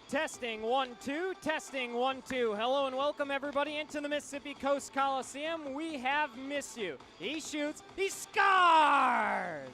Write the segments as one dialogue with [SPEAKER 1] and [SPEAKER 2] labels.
[SPEAKER 1] Testing 1 2, testing 1 2. Hello and welcome everybody into the Mississippi Coast Coliseum. We have Miss You. He shoots, he scores!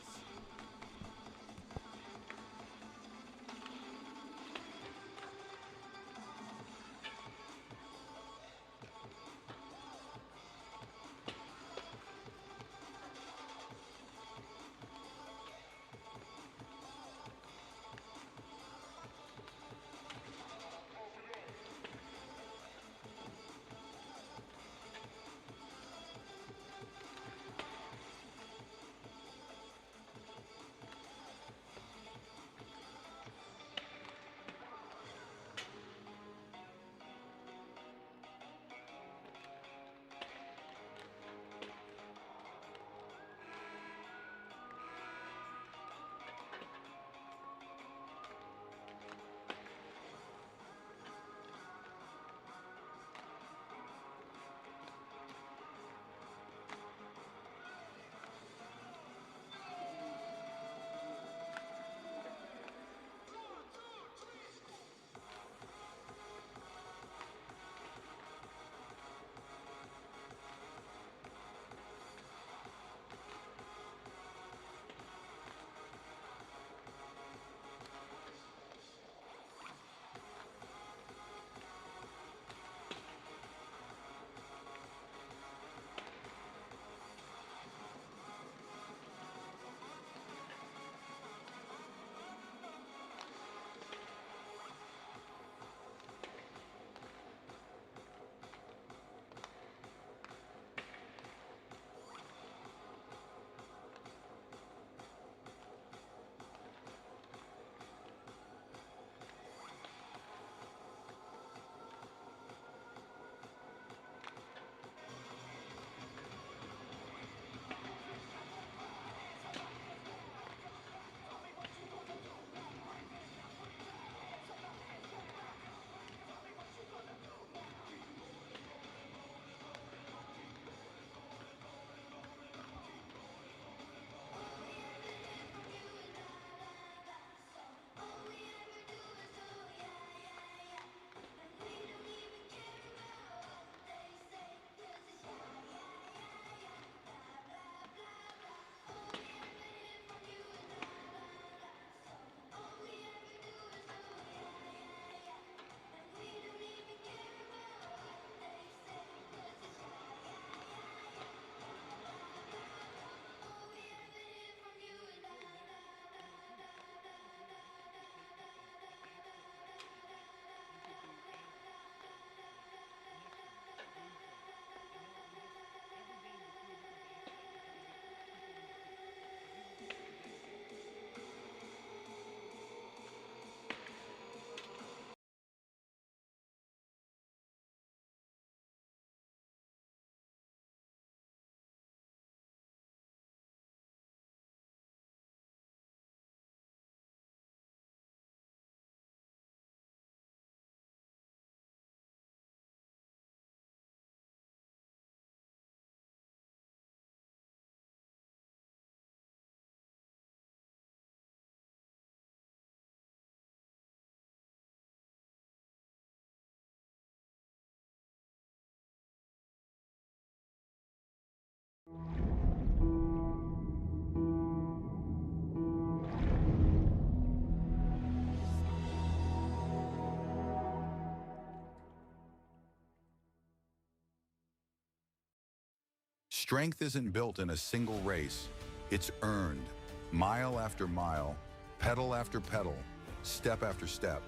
[SPEAKER 2] Strength isn't built in a single race. It's earned, mile after mile, pedal after pedal, step after step.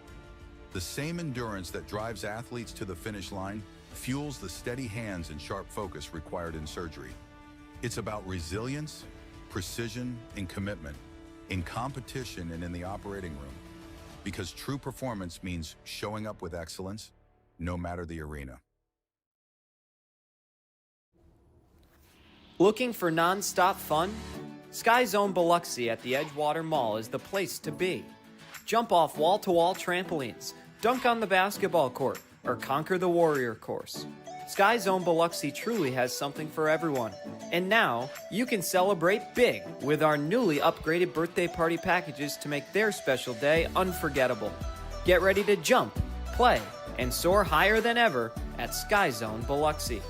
[SPEAKER 2] The same endurance that drives athletes to the finish line fuels the steady hands and sharp focus required in surgery. It's about resilience, precision, and commitment, in competition and in the operating room. Because true performance means showing up with excellence, no matter the arena.
[SPEAKER 1] Looking for non-stop fun? Sky Zone Biloxi at the Edgewater Mall is the place to be. Jump off wall-to-wall trampolines, dunk on the basketball court, or conquer the warrior course. Sky Zone Biloxi truly has something for everyone. And now, you can celebrate big with our newly upgraded birthday party packages to make their special day unforgettable. Get ready to jump, play, and soar higher than ever at Sky Zone Biloxi.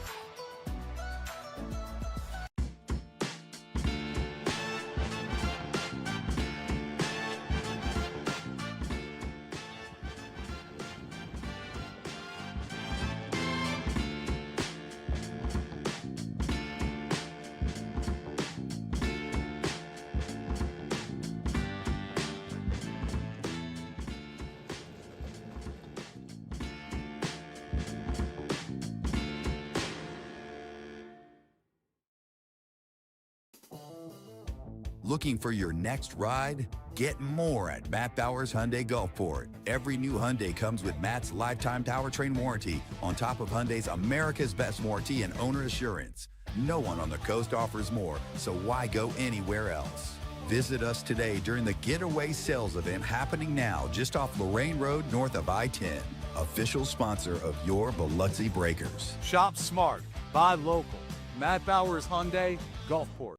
[SPEAKER 2] Looking for your next ride? Get more at Matt Bowers Hyundai Gulfport. Every new Hyundai comes with Matt's lifetime powertrain warranty on top of Hyundai's America's Best warranty and owner assurance. No one on the coast offers more, so why go anywhere else? Visit us today during the Getaway Sales event happening now just off Lorraine Road north of I-10. Official sponsor of your Biloxi Breakers.
[SPEAKER 3] Shop smart, buy local. Matt Bowers Hyundai, Gulfport.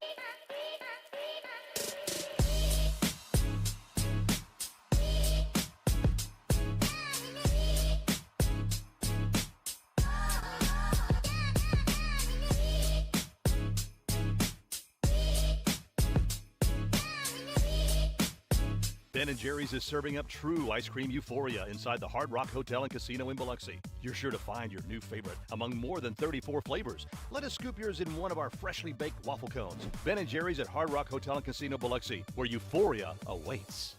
[SPEAKER 4] Ben & Jerry's is serving up true ice cream euphoria inside the Hard Rock Hotel and Casino in Biloxi. You're sure to find your new favorite among more than 34 flavors. Let us scoop yours in one of our freshly baked waffle cones. Ben & Jerry's at Hard Rock Hotel and Casino Biloxi, where euphoria awaits.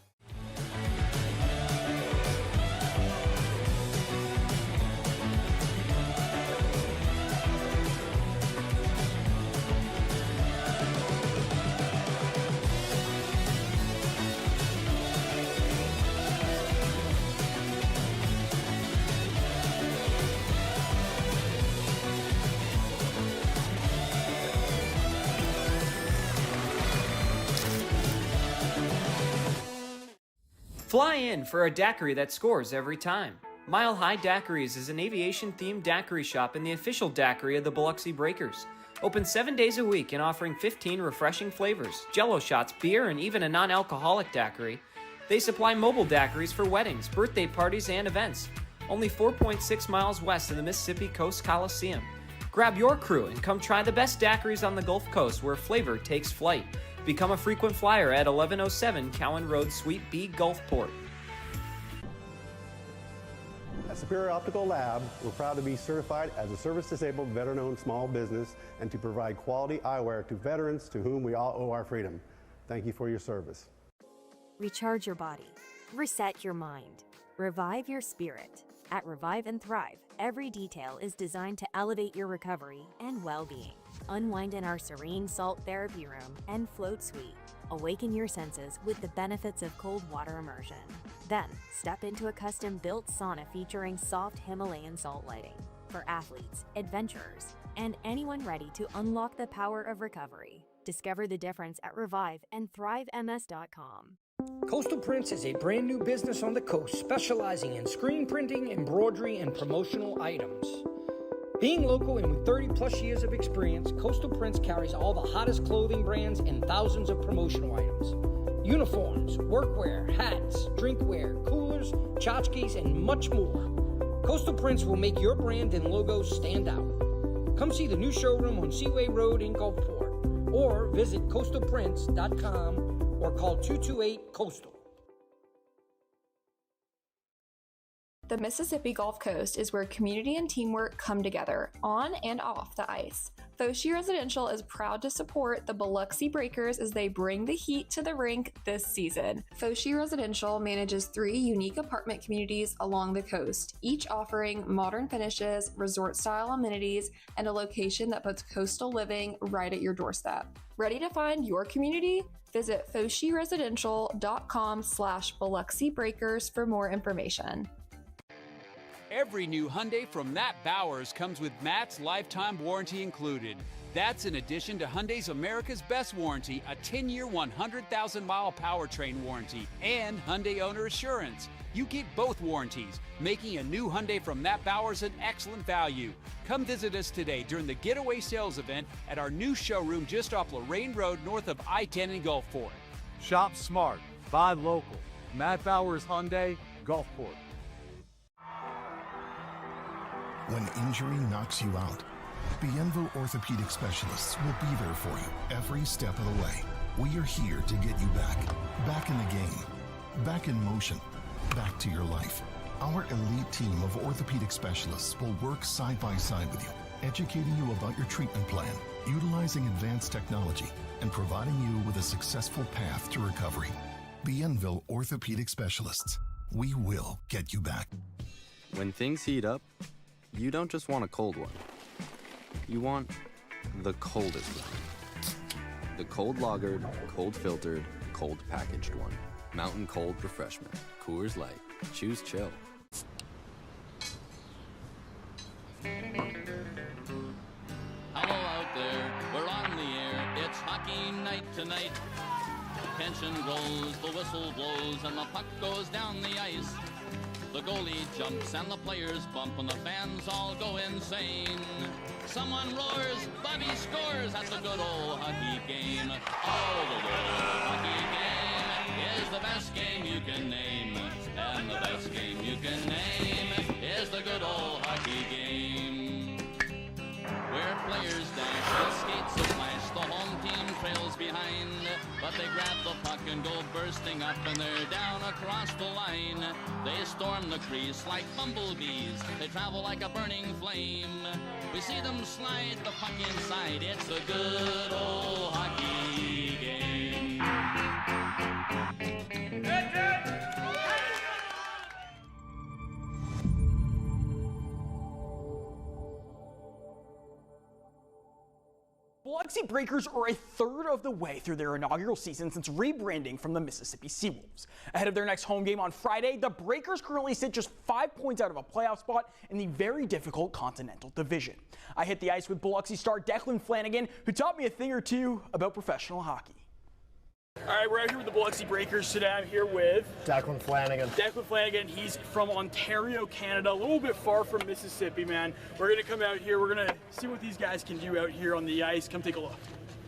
[SPEAKER 1] Fly in for a daiquiri that scores every time. Mile High Daiquiris is an aviation-themed daiquiri shop and the official daiquiri of the Biloxi Breakers. Open 7 days a week and offering 15 refreshing flavors, jello shots, beer, and even a non-alcoholic daiquiri. They supply mobile daiquiris for weddings, birthday parties, and events. Only 4.6 miles west of the Mississippi Coast Coliseum. Grab your crew and come try the best daiquiris on the Gulf Coast where flavor takes flight. Become a frequent flyer at 1107 Cowan Road, Suite B, Gulfport.
[SPEAKER 5] At Superior Optical Lab, we're proud to be certified as a service-disabled, veteran-owned small business and to provide quality eyewear to veterans to whom we all owe our freedom. Thank you for your service.
[SPEAKER 6] Recharge your body. Reset your mind. Revive your spirit. At Revive and Thrive, every detail is designed to elevate your recovery and well-being. Unwind in our serene salt therapy room and float suite. Awaken your senses with the benefits of cold water immersion. Then, step into a custom-built sauna featuring soft Himalayan salt lighting for athletes, adventurers, and anyone ready to unlock the power of recovery. Discover the difference at reviveandthrivems.com.
[SPEAKER 7] Coastal Prints is a brand new business on the coast specializing in screen printing, embroidery, and promotional items. Being local and with 30 plus years of experience, Coastal Prints carries all the hottest clothing brands and thousands of promotional items. Uniforms, workwear, hats, drinkware, coolers, tchotchkes, and much more. Coastal Prints will make your brand and logo stand out. Come see the new showroom on Seaway Road in Gulfport or visit coastalprints.com or call 228-COASTAL.
[SPEAKER 8] The Mississippi Gulf Coast is where community and teamwork come together, on and off the ice. Foshee Residential is proud to support the Biloxi Breakers as they bring the heat to the rink this season. Foshee Residential manages 3 unique apartment communities along the coast, each offering modern finishes, resort-style amenities, and a location that puts coastal living right at your doorstep. Ready to find your community? Visit FosheeResidential.com/Biloxi Breakers for more information.
[SPEAKER 9] Every new Hyundai from Matt Bowers comes with Matt's lifetime warranty included. That's in addition to Hyundai's America's Best warranty, a 10-year, 100,000-mile powertrain warranty, and Hyundai Owner Assurance. You get both warranties, making a new Hyundai from Matt Bowers an excellent value. Come visit us today during the Getaway Sales event at our new showroom just off Lorraine Road north of I-10 in Gulfport.
[SPEAKER 3] Shop smart, buy local. Matt Bowers Hyundai, Gulfport.
[SPEAKER 10] when injury knocks you out, Bienville Orthopedic Specialists will be there for you every step of the way. We are here to get you back in the game, back in motion, back to your life. Our elite team of orthopedic specialists will work side by side with you, educating you about your treatment plan, utilizing advanced technology, and providing you with a successful path to recovery. Bienville Orthopedic Specialists. We will get you back.
[SPEAKER 11] When things heat up, you don't just want a cold one. You want the coldest one. The cold lagered, cold filtered, cold packaged one. Mountain Cold Refreshment. Coors Light. Choose chill.
[SPEAKER 12] Hello out there, we're on the air. It's hockey night tonight. Tension grows, the whistle blows, and the puck goes down the ice. The goalie jumps and the players bump and the fans all go insane. Someone roars, Bobby scores at the good old hockey game. Oh, the good old hockey game is the best game you can name. And the best game you can name is the good old hockey game. Where players dash, the skates flash, the home team trails behind. But they grab the puck and go bursting up and they're down across the line. They storm the crease like bumblebees. They travel like a burning flame. We see them slide the puck inside. It's a good old hockey game.
[SPEAKER 13] Biloxi Breakers are a third of the way through their inaugural season since rebranding from the Mississippi Seawolves. Ahead of their next home game on Friday, the Breakers currently sit just 5 points out of a playoff spot in the very difficult Continental Division. I hit the ice with Biloxi star Declan Flanigan, who taught me a thing or two about professional hockey. All right, we're out here with the Biloxi Breakers today. I'm here with
[SPEAKER 14] Declan Flanigan.
[SPEAKER 13] Declan Flanigan, he's from Ontario, Canada, a little bit far from Mississippi, man. We're gonna come out here, we're gonna see what these guys can do out here on the ice. Come take a look.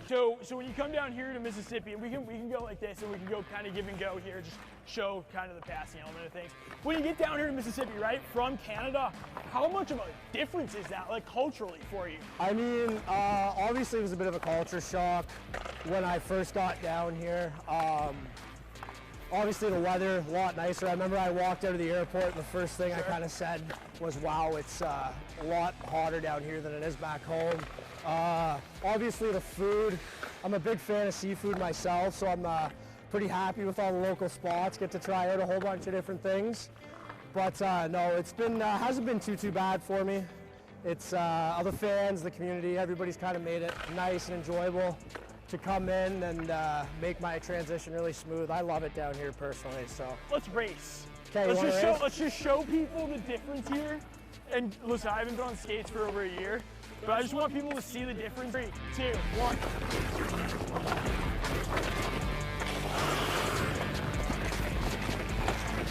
[SPEAKER 13] So when you come down here to Mississippi, we can go like this, and we can go kind of give and go here, just show kind of the passing element of things. When you get down here to Mississippi, right, from Canada, how much of a difference is that, like, culturally for you?
[SPEAKER 14] I mean, obviously it was a bit of a culture shock when I first got down here. Obviously the weather a lot nicer. I remember I walked out of the airport and the first thing I kind of said was, wow, it's a lot hotter down here than it is back home. Obviously the food, I'm a big fan of seafood myself, so I'm pretty happy with all the local spots, get to try out a whole bunch of different things. But no, it's been, hasn't been too bad for me. It's other fans, the community, everybody's kind of made it nice and enjoyable to come in and make my transition really smooth. I love it down here personally, so.
[SPEAKER 13] Let's race.
[SPEAKER 14] Okay,
[SPEAKER 13] let's just show people the difference here. And listen, I haven't been on skates for over a year, but I just want people to see the difference. 3, 2, 1.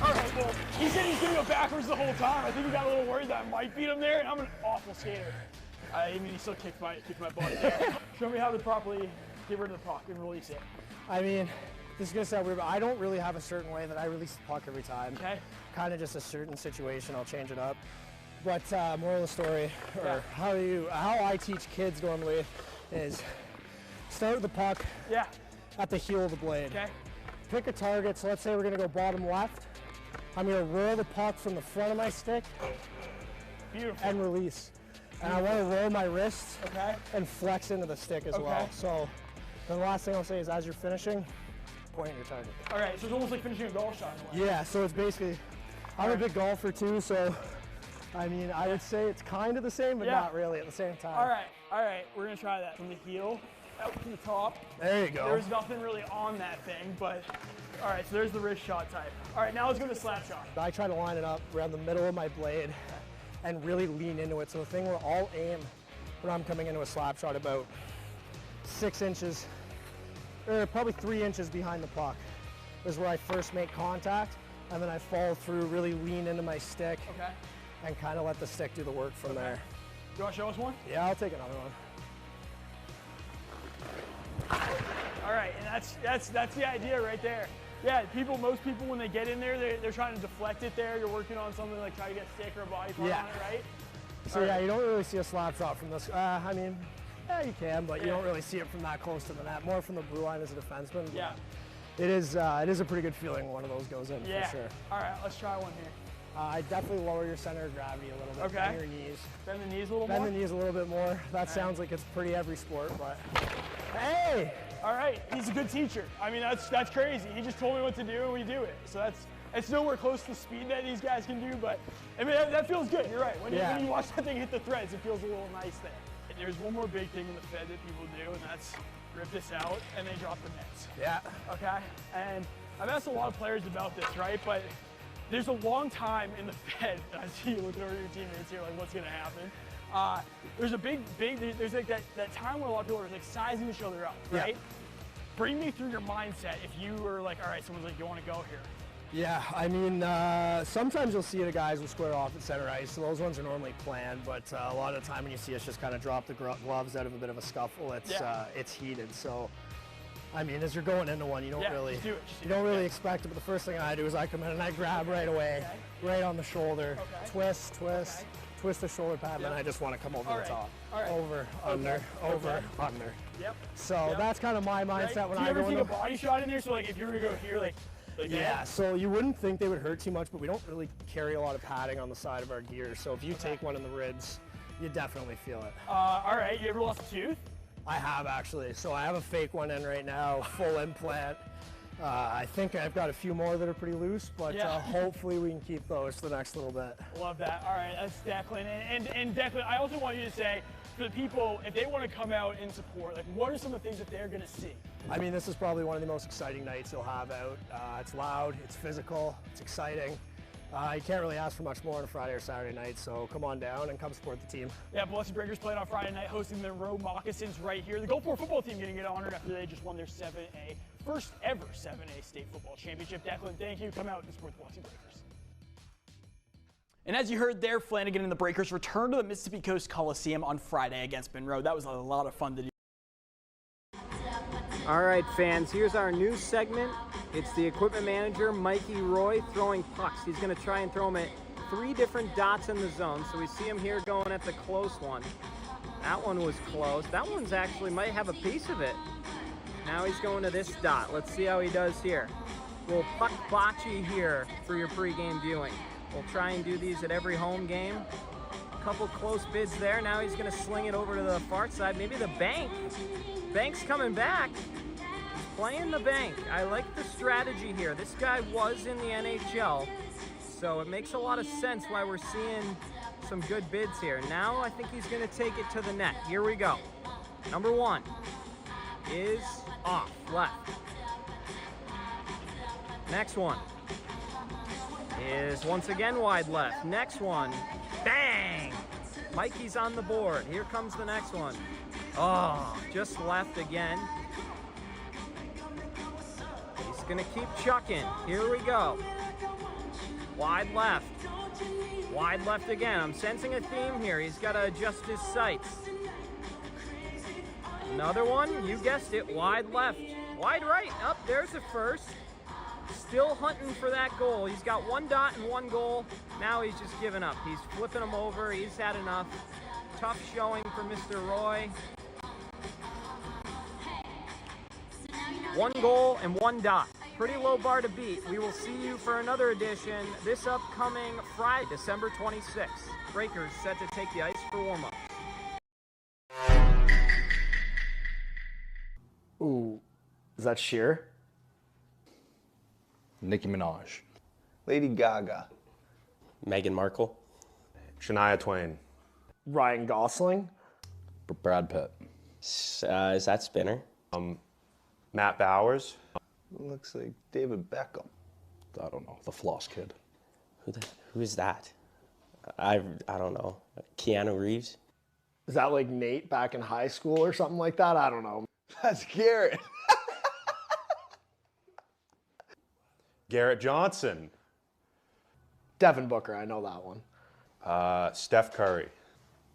[SPEAKER 13] All right, well, he said he's gonna go backwards the whole time. I think he got a little worried that I might beat him there, and I'm an awful skater. I mean, he still kicked my butt there. Show me how to properly get rid of the puck and release it.
[SPEAKER 14] I mean, this is gonna sound weird, but I don't really have a certain way that I release the puck every time.
[SPEAKER 13] Okay.
[SPEAKER 14] Kind of just a certain situation, I'll change it up. But moral of the story, or how I teach kids normally is start with the puck at the heel of the blade.
[SPEAKER 13] Okay.
[SPEAKER 14] Pick a target, so let's say we're gonna go bottom left. I'm gonna roll the puck from the front of my stick.
[SPEAKER 13] Beautiful.
[SPEAKER 14] And release. And I wanna roll my wrist and flex into the stick as well. So then the last thing I'll say is as you're finishing, point at your target.
[SPEAKER 13] All right, so it's almost like finishing a golf shot.
[SPEAKER 14] Yeah, so it's basically, I'm a big golfer too, so I mean, I would say it's kind of the same, but not really at the same time.
[SPEAKER 13] All right, we're gonna try that. From the heel out to the top.
[SPEAKER 14] There you go.
[SPEAKER 13] There's nothing really on that thing, but all right, so there's the wrist shot type. All right, now let's go to the slap shot.
[SPEAKER 14] I try to line it up around the middle of my blade and really lean into it. So the thing where I'll aim when I'm coming into a slap shot about 6 inches, or probably 3 inches behind the puck is where I first make contact, and then I follow through, really lean into my stick.
[SPEAKER 13] Okay.
[SPEAKER 14] And kind of let the stick do the work from there.
[SPEAKER 13] You want to show us one?
[SPEAKER 14] Yeah, I'll take another one.
[SPEAKER 13] All right, and that's the idea right there. Yeah, most people when they get in there, they're trying to deflect it there. You're working on something like trying to get a stick or a body part on it, right?
[SPEAKER 14] So yeah, you don't really see a slap shot from this. I mean, yeah, you can, but you don't really see it from that close to the net. More from the blue line as a defenseman.
[SPEAKER 13] Yeah.
[SPEAKER 14] It is a pretty good feeling when one of those goes in, for sure.
[SPEAKER 13] All right, let's try one here.
[SPEAKER 14] Definitely lower your center of gravity a little bit.
[SPEAKER 13] Okay.
[SPEAKER 14] Bend your knees.
[SPEAKER 13] Bend the knees a little more?
[SPEAKER 14] Bend the knees a little bit more. That sounds like it's pretty every sport, but hey!
[SPEAKER 13] All right, he's a good teacher. I mean, that's crazy. He just told me what to do and we do it. So it's nowhere close to the speed that these guys can do, but I mean, that feels good. You're right. When you watch that thing hit the threads, it feels a little nice there. And there's one more big thing in the Fed that people do, and that's rip this out and they drop the nets.
[SPEAKER 14] Yeah.
[SPEAKER 13] Okay? And I've asked a lot of players about this, right? But there's a long time in the Fed, I see you looking over your teammates here, like what's gonna happen. There's a there's like that time where a lot of people are like sizing each other up, right? Yeah. Bring me through your mindset if you were like, all right, someone's like, you wanna go here?
[SPEAKER 14] Yeah, I mean, sometimes you'll see the guys will square off at center ice, so those ones are normally planned, but a lot of the time when you see us just kind of drop the gloves out of a bit of a scuffle, it's heated. So, I mean, as you're going into one, you don't really expect it, but the first thing I do is I come in and I grab right away, right on the shoulder, twist the shoulder pad, and then I just want to come over the top. Over, under, over, under.
[SPEAKER 13] Yep.
[SPEAKER 14] So that's kind of my mindset when I go in.
[SPEAKER 13] Do you ever take a body shot in there? So like if you were to go here, like
[SPEAKER 14] yeah, so you wouldn't think they would hurt too much, but we don't really carry a lot of padding on the side of our gear. So if you take one in the ribs, you definitely feel it.
[SPEAKER 13] All right, you ever lost a tooth?
[SPEAKER 14] I have actually. So I have a fake one in right now, full implant. I think I've got a few more that are pretty loose, but hopefully we can keep those for the next little bit.
[SPEAKER 13] Love that. All right, that's Declan. And Declan, I also want you to say, for the people, if they want to come out and support, like what are some of the things that they're going to see?
[SPEAKER 14] I mean, this is probably one of the most exciting nights you'll have out. It's loud, it's physical, it's exciting. You can't really ask for much more on a Friday or Saturday night, so come on down and come support the team.
[SPEAKER 13] Yeah, Biloxi Breakers playing on Friday night, hosting the Monroe Moccasins right here. The Gulfport football team getting honored after they just won their 7A, first ever 7A state football championship. Declan, thank you. Come out and support the Biloxi Breakers. And as you heard there, Flanigan and the Breakers returned to the Mississippi Coast Coliseum on Friday against Monroe. That was a lot of fun to do.
[SPEAKER 1] All right, fans, here's our new segment. It's the equipment manager, Mikey Roy, throwing pucks. He's going to try and throw them at 3 different dots in the zone. So we see him here going at the close one. That one was close. That one's actually might have a piece of it. Now he's going to this dot. Let's see how he does here. We'll puck bocce here for your pregame viewing. We'll try and do these at every home game. A couple close bids there. Now he's going to sling it over to the far side. Maybe the bank. Bank's coming back. He's playing the bank. I like the strategy here. This guy was in the NHL, so it makes a lot of sense why we're seeing some good bids here. Now I think he's going to take it to the net. Here we go. Number 1 is off, left. Next one is once again wide left. Next one, bang! Mikey's on the board. Here comes the next one. Oh, just left again. He's gonna keep chucking. Here we go. Wide left. Wide left again. I'm sensing a theme here. He's got to adjust his sights. Another one, you guessed it, wide left. Wide right, up, there's the first. Still hunting for that goal. He's got 1 dot and 1 goal. Now he's just giving up. He's flipping them over. He's had enough. Tough showing for Mr. Roy. 1 goal and 1 dot. Pretty low bar to beat. We will see you for another edition this upcoming Friday, December 26th. Breakers set to take the ice for warm-ups.
[SPEAKER 14] Ooh, is that Sheer?
[SPEAKER 15] Nicki Minaj.
[SPEAKER 16] Lady Gaga.
[SPEAKER 17] Meghan Markle.
[SPEAKER 15] Shania Twain.
[SPEAKER 14] Ryan Gosling.
[SPEAKER 15] Brad Pitt.
[SPEAKER 17] Is that Spinner?
[SPEAKER 15] Matt Bowers.
[SPEAKER 16] Looks like David Beckham.
[SPEAKER 15] I don't know. The Floss Kid.
[SPEAKER 17] Who is that? I don't know. Keanu Reeves?
[SPEAKER 14] Is that like Nate back in high school or something like that? I don't know.
[SPEAKER 16] That's Garrett.
[SPEAKER 15] Garrett Johnson.
[SPEAKER 14] Devin Booker, I know that one.
[SPEAKER 15] Steph Curry.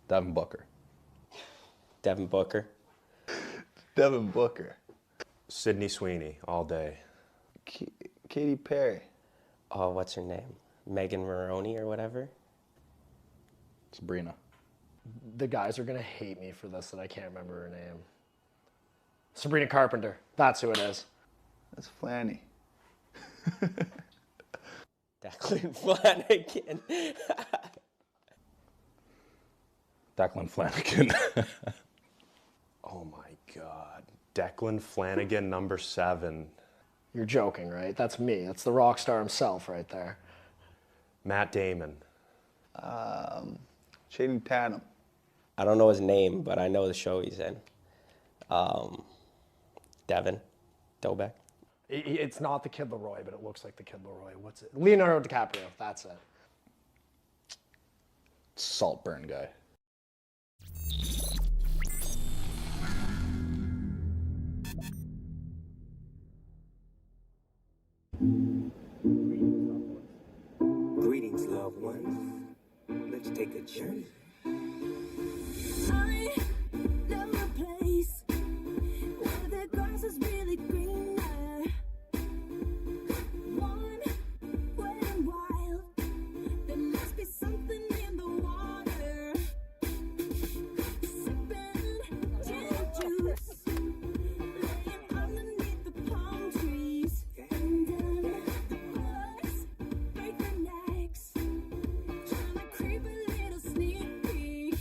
[SPEAKER 11] Devin Booker.
[SPEAKER 17] Devin Booker.
[SPEAKER 16] Devin Booker.
[SPEAKER 15] Sydney Sweeney, all day.
[SPEAKER 16] Katy Perry.
[SPEAKER 17] Oh, what's her name? Megan Maroney or whatever?
[SPEAKER 11] Sabrina.
[SPEAKER 14] The guys are going to hate me for this, that I can't remember her name. Sabrina Carpenter. That's who it is.
[SPEAKER 16] That's Flanny.
[SPEAKER 17] Declan Flanigan.
[SPEAKER 15] Declan Flanigan. Oh my God. Declan Flanigan, number 7.
[SPEAKER 14] You're joking, right? That's me. That's the rock star himself right there.
[SPEAKER 15] Matt Damon.
[SPEAKER 16] Channing Tatum.
[SPEAKER 17] I don't know his name, but I know the show he's in. Devin Dobek.
[SPEAKER 14] It's not the Kid Leroy, but it looks like the Kid Leroy. What's it? Leonardo DiCaprio. That's it.
[SPEAKER 16] Saltburn guy.
[SPEAKER 18] Greetings, loved ones. Let's take a journey.
[SPEAKER 19] I know a place where the grass is really greener. One wet and wild. There must be something in the water. Sipping gin juice, laying underneath the palm trees. And the bugs break their necks, trying to creep a little sneak peek.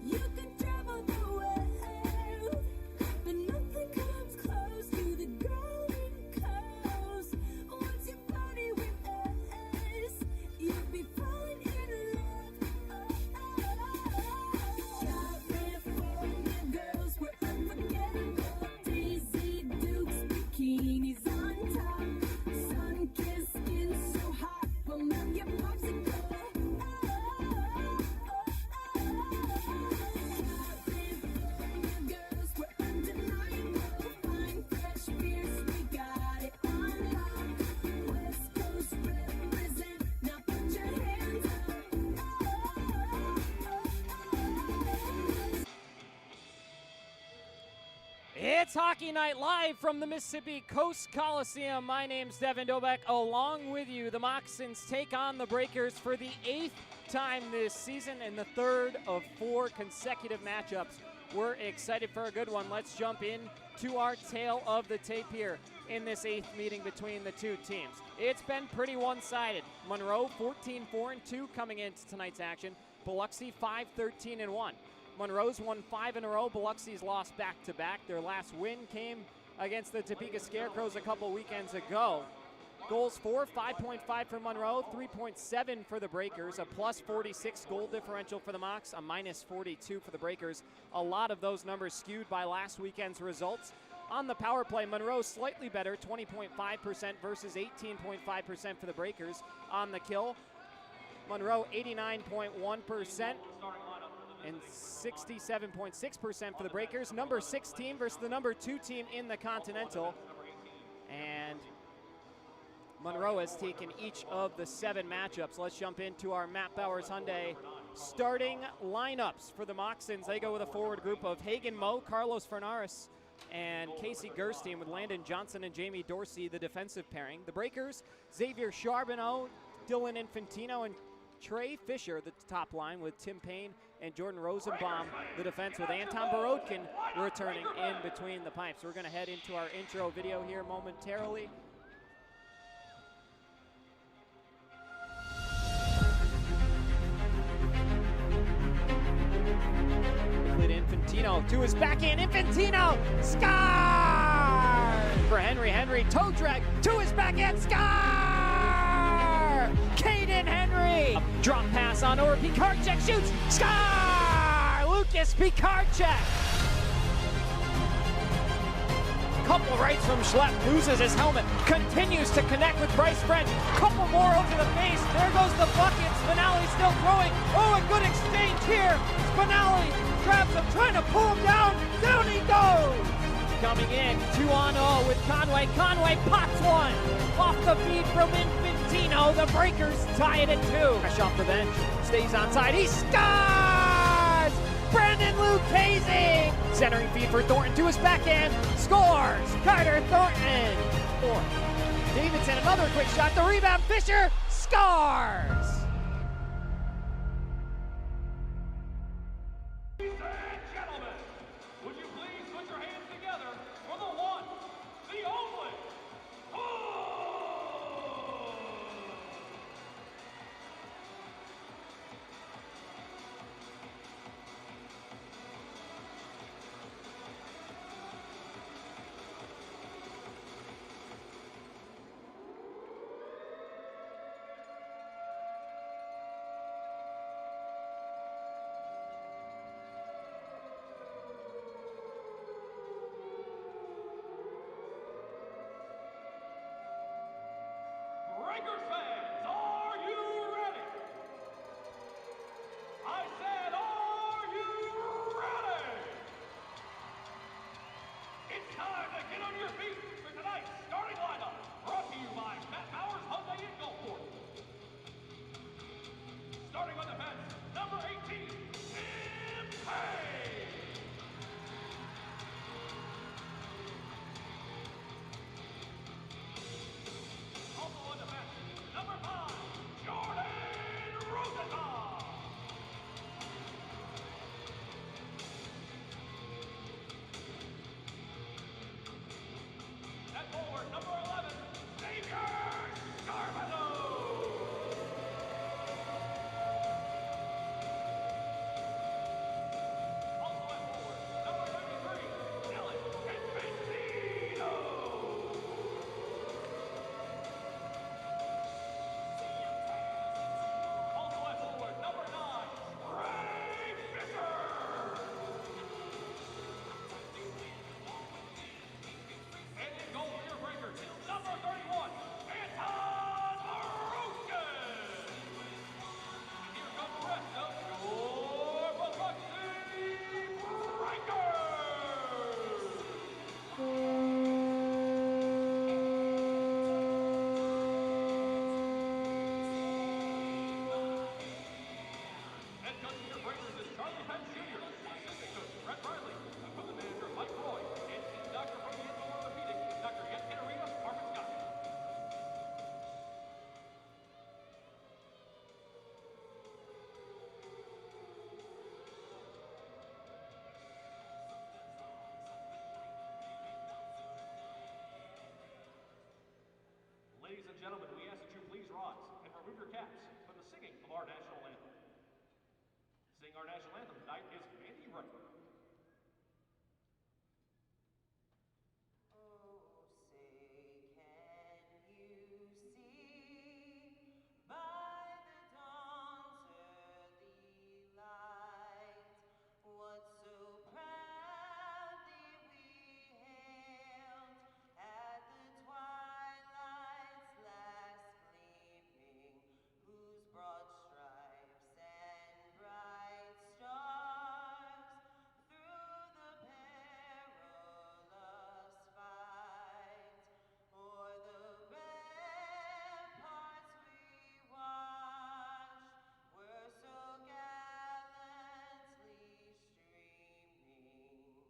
[SPEAKER 19] You could travel the world, but nothing comes close to the Golden Coast. Once you party with us, you'll be falling in love. California girls were unforgettable. Daisy Dukes, bikinis on top. Sun-kissed skin so hot, will melt your popsicle. Girls were undeniable. Fine, fresh beers, we got it on lock. West Coast represent, now put your hands up.
[SPEAKER 20] It's Hockey Night live from the Mississippi Coast Coliseum. My name's Devin Dobek. Along with you, the Moccasins take on the Breakers for the 8th time this season and the 3rd of 4 consecutive matchups. We're excited for a good one. Let's jump in to our tale of the tape here in this 8th meeting between the two teams. It's been pretty one-sided. Monroe 14-4-2 coming into tonight's action. Biloxi 5-13-1. Monroe's won 5 in a row. Biloxi's lost back-to-back. Their last win came against the Topeka Scarecrows a couple weekends ago. Goals for, 5.5 for Monroe, 3.7 for the Breakers, a plus 46 goal differential for the Mocs, a minus 42 for the Breakers. A lot of those numbers skewed by last weekend's results. On the power play, Monroe slightly better, 20.5% versus 18.5% for the Breakers. On the kill, Monroe 89.1%. and 67.6% for the Breakers. Number 6 team versus the number 2 team in the Continental. And Monroe has taken each of the 7 matchups. Let's jump into our Matt Bowers Hyundai starting lineups for the Moccasins. They go with a forward group of Hagen Moe, Carlos Fernaris, and Casey Gerstein, with Landon Johnson and Jamie Dorsey, the defensive pairing. The Breakers, Xavier Charbonneau, Dylan Infantino, and Trey Fischer, the top line, with Tim Payne and Jordan Rosenbaum, the defense, with Anton Borodkin returning in between the pipes. We're going to head into our intro video here momentarily. Infantino to his backhand. Infantino, scar for Henry. Henry toe drag to his backhand. Scar! Caden Henry. Drop pass on over. Pikarczyk shoots. Scar! Lucas Pikarczyk. Couple rights from Schlepp, loses his helmet, continues to connect with Bryce French. Couple more over the face. There goes the bucket. Spinelli still throwing. Oh, a good exchange here. Spinelli grabs him, trying to pull him down. Down he goes. Coming in, 2-on-0 with Conway. Conway pots one. Off the feed from Infantino. The Breakers tie it at 2. Fresh off the bench, stays onside. He scores! Brandon Lucchese. Centering feed for Thornton to his backhand. Scores! Carter Thornton. 4. Davidson, another quick shot. The rebound. Fischer scores!
[SPEAKER 21] Singing our national anthem tonight is Mandy Wright.
[SPEAKER 19] Oh, say, can you see by the dawn's early light what so proudly we hailed at the twilight's last gleaming, whose broad stripes and bright stars through the perilous fight o'er the ramparts we watched were so gallantly streaming,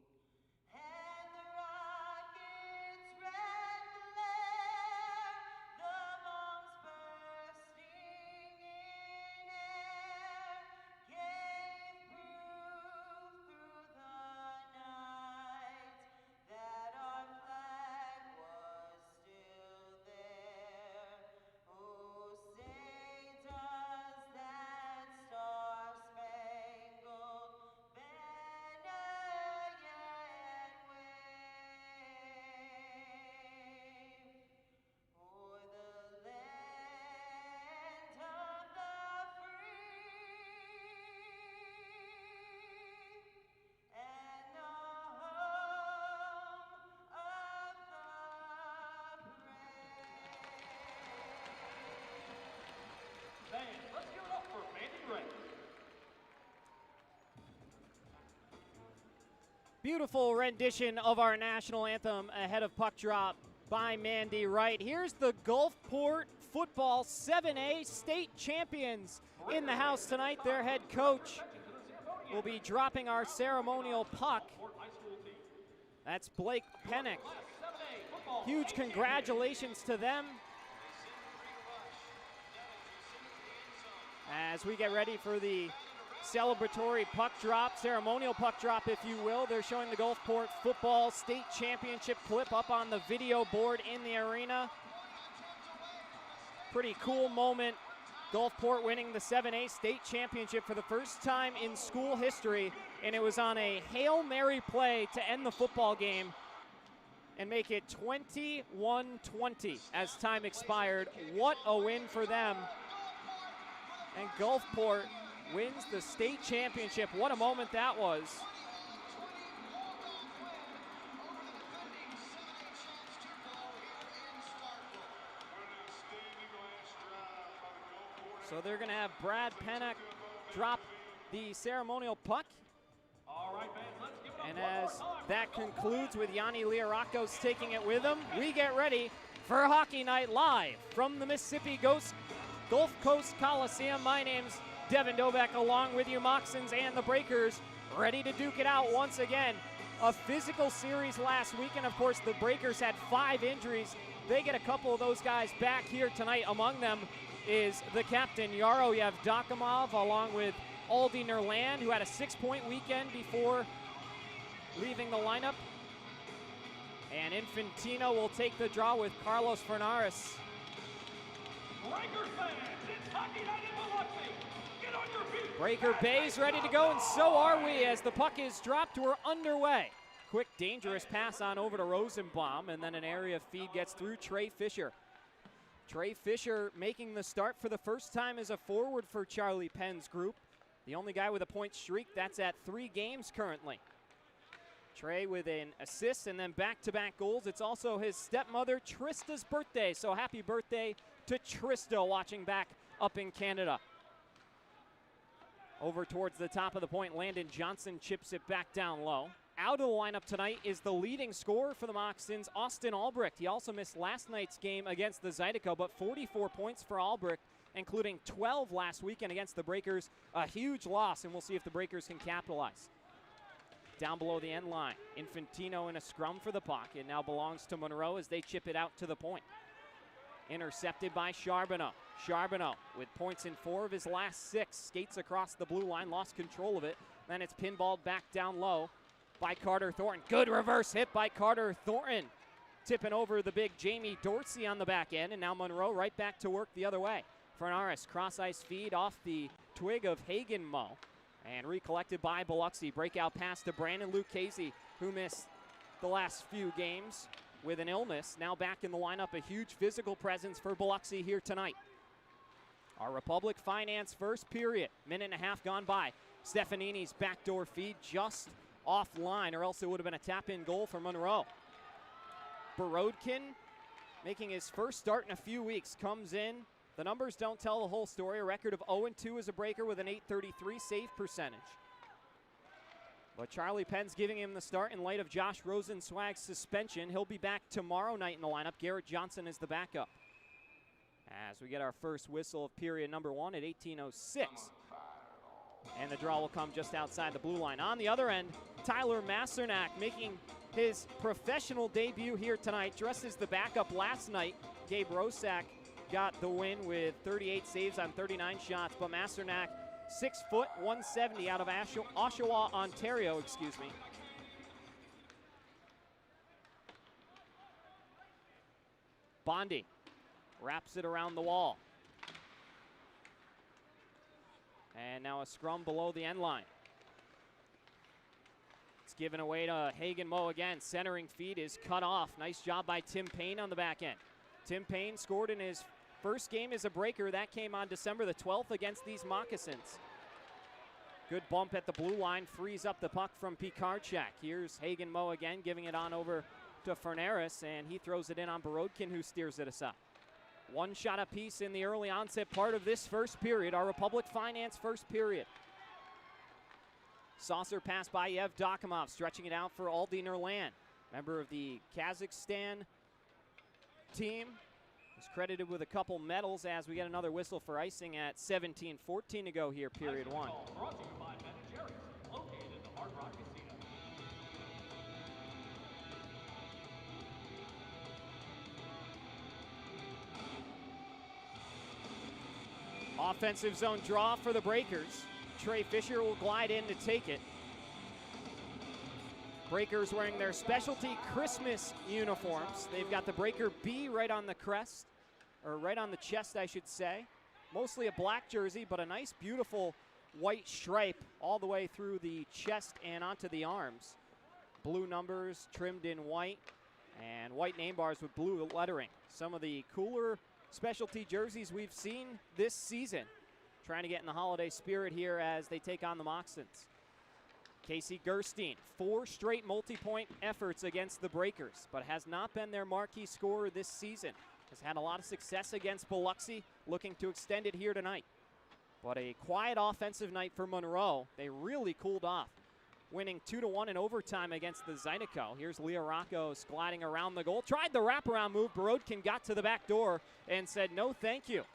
[SPEAKER 19] and the rocket's red glare, the bombs bursting in air, gave proof through the night that our flag was still there. Oh, say does that star-spangled banner yet wave o'er the land of the free and the home of the brave?
[SPEAKER 21] Band, let's give it up for Mandy Wright.
[SPEAKER 20] Beautiful rendition of our national anthem ahead of puck drop by Mandy Wright. Here's the Gulfport football 7A state champions in the house tonight. Their head coach will be dropping our ceremonial puck. That's Blake Pennick. Huge congratulations to them as we get ready for the celebratory puck drop, ceremonial puck drop, if you will. They're showing the Gulfport football state championship clip up on the video board in the arena. Pretty cool moment. Gulfport winning the 7A state championship for the first time in school history, and it was on a Hail Mary play to end the football game and make it 21-20 as time expired. What a win for them. And Gulfport wins the state championship. What a moment that was. So they're going to have Brad Pennick drop the ceremonial puck.
[SPEAKER 21] All right, fans, let's give it up
[SPEAKER 20] And
[SPEAKER 21] one more
[SPEAKER 20] as
[SPEAKER 21] time.
[SPEAKER 20] that concludes with Yanni Liarakos taking it with him, we get ready for Hockey Night live from the Mississippi Gulf Coast Coliseum. My name's Devin Dobek, along with you, Moccasins and the Breakers, ready to duke it out once again. A physical series last week, and of course the Breakers had 5 injuries. They get a couple of those guys back here tonight. Among them is the captain, Yaro Yevdokimov, along with Aldi Nerland, who had a 6-point weekend before leaving the lineup. And Infantino will take the draw with Carlos Fernares.
[SPEAKER 21] Breakers fans, it's Hockey Night in Biloxi. Get on your feet.
[SPEAKER 20] Breaker Bay's ready to go, and so are we as the puck is dropped. We're underway. Quick, dangerous pass on over to Rosenbaum, and then an area feed gets through Trey Fischer. Trey Fischer making the start for the first time as a forward for Charlie Penn's group. The only guy with a point streak, that's at 3 games currently. Trey with an assist and then back-to-back goals. It's also his stepmother Trista's birthday, so happy birthday to Trista watching back up in Canada. Over towards the top of the point, Landon Johnson chips it back down low. Out of the lineup tonight is the leading scorer for the Moccasins, Austin Albrecht. He also missed last night's game against the Zydeco, but 44 points for Albrecht, including 12 last weekend against the Breakers. A huge loss, and we'll see if the Breakers can capitalize. Down below the end line, Infantino in a scrum for the puck. It now belongs to Monroe as they chip it out to the point. Intercepted by Charbonneau. Charbonneau with points in 4 of his last 6. Skates across the blue line, lost control of it. Then it's pinballed back down low by Carter Thornton. Good reverse hit by Carter Thornton. Tipping over the big Jamie Dorsey on the back end, and now Monroe right back to work the other way. Fernares cross-ice feed off the twig of Hagen Mo And recollected by Biloxi. Breakout pass to Brandon Lucchese, who missed the last few games with an illness. Now back in the lineup, a huge physical presence for Biloxi here tonight. Our Republic Finance first period. Minute and a half gone by. Stefanini's backdoor feed just offline, or else it would have been a tap-in goal for Monroe. Borodkin, making his first start in a few weeks, comes in. The numbers don't tell the whole story. A record of 0-2 as a breaker with an .833 save percentage. But Charlie Penn's giving him the start in light of Josh Rosenzweig's suspension. He'll be back tomorrow night in the lineup. Garrett Johnson is the backup. As we get our first whistle of period number 1 at 18:06. And the draw will come just outside the blue line. On the other end, Tyler Masternak making his professional debut here tonight. Dressed as the backup last night. Gabe Rosak got the win with 38 saves on 39 shots, but Masternak, 6 foot, 170 out of Oshawa, Ontario, Bondi wraps it around the wall. And now a scrum below the end line. It's given away to Hagen Moe again. Centering feed is cut off. Nice job by Tim Payne on the back end. Tim Payne scored in his first game as a breaker. That came on December the 12th against these Moccasins. Good bump at the blue line, frees up the puck from Pikarczak. Here's Hagen Moe again, giving it on over to Ferneris, and he throws it in on Borodkin, who steers it aside. One shot apiece in the early onset part of this first period, our Republic Finance first period. Saucer pass by Yev Dokimov, stretching it out for Aldi Nerland, member of the Kazakhstan team. He's credited with a couple medals as we get another whistle for icing at 17:14 to go here, period 1.
[SPEAKER 21] Brought to you by Ben & Jerry's, located in the Hard Rock Casino.
[SPEAKER 20] Offensive zone draw for the Breakers. Trey Fischer will glide in to take it. Breakers wearing their specialty Christmas uniforms. They've got the Breaker B right on the crest, or right on the chest, I should say. Mostly a black jersey, but a nice, beautiful white stripe all the way through the chest and onto the arms. Blue numbers trimmed in white, and white name bars with blue lettering. Some of the cooler specialty jerseys we've seen this season. Trying to get in the holiday spirit here as they take on the Moccasins. Casey Gerstein, 4 straight multi-point efforts against the Breakers, but has not been their marquee scorer this season. Has had a lot of success against Biloxi, looking to extend it here tonight. But a quiet offensive night for Monroe. They really cooled off, winning 2-1 in overtime against the Zydeco. Here's Leah Rockos gliding around the goal. Tried the wraparound move. Borodkin got to the back door and said, no, thank you.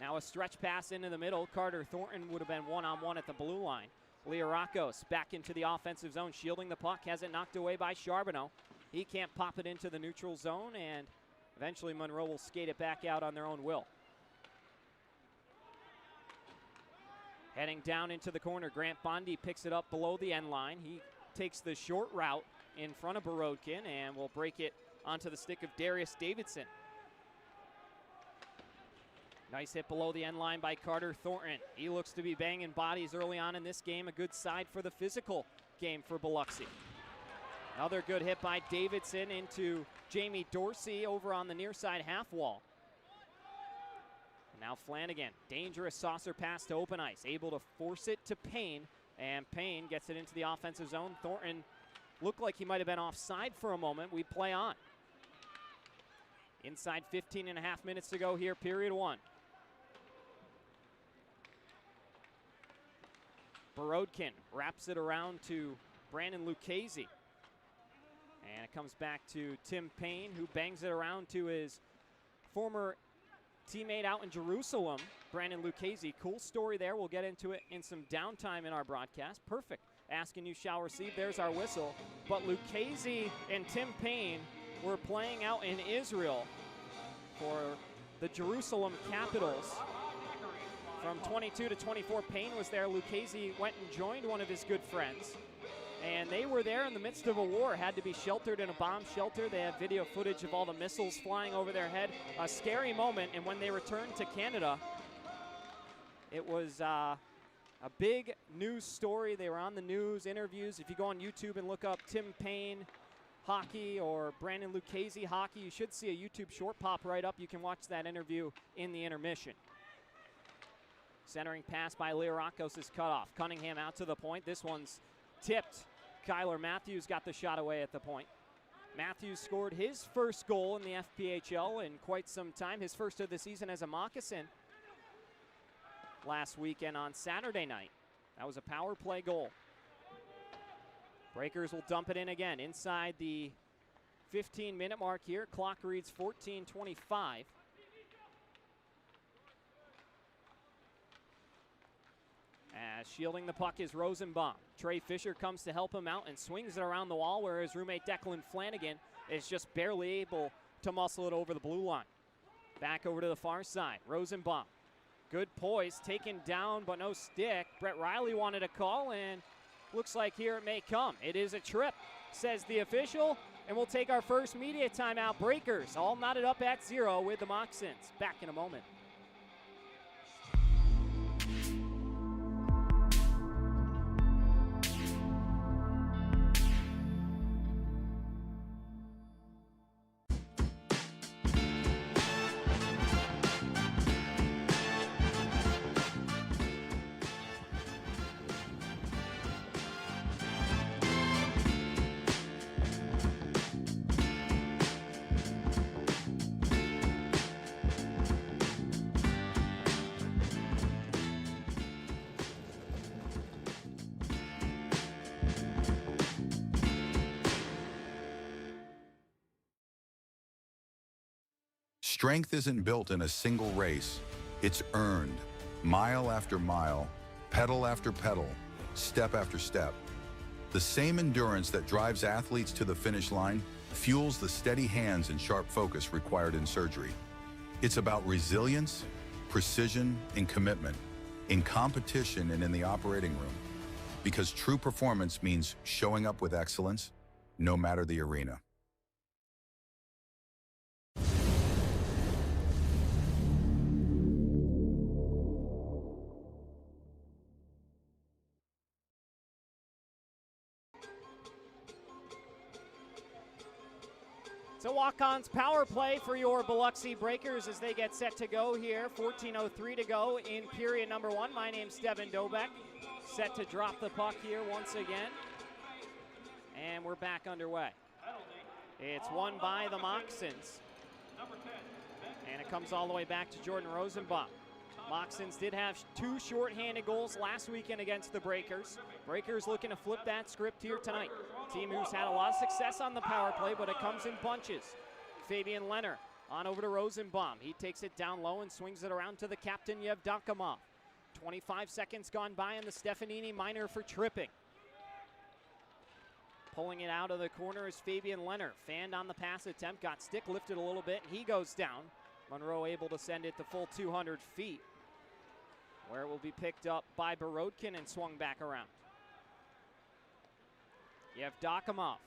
[SPEAKER 20] Now a stretch pass into the middle. Carter Thornton would have been one-on-one at the blue line. Leah Rockos back into the offensive zone, shielding the puck. Has it knocked away by Charbonneau. He can't pop it into the neutral zone, and eventually Monroe will skate it back out on their own will. Heading down into the corner, Grant Bondi picks it up below the end line. He takes the short route in front of Borodkin and will break it onto the stick of Darius Davidson. Nice hit below the end line by Carter Thornton. He looks to be banging bodies early on in this game. A good side for the physical game for Biloxi. Another good hit by Davidson into Jamie Dorsey over on the near side half wall. And now Flanigan, dangerous saucer pass to open ice, able to force it to Payne, and Payne gets it into the offensive zone. Thornton looked like he might have been offside for a moment. We play on. Inside 15 and a half minutes to go here, period 1. Borodkin wraps it around to Brandon Lucchese. And it comes back to Tim Payne, who bangs it around to his former teammate out in Jerusalem, Brandon Lucchese. Cool story there. We'll get into it in some downtime in our broadcast. Perfect. Ask and you shall receive. There's our whistle. But Lucchese and Tim Payne were playing out in Israel for the Jerusalem Capitals. From 22 to 24, Payne was there. Lucchese went and joined one of his good friends. And they were there in the midst of a war, had to be sheltered in a bomb shelter. They have video footage of all the missiles flying over their head. A scary moment, and when they returned to Canada, it was a A big news story. They were on the news, interviews. If you go on YouTube and look up Tim Payne hockey or Brandon Lucchese hockey, you should see a YouTube short pop right up. You can watch that interview in the intermission. Centering pass by Learakos is cut off. Cunningham out to the point. This one's tipped. Kyler Matthews got the shot away at the point. Matthews scored his first goal in the FPHL in quite some time, his first of the season as a Moccasin last weekend on Saturday night. That was a power play goal. Breakers will dump it in again inside the 15-minute mark here. Clock reads 14:25. As shielding the puck is Rosenbaum. Trey Fischer comes to help him out and swings it around the wall, where his roommate Declan Flanigan is just barely able to muscle it over the blue line. Back over to the far side. Rosenbaum. Good poise, taken down but no stick. Brett Riley wanted a call, and looks like here it may come. It is a trip, says the official, and we'll take our first media timeout. Breakers all knotted up at 0 with the Moccasins. Back in a moment.
[SPEAKER 2] Strength isn't built in a single race. It's earned, mile after mile, pedal after pedal, step after step. The same endurance that drives athletes to the finish line fuels the steady hands and sharp focus required in surgery. It's about resilience, precision, and commitment in competition and in the operating room. Because true performance means showing up with excellence, no matter the arena.
[SPEAKER 20] So walk-ons power play for your Biloxi Breakers as they get set to go here. 14:03 to go in period number 1. My name's Devin Dobek. Set to drop the puck here once again. And we're back underway. It's won by the Moccasins. And it comes all the way back to Jordan Rosenbaum. Moccasins did have 2 shorthanded goals last weekend against the Breakers. Breakers looking to flip that script here tonight. Team who's had a lot of success on the power play, but it comes in bunches. Fabian Leonard on over to Rosenbaum. He takes it down low and swings it around to the captain, Yevdokimov. 25 seconds gone by on the Stefanini minor for tripping. Pulling it out of the corner is Fabian Leonard. Fanned on the pass attempt, got stick lifted a little bit, and he goes down. Monroe able to send it the full 200 feet, where it will be picked up by Borodkin and swung back around. Yevdokimov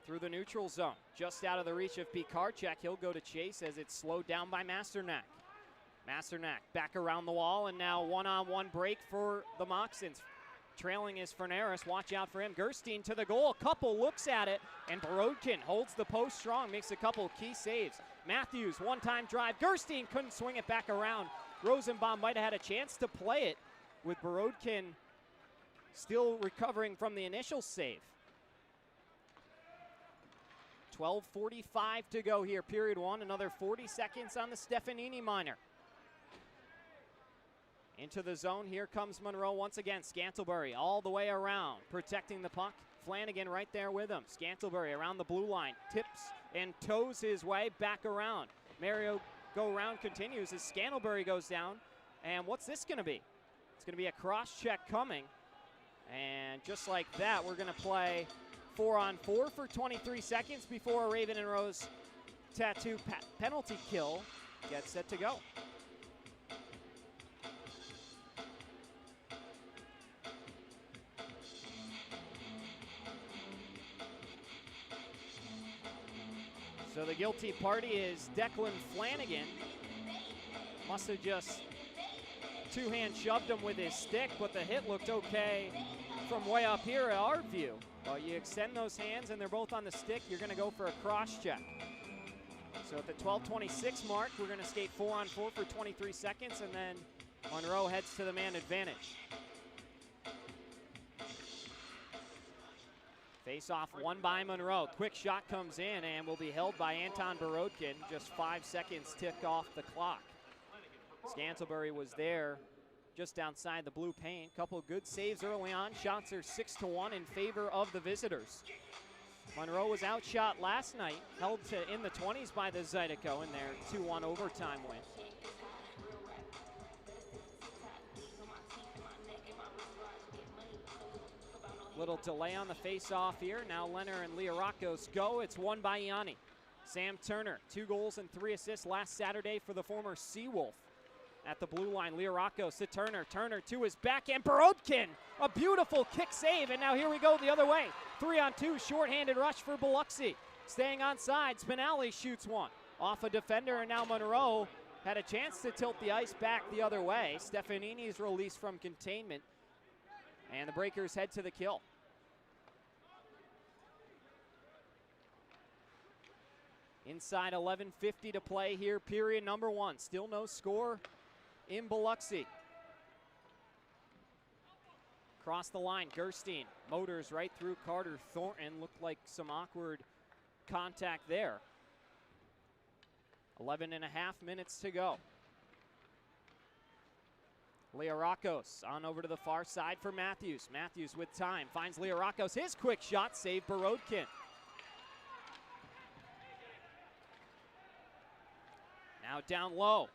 [SPEAKER 20] through the neutral zone, just out of the reach of Pikarczyk. He'll go to chase as it's slowed down by Masternak. Masternak back around the wall, and now one-on-one break for the Moccasins. Trailing is Ferneris. Watch out for him. Gerstein to the goal. Couple looks at it, and Borodkin holds the post strong, makes a couple key saves. Matthews, one-time drive. Gerstein couldn't swing it back around. Rosenbaum might have had a chance to play it, with Borodkin still recovering from the initial save. 12:45 to go here, period 1. Another 40 seconds on the Stefanini minor. Into the zone, here comes Monroe once again. Scantlebury all the way around, protecting the puck. Flanigan right there with him. Scantlebury around the blue line, tips and toes his way back around. Mario go-round continues as Scantlebury goes down. And what's this gonna be? It's gonna be a cross-check coming. And just like that, we're gonna play 4-on-4 for 23 seconds before a Raven and Rose tattoo penalty kill gets set to go. So the guilty party is Declan Flanigan. Must have just two-hand shoved him with his stick, but the hit looked okay from way up here at our view. Well, you extend those hands and they're both on the stick, you're gonna go for a cross check. So at the 12:26 mark, we're gonna skate 4-on-4 for 23 seconds, and then Monroe heads to the man advantage. Face off won by Monroe. Quick shot comes in and will be held by Anton Borodkin. Just 5 seconds tick off the clock. Scantlebury was there just outside the blue paint. Couple good saves early on. Shots are 6-1 in favor of the visitors. Monroe was outshot last night, held to in the 20s by the Zydeco in their 2-1 overtime win. Little delay on the face-off here. Now Leonard and Liarakos go. It's won by Yanni. Sam Turner, 2 goals and 3 assists last Saturday for the former Seawolf. At the blue line, Liarakos to Turner. Turner to his backhand. Borodkin, a beautiful kick save, and now here we go the other way. 3-on-2, shorthanded rush for Biloxi. Staying on side, Spinelli shoots one. Off a defender, and now Monroe had a chance to tilt the ice back the other way. Stefanini's released from containment, and the Breakers head to the kill. Inside 11:50 to play here, period number 1. Still no score in Biloxi. Across the line, Gerstein motors right through Carter Thornton. Looked like some awkward contact there. 11.5 minutes to go. Liarakos on over to the far side for Matthews. Matthews with time, finds Liarakos. His quick shot saved Borodkin. Now down low.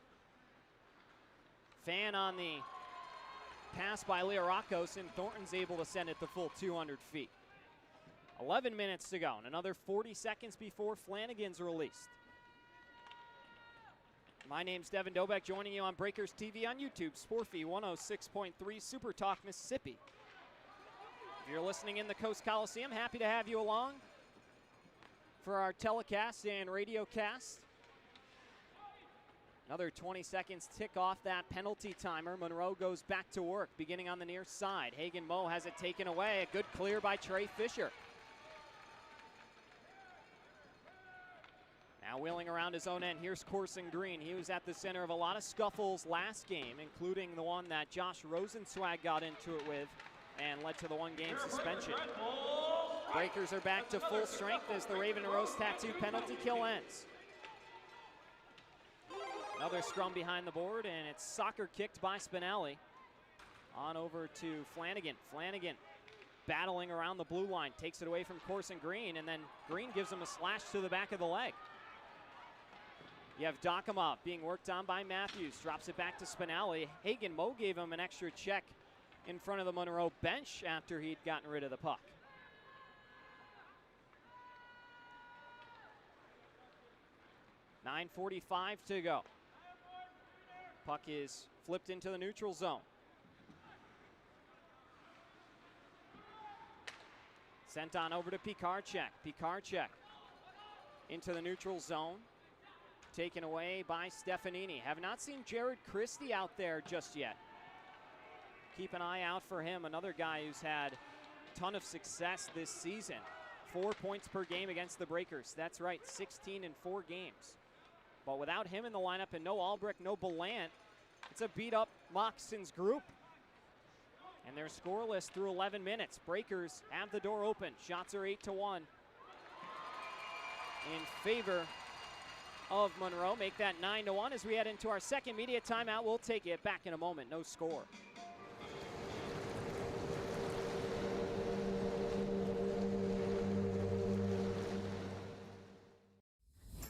[SPEAKER 20] Fan on the pass by Liarakos, and Thornton's able to send it the full 200 feet. 11 minutes to go, and another 40 seconds before Flanigan's released. My name's Devin Dobek, joining you on Breakers TV on YouTube, Sportfy 106.3 Super Talk Mississippi. If you're listening in the Coast Coliseum, happy to have you along for our telecast and radio cast. Another 20 seconds tick off that penalty timer. Monroe goes back to work, beginning on the near side. Hagen Moe has it taken away. A good clear by Trey Fischer. Now wheeling around his own end, here's Corson Green. He was at the center of a lot of scuffles last game, including the one that Josh Rosenzweig got into it with and led to the 1-game suspension. Breakers are back to full strength as the Raven and Rose Tattoo penalty kill ends. Another scrum behind the board, and it's soccer kicked by Spinelli. On over to Flanigan. Flanigan battling around the blue line, takes it away from Corson Green, and then Green gives him a slash to the back of the leg. You have Dokimov being worked on by Matthews, drops it back to Spinelli. Hagen Moe gave him an extra check in front of the Monroe bench after he'd gotten rid of the puck. .9:45 to go. Puck is flipped into the neutral zone. Sent on over to Pikarczyk. Pikarczyk into the neutral zone. Taken away by Stefanini. Have not seen Jared Christie out there just yet. Keep an eye out for him. Another guy who's had a ton of success this season. 4 points per game against the Breakers. That's right, 16 in 4 games. But without him in the lineup and no Albrecht, no Belant, it's a beat-up Moccasins group. And they're scoreless through 11 minutes. Breakers have the door open. Shots are 8-1 in favor of Monroe. Make that 9-1 as we head into our second media timeout. We'll take it back in a moment. No score.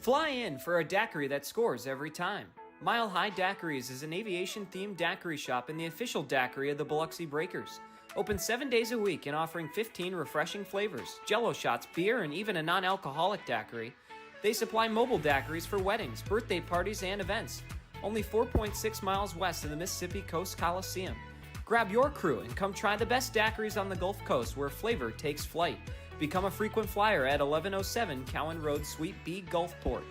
[SPEAKER 1] Fly in for a daiquiri that scores every time. Mile High Daiquiris is an aviation-themed daiquiri shop and the official daiquiri of the Biloxi Breakers. Open 7 days a week and offering 15 refreshing flavors, jello shots, beer, and even a non-alcoholic daiquiri. They supply mobile daiquiris for weddings, birthday parties, and events. Only 4.6 miles west of the Mississippi Coast Coliseum. Grab your crew and come try the best daiquiris on the Gulf Coast where flavor takes flight. Become a frequent flyer at 1107 Cowan Road, Suite B, Gulfport.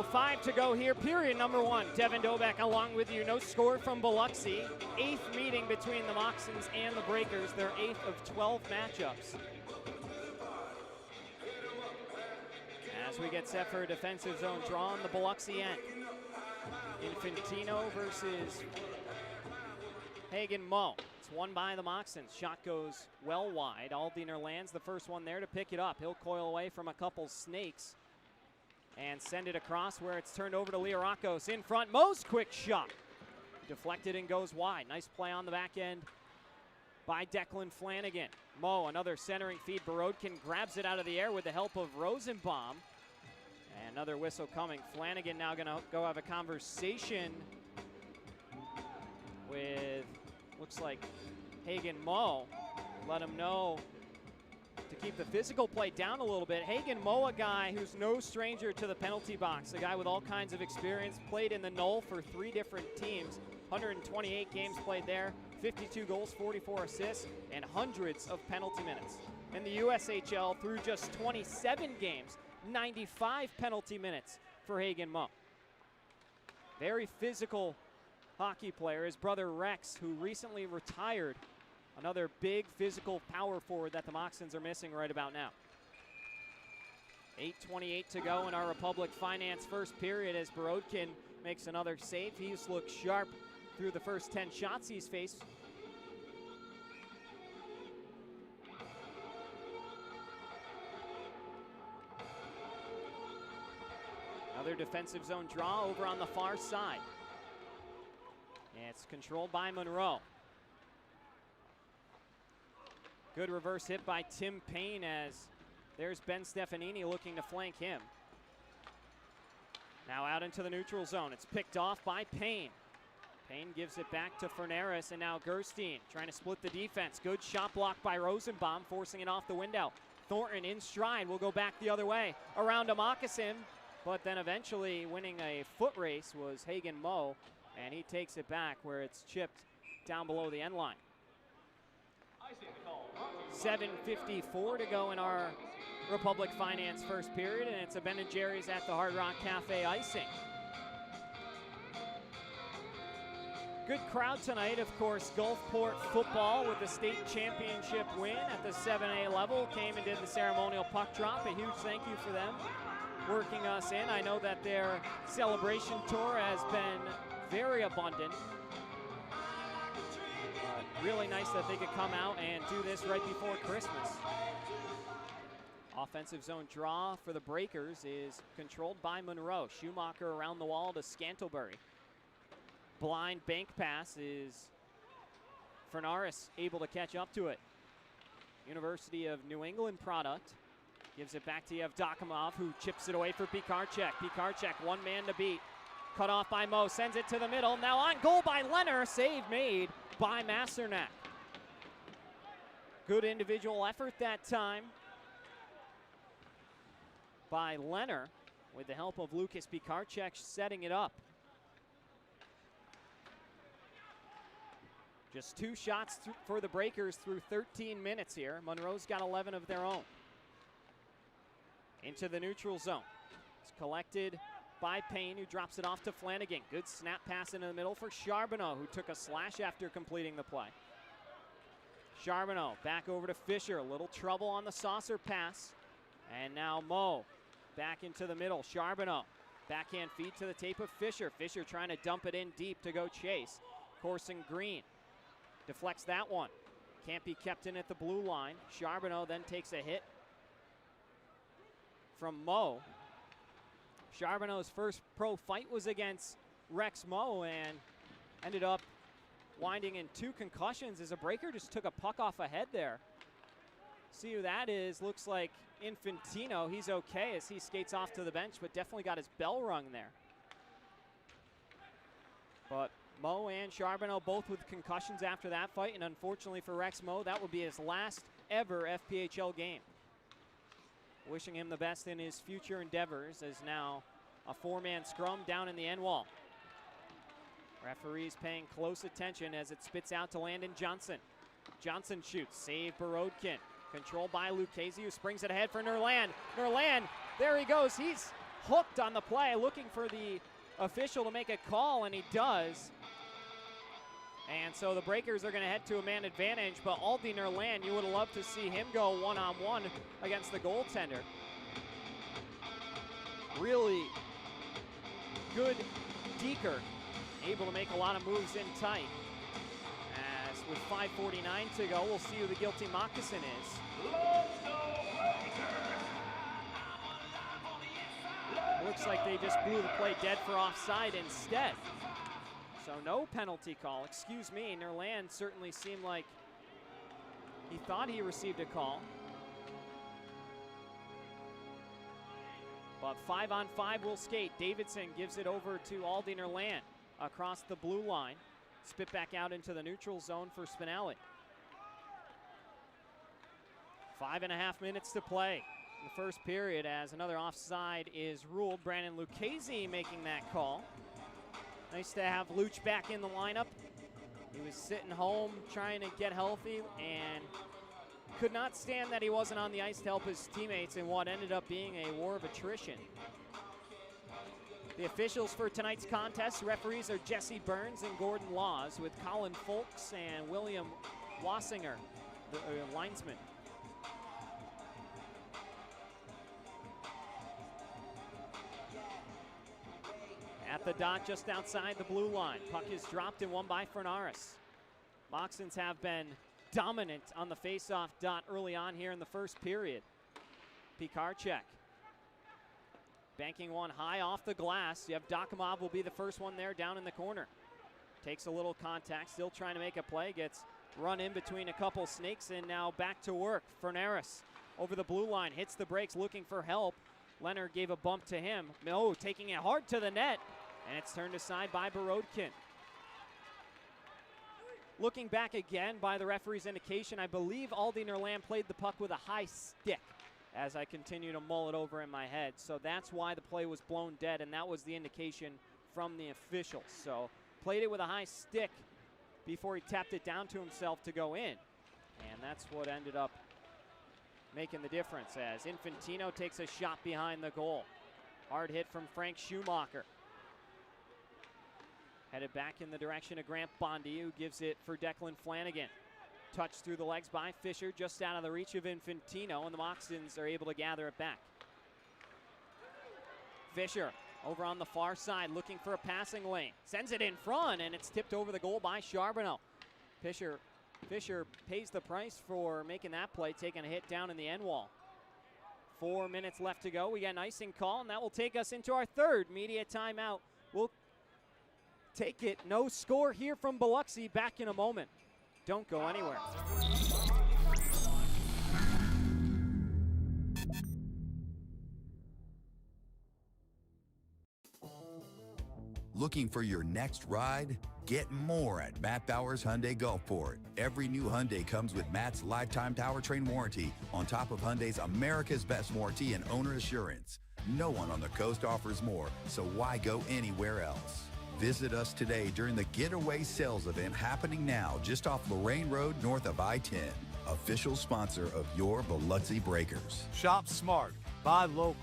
[SPEAKER 20] 1:05 to go here, period number 1. Devin Dobek along with you. No score from Biloxi. 8th meeting between the Moccasins and the Breakers, their 8th of 12 matchups. As we get set for a defensive zone draw on the Biloxi end. Infantino versus Hagen Moe. It's won by the Moccasins. Shot goes well wide. Aldiner lands the first one there to pick it up. He'll coil away from a couple snakes and send it across where it's turned over to Liarakos in front. Moe's quick shot. Deflected and goes wide. Nice play on the back end by Declan Flanigan. Moe, another centering feed. Borodkin grabs it out of the air with the help of Rosenbaum. And another whistle coming. Flanigan now going to go have a conversation with, looks like, Hagen Moe. Let him know to keep the physical play down a little bit. Hagen Moe, a guy who's no stranger to the penalty box, a guy with all kinds of experience, played in the Knoll for 3 different teams, 128 games played there, 52 goals, 44 assists, and hundreds of penalty minutes. In the USHL, through just 27 games, 95 penalty minutes for Hagen Moe. Very physical hockey player. His brother Rex, who recently retired, another big physical power forward that the Moccasins are missing right about now. 8:28 to go in our Republic Finance first period as Borodkin makes another save. He's looked sharp through the first 10 shots he's faced. Another defensive zone draw over on the far side. It's controlled by Monroe. Good reverse hit by Tim Payne as there's Ben Stefanini looking to flank him. Now out into the neutral zone. It's picked off by Payne. Payne gives it back to Ferneris, and now Gerstein trying to split the defense. Good shot block by Rosenbaum, forcing it off the window. Thornton in stride will go back the other way around a Moccasin, but then eventually winning a foot race was Hagen Moe, and he takes it back where it's chipped down below the end line. 7:54 to go in our Republic Finance first period, and it's a Ben & Jerry's at the Hard Rock Cafe icing. Good crowd tonight, of course. Gulfport football with the state championship win at the 7A level came and did the ceremonial puck drop. A huge thank you for them working us in. I know that their celebration tour has been very abundant. Really nice that they could come out and do this right before Christmas. Offensive zone draw for the Breakers is controlled by Monroe. Schumacher around the wall to Scantlebury. Blind bank pass is Fernaris able to catch up to it. University of New England product. Gives it back to Yevdokimov, who chips it away for Pikarczyk. Pikarczyk, one man to beat. Cut off by Moe, sends it to the middle. Now on goal by Leonard, save made by Masternak. Good individual effort that time by Leonard with the help of Lucas Pikarczyk setting it up. Just 2 shots for the Breakers through 13 minutes here. Monroe's got 11 of their own. Into the neutral zone. It's collected by Payne, who drops it off to Flanigan. Good snap pass into the middle for Charbonneau, who took a slash after completing the play. Charbonneau back over to Fischer. A little trouble on the saucer pass. And now Moe back into the middle. Charbonneau, backhand feed to the tape of Fischer. Fischer trying to dump it in deep to go chase. Corson Green deflects that one. Can't be kept in at the blue line. Charbonneau then takes a hit from Moe. Charbonneau's first pro fight was against Rex Moe and ended up winding in 2 concussions as a Breaker just took a puck off a head there. See who that is. Looks like Infantino. He's okay as he skates off to the bench, but definitely got his bell rung there. But Moe and Charbonneau both with concussions after that fight, and unfortunately for Rex Moe, that will be his last ever FPHL game. Wishing him the best in his future endeavors as now a 4-man scrum down in the end wall. Referees paying close attention as it spits out to Landon Johnson. Johnson shoots, save Borodkin. Controlled by Lucchese, who springs it ahead for Nerland. Nerland, there he goes. He's hooked on the play, looking for the official to make a call, and he does. And so the Breakers are going to head to a man advantage, but Aldi Nerland, you would have loved to see him go one-on-one against the goaltender. Really good deker, able to make a lot of moves in tight. As with 5:49 to go, we'll see who the guilty Moccasin is. Looks like they just blew the play dead for offside instead. So no penalty call. Excuse me, Nerland certainly seemed like he thought he received a call. But 5-on-5 will skate. Davidson gives it over to Aldi Nerland across the blue line. Spit back out into the neutral zone for Spinelli. 5.5 minutes to play in the first period as another offside is ruled. Brandon Lucchese making that call. Nice to have Luch back in the lineup. He was sitting home trying to get healthy and could not stand that he wasn't on the ice to help his teammates in what ended up being a war of attrition. The officials for tonight's contest, referees are Jesse Burns and Gordon Laws, with Colin Folks and William Wassinger, the linesman. At the dot just outside the blue line. Puck is dropped and won by Fernaris. Moccasins have been dominant on the face-off dot early on here in the first period. Pikarczyk banking one high off the glass. You have Dakamov will be the first one there down in the corner. Takes a little contact, still trying to make a play. Gets run in between a couple snakes and now back to work. Fernaris over the blue line, hits the brakes looking for help. Leonard gave a bump to him. No, taking it hard to the net. And it's turned aside by Borodkin. Looking back again by the referee's indication, I believe Aldi Nerland played the puck with a high stick as I continue to mull it over in my head. So that's why the play was blown dead, and that was the indication from the officials. So played it with a high stick before he tapped it down to himself to go in. And that's what ended up making the difference as Infantino takes a shot behind the goal. Hard hit from Frank Schumacher. Headed back in the direction of Grant Bondi, who gives it for Declan Flanigan. Touched through the legs by Fischer, just out of the reach of Infantino, and the Moccasins are able to gather it back. Fischer over on the far side, looking for a passing lane. Sends it in front, and it's tipped over the goal by Charbonneau. Fischer pays the price for making that play, taking a hit down in the end wall. 4 minutes left to go. We got an icing call, and that will take us into our third media timeout. We'll take it. No score here from Biloxi. Back in a moment. Don't go anywhere.
[SPEAKER 2] Looking for your next ride? Get more at Matt Bowers Hyundai Gulfport. Every new Hyundai comes with Matt's lifetime powertrain warranty on top of Hyundai's America's Best warranty and owner assurance. No one on the coast offers more, so why go anywhere else? Visit us today during the Getaway Sales event happening now just off Lorraine Road north of I-10. Official sponsor of your Biloxi Breakers.
[SPEAKER 3] Shop smart, buy local.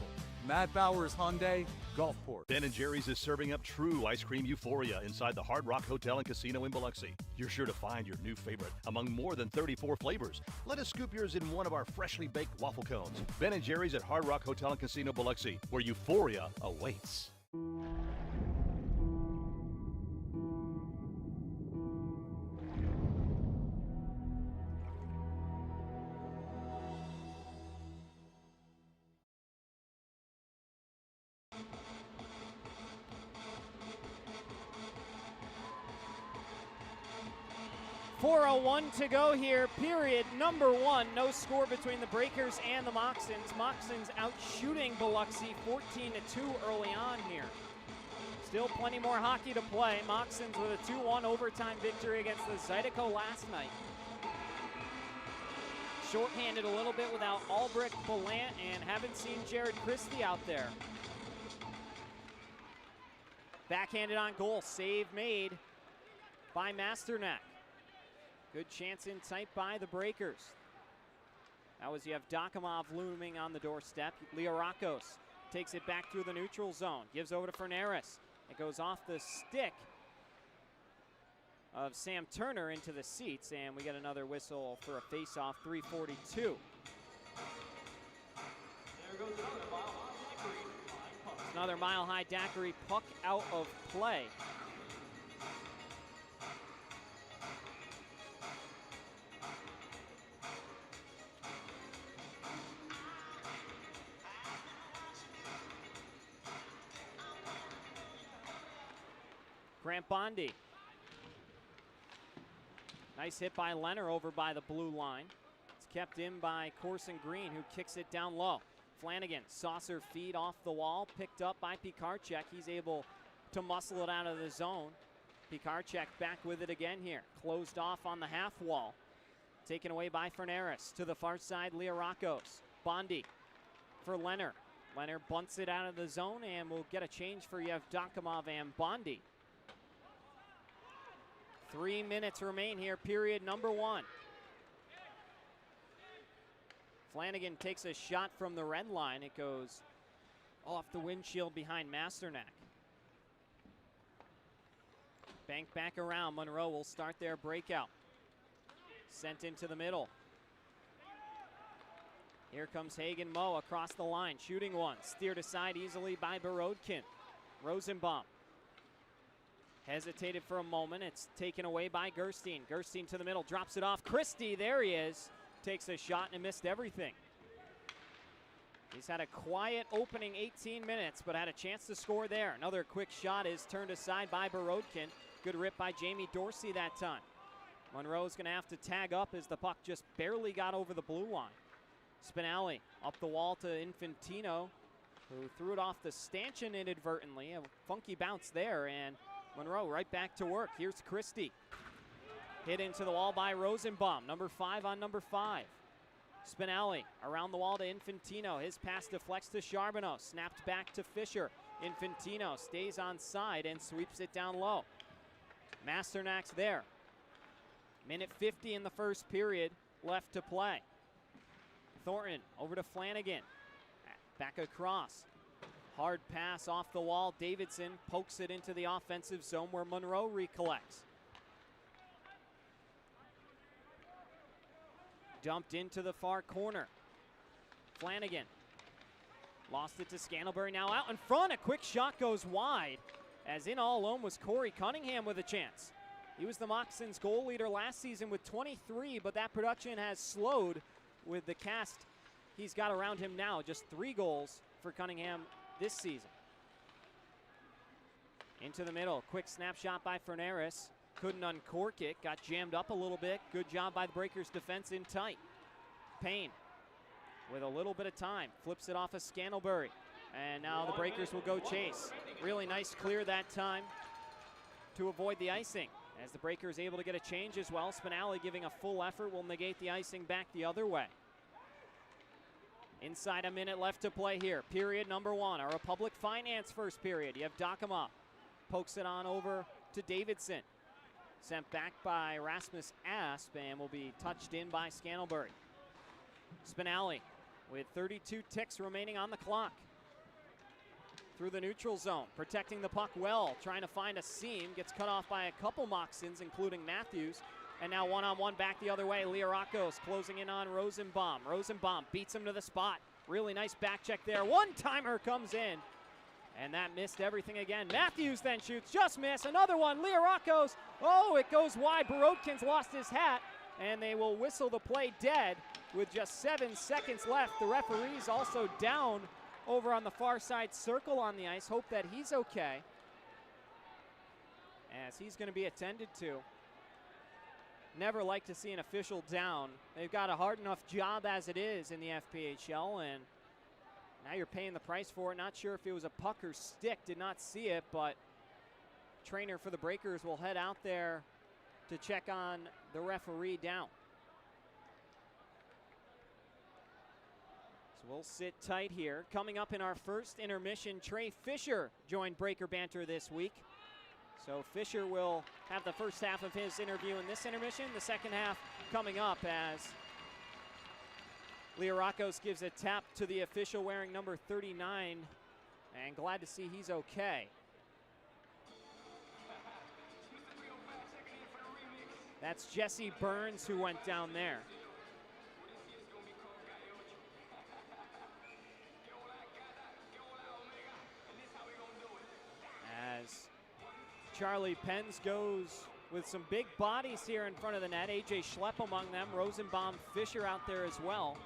[SPEAKER 3] Matt Bowers Hyundai, Gulfport.
[SPEAKER 4] Ben & Jerry's is serving up true ice cream euphoria inside the Hard Rock Hotel and Casino in Biloxi. You're sure to find your new favorite among more than 34 flavors. Let us scoop yours in one of our freshly baked waffle cones. Ben & Jerry's at Hard Rock Hotel and Casino Biloxi, where euphoria awaits.
[SPEAKER 20] .401 to go here, period number one. No score between the Breakers and the Moccasins. Moccasins out shooting Biloxi 14-2 early on here. Still plenty more hockey to play. Moccasins with a 2-1 overtime victory against the Zydeco last night. Shorthanded a little bit without Albrecht, Ballant, and haven't seen Jared Christie out there. Backhanded on goal, save made by Masternak. Good chance in tight by the Breakers. That was, you have Dakamov looming on the doorstep. Leorakos takes it back through the neutral zone, gives over to Fernaris. It goes off the stick of Sam Turner into the seats, and we get another whistle for a face-off, 3:42. It's another mile-high daiquiri puck out of play. Grant Bondi. Nice hit by Leonard over by the blue line. It's kept in by Corson Green, who kicks it down low. Flanigan, saucer feed off the wall, picked up by Pikarczyk. He's able to muscle it out of the zone. Pikarczyk back with it again here. Closed off on the half wall. Taken away by Fernaris. To the far side, Liarakos. Bondi for Leonard. Leonard bunts it out of the zone, and we'll get a change for Yevdokimov and Bondi. 3 minutes remain here, period number 1. Flanigan takes a shot from the red line. It goes off the windshield behind Masternak. Bank back around. Monroe will start their breakout. Sent into the middle. Here comes Hagen Moe across the line, shooting one. Steered aside easily by Borodkin. Rosenbaum hesitated for a moment. It's taken away by Gerstein. Gerstein to the middle, drops it off. Christie, there he is. Takes a shot and missed everything. He's had a quiet opening 18 minutes, but had a chance to score there. Another quick shot is turned aside by Borodkin. Good rip by Jamie Dorsey that time. Monroe's going to have to tag up as the puck just barely got over the blue line. Spinelli up the wall to Infantino, who threw it off the stanchion inadvertently. A funky bounce there, and Monroe right back to work. Here's Christie. Hit into the wall by Rosenbaum. Number 5 on number 5. Spinelli around the wall to Infantino. His pass deflects to Charbonneau. Snapped back to Fischer. Infantino stays on side and sweeps it down low. Masternak's there. Minute 50 in the first period left to play. Thornton over to Flanigan. Back across. Hard pass off the wall. Davidson pokes it into the offensive zone where Monroe recollects. Dumped into the far corner. Flanigan lost it to Scantlebury, now out in front. A quick shot goes wide, as in all alone was Corey Cunningham with a chance. He was the Moccasins goal leader last season with 23, but that production has slowed with the cast he's got around him now. Just 3 goals for Cunningham this season. Into the middle, quick snapshot by Fernaris. Couldn't uncork it, got jammed up a little bit. Good job by the Breakers defense in tight. Payne with a little bit of time, flips it off of Scantlebury. And now the Breakers will go chase. Really nice clear that time to avoid the icing. As the Breakers able to get a change as well. Spinelli giving a full effort will negate the icing back the other way. Inside a minute left to play here. Period number 1, our Republic Finance first period. Yevdokimov pokes it on over to Davidson. Sent back by Rasmus Asp and will be touched in by Scantlebury. Spinelli with 32 ticks remaining on the clock. Through the neutral zone, protecting the puck well, trying to find a seam. Gets cut off by a couple Moccasins, including Matthews. And now one-on-one back the other way. Liarakos closing in on Rosenbaum. Rosenbaum beats him to the spot. Really nice back check there. One-timer comes in. And that missed everything again. Matthews then shoots, just miss. Another one, Liarakos. Oh, it goes wide. Borodkin's lost his hat. And they will whistle the play dead with just 7 seconds left. The referee's also down over on the far side circle on the ice. Hope that he's okay, as he's going to be attended to. Never like to see an official down. They've got a hard enough job as it is in the FPHL, and now you're paying the price for it. Not sure if it was a puck or stick. Did not see it, but trainer for the Breakers will head out there to check on the referee down. So we'll sit tight here. Coming up in our first intermission, Trey Fischer joined Breaker Banter this week. So Fischer will have the first half of his interview in this intermission. The second half coming up as Leorakos gives a tap to the official wearing number 39, and glad to see he's okay. That's Jesse Burns who went down there. As Charlie Penz goes with some big bodies here in front of the net. A.J. Schlepp among them. Rosenbaum, Fischer out there as well.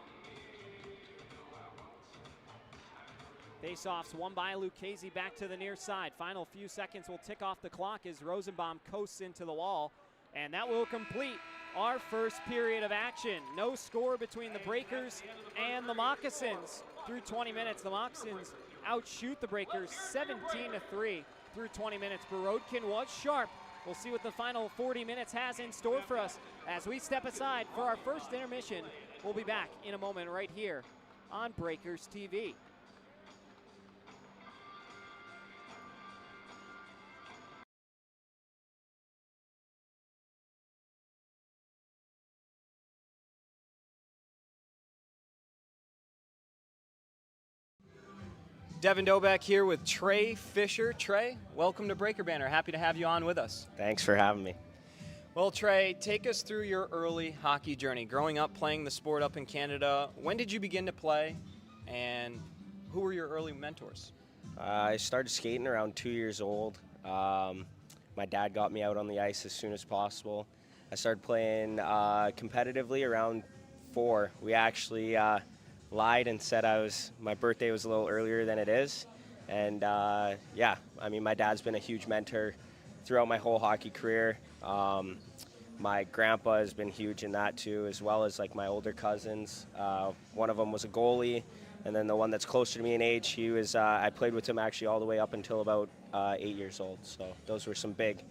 [SPEAKER 20] Face-offs won by Lucchese back to the near side. Final few seconds will tick off the clock as Rosenbaum coasts into the wall. And that will complete our first period of action. No score between the Breakers and the Moccasins. Through 20 minutes, the Moccasins outshoot the Breakers 17-3 through 20 minutes. Borodkin was sharp. We'll see what the final 40 minutes has in store for us as we step aside for our first intermission. We'll be back in a moment right here on Breakers TV. Devin Dobek here with Trey Fischer. Trey, welcome to Breaker Banner. Happy to have you on with us.
[SPEAKER 17] Thanks for having me.
[SPEAKER 20] Well, Trey, take us through your early hockey journey. Growing up playing the sport up in Canada, when did you begin to play, and who were your early mentors?
[SPEAKER 17] I started skating around 2 years old. My dad got me out on the ice as soon as possible. I started playing competitively around 4. We actually lied and said my birthday was a little earlier than it is. And yeah, I mean, my dad's been a huge mentor throughout my whole hockey career. My grandpa has been huge in that too, as well as like my older cousins. One of them was a goalie, and then the one that's closer to me in age, he was, I played with him actually all the way up until about 8 years old. So those were some big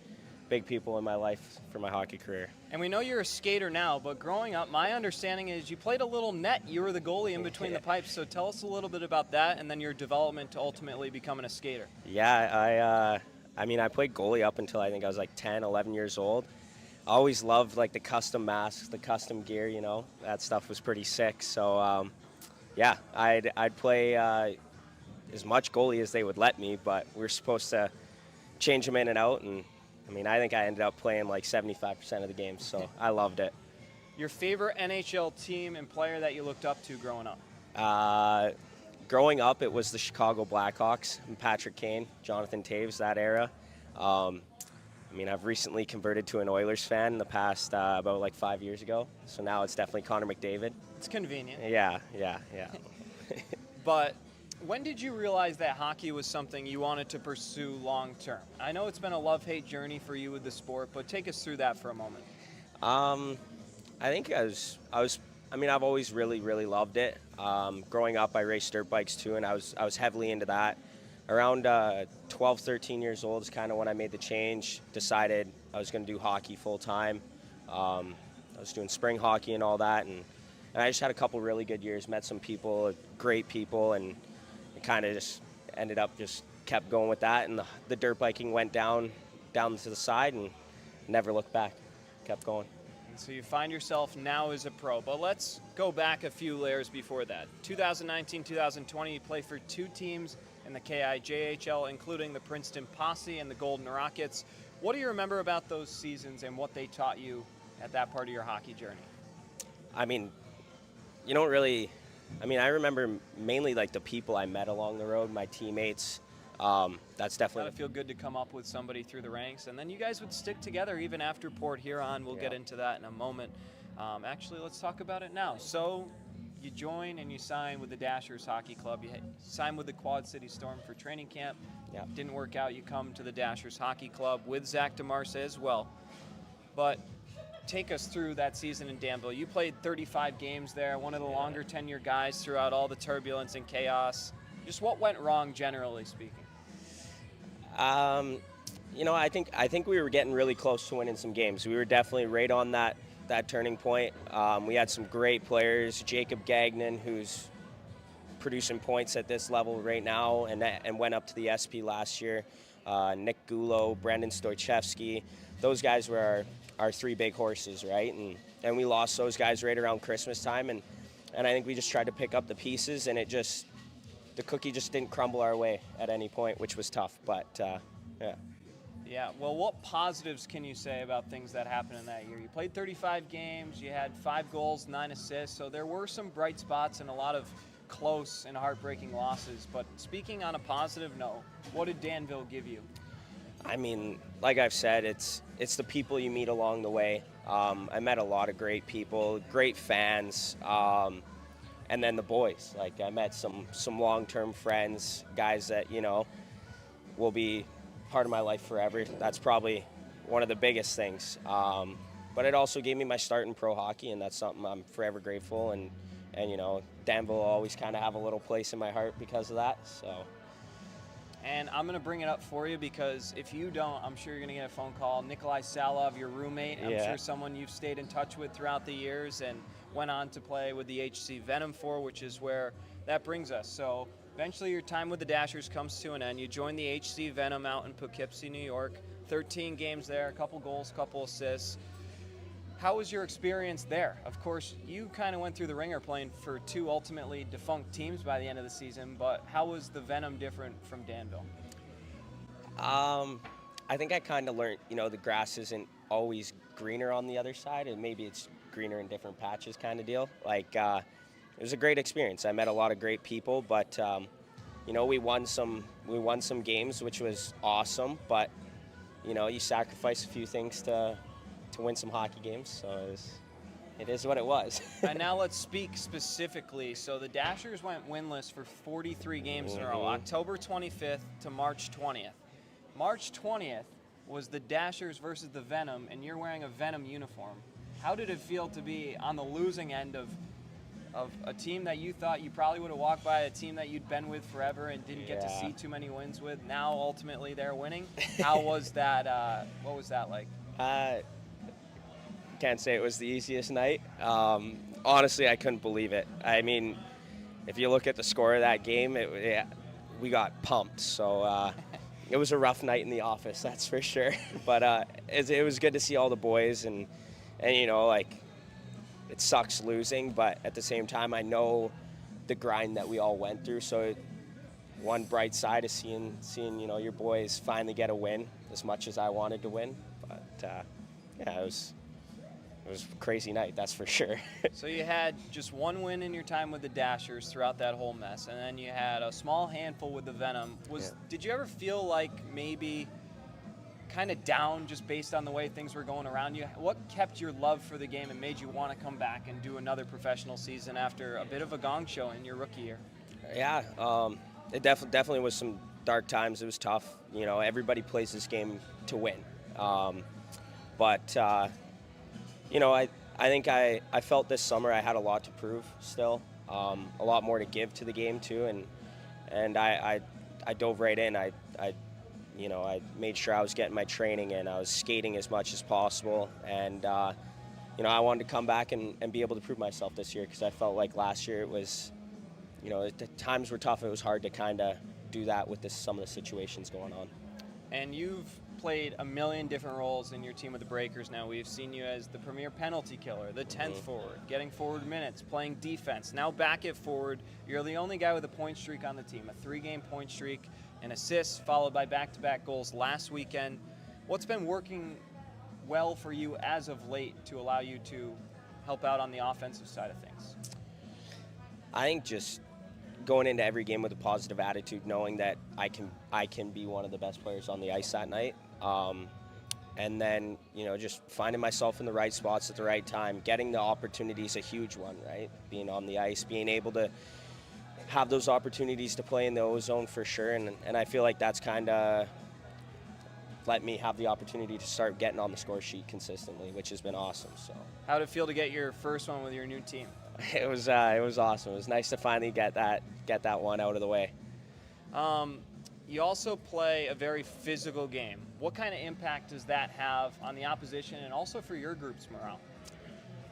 [SPEAKER 17] people in my life for my hockey career.
[SPEAKER 20] And we know you're a skater now, but growing up, my understanding is you played a little net. You were the goalie in between the pipes, so tell us a little bit about that and then your development to ultimately becoming a skater.
[SPEAKER 17] Yeah, I mean, I played goalie up until I think I was like 10, 11 years old. I always loved like the custom masks, the custom gear, you know, that stuff was pretty sick. So yeah, I'd play as much goalie as they would let me, but we were supposed to change them in and out, and I mean, I think I ended up playing like 75% of the games, so I loved it.
[SPEAKER 20] Your favorite NHL team and player that you looked up to growing up?
[SPEAKER 17] Growing up, it was the Chicago Blackhawks and Patrick Kane, Jonathan Toews, that era. I mean, I've recently converted to an Oilers fan in the past about like 5 years ago, so now it's definitely Connor McDavid.
[SPEAKER 20] It's convenient.
[SPEAKER 17] Yeah.
[SPEAKER 20] But when did you realize that hockey was something you wanted to pursue long term? I know it's been a love-hate journey for you with the sport, but take us through that for a moment.
[SPEAKER 17] I think I mean, I've always really loved it. Growing up, I raced dirt bikes too, and I was heavily into that. Around 12, 13 years old is kind of when I made the change, decided I was going to do hockey full time. I was doing spring hockey and all that, and I just had a couple really good years, met some people, great people, and it kind of just ended up just kept going with that, and the dirt biking went down to the side and never looked back, kept going.
[SPEAKER 20] And so you find yourself now as a pro, but let's go back a few layers before that. 2019-2020, you play for 2 teams in the KIJHL, including the Princeton Posse and the Golden Rockets. What do you remember about those seasons and what they taught you at that part of your hockey journey?
[SPEAKER 17] I mean, you don't really, I mean, I remember mainly like the people I met along the road, my teammates. That's definitely.
[SPEAKER 20] Gotta feel good to come up with somebody through the ranks, and then you guys would stick together even after Port Huron. We'll get into that in a moment. Actually, let's talk about it now. So you join and you sign with the Dashers Hockey Club. You sign with the Quad City Storm for training camp.
[SPEAKER 17] Yeah.
[SPEAKER 20] Didn't work out. You come to the Dashers Hockey Club with Zach DeMarsa as well. But take us through that season in Danville. You played 35 games there, one of the longer tenure guys throughout all the turbulence and chaos. Just what went wrong, generally speaking?
[SPEAKER 17] You know, I think we were getting really close to winning some games. We were definitely right on that turning point. We had some great players, Jacob Gagnon, who's producing points at this level right now and went up to the SP last year. Nick Gulo, Brendan Stoychevsky. Those guys were our 3 big horses, right? And we lost those guys right around Christmas time. And I think we just tried to pick up the pieces, and the cookie just didn't crumble our way at any point, which was tough. But yeah.
[SPEAKER 1] Yeah, well, what positives can you say about things that happened in that year? You played 35 games, you had 5 goals, 9 assists, so there were some bright spots and a lot of close and heartbreaking losses. But speaking on a positive note, what did Danville give you?
[SPEAKER 17] I mean, like I've said, it's the people you meet along the way. I met a lot of great people, great fans, and then the boys. Like, I met some long-term friends, guys that, you know, will be part of my life forever. That's probably one of the biggest things. But it also gave me my start in pro hockey, and that's something I'm forever grateful. And you know, Danville will always kind of have a little place in my heart because of that. So.
[SPEAKER 1] And I'm going to bring it up for you because if you don't, I'm sure you're going to get a phone call. Nikolai Salov, your roommate, I'm sure someone you've stayed in touch with throughout the years and went on to play with the HC Venom for, which is where that brings us. So eventually your time with the Dashers comes to an end. You join the HC Venom out in Poughkeepsie, New York. 13 games there, a couple goals, couple assists. How was your experience there? Of course, you kind of went through the ringer playing for 2 ultimately defunct teams by the end of the season, but how was the Venom different from Danville?
[SPEAKER 17] I think I kind of learned, you know, the grass isn't always greener on the other side, and maybe it's greener in different patches kind of deal. Like, it was a great experience. I met a lot of great people, but, you know, we won some games, which was awesome, but, you know, you sacrifice a few things to win some hockey games, so it is what it was.
[SPEAKER 1] And now let's speak specifically. So the Dashers went winless for 43 games in a row, October 25th to March 20th. March 20th was the Dashers versus the Venom, and you're wearing a Venom uniform. How did it feel to be on the losing end of a team that you thought you probably would have walked by, a team that you'd been with forever and didn't get to see too many wins with? Now ultimately they're winning. How was that? What was that like?
[SPEAKER 17] Can't say it was the easiest night. Honestly, I couldn't believe it. I mean, if you look at the score of that game, we got pumped. So it was a rough night in the office, that's for sure. But it was good to see all the boys, and you know, like, it sucks losing, but at the same time, I know the grind that we all went through. So one bright side is seeing you know, your boys finally get a win, as much as I wanted to win. But yeah, it was a crazy night, that's for sure.
[SPEAKER 1] So you had just one win in your time with the Dashers throughout that whole mess, and then you had a small handful with the Venom. Did you ever feel like maybe kind of down just based on the way things were going around you? What kept your love for the game and made you want to come back and do another professional season after a bit of a gong show in your rookie year?
[SPEAKER 17] Yeah, it definitely was some dark times. It was tough. You know, everybody plays this game to win. But you know, I think I felt this summer I had a lot to prove still, a lot more to give to the game too, and I dove right in. I made sure I was getting my training in. I was skating as much as possible, and you know, I wanted to come back and be able to prove myself this year, because I felt like last year it was, you know, the times were tough. It was hard to kind of do that with some of the situations going on.
[SPEAKER 1] And you've played a million different roles in your team with the Breakers now. We've seen you as the premier penalty killer, the 10th forward, getting forward minutes, playing defense. Now back at forward, you're the only guy with a point streak on the team, a 3-game point streak, an assist followed by back-to-back goals last weekend. What's been working well for you as of late to allow you to help out on the offensive side of things?
[SPEAKER 17] I think just going into every game with a positive attitude, knowing that I can be one of the best players on the ice that night. And then, you know, just finding myself in the right spots at the right time. Getting the opportunity is a huge one, right? Being on the ice, being able to have those opportunities to play in the O-zone for sure. And I feel like that's kind of let me have the opportunity to start getting on the score sheet consistently, which has been awesome. So,
[SPEAKER 1] how did it feel to get your first one with your new team?
[SPEAKER 17] It was awesome. It was nice to finally get that one out of the way.
[SPEAKER 1] You also play a very physical game. What kind of impact does that have on the opposition and also for your group's morale?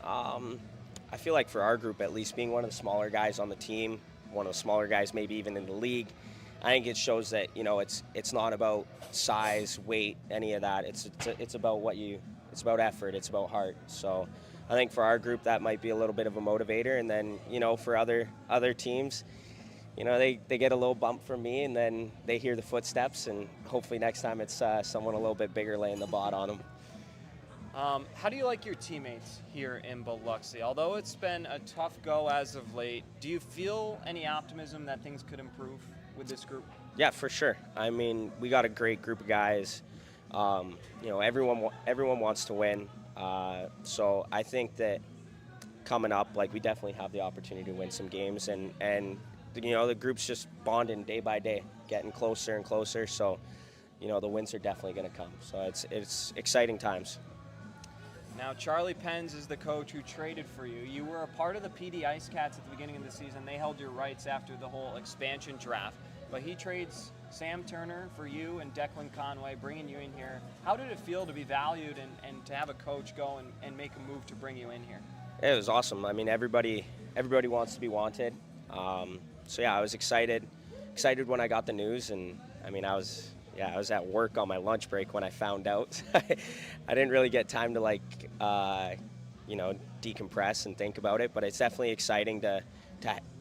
[SPEAKER 17] I feel like for our group, at least, being one of the smaller guys on the team, one of the smaller guys maybe even in the league, I think it shows that, you know, it's not about size, weight, any of that. It's about what you It's about effort. It's about heart. So I think for our group, that might be a little bit of a motivator. And then, for other teams, they get a little bump from me, and then they hear the footsteps, and hopefully next time it's someone a little bit bigger laying the bot on them.
[SPEAKER 1] How do you like your teammates here in Biloxi? Although it's been a tough go as of late, do you feel any optimism that things could improve with this group?
[SPEAKER 17] Yeah, for sure. I mean, we got a great group of guys. Everyone wants to win. So I think that coming up, we definitely have the opportunity to win some games, and the group's just bonding day by day, getting closer and closer. So, the wins are definitely going to come. So it's exciting times.
[SPEAKER 1] Now, Charlie Penz is the coach who traded for you. You were a part of the PD Ice Cats at the beginning of the season. They held your rights after the whole expansion draft. But he trades Sam Turner for you and Declan Conway, bringing you in here. How did it feel to be valued and to have a coach go and make a move to bring you in here?
[SPEAKER 17] It was awesome. I mean, everybody wants to be wanted. So yeah, I was excited when I got the news, and I mean, I was at work on my lunch break when I found out. I didn't really get time to decompress and think about it, but it's definitely exciting to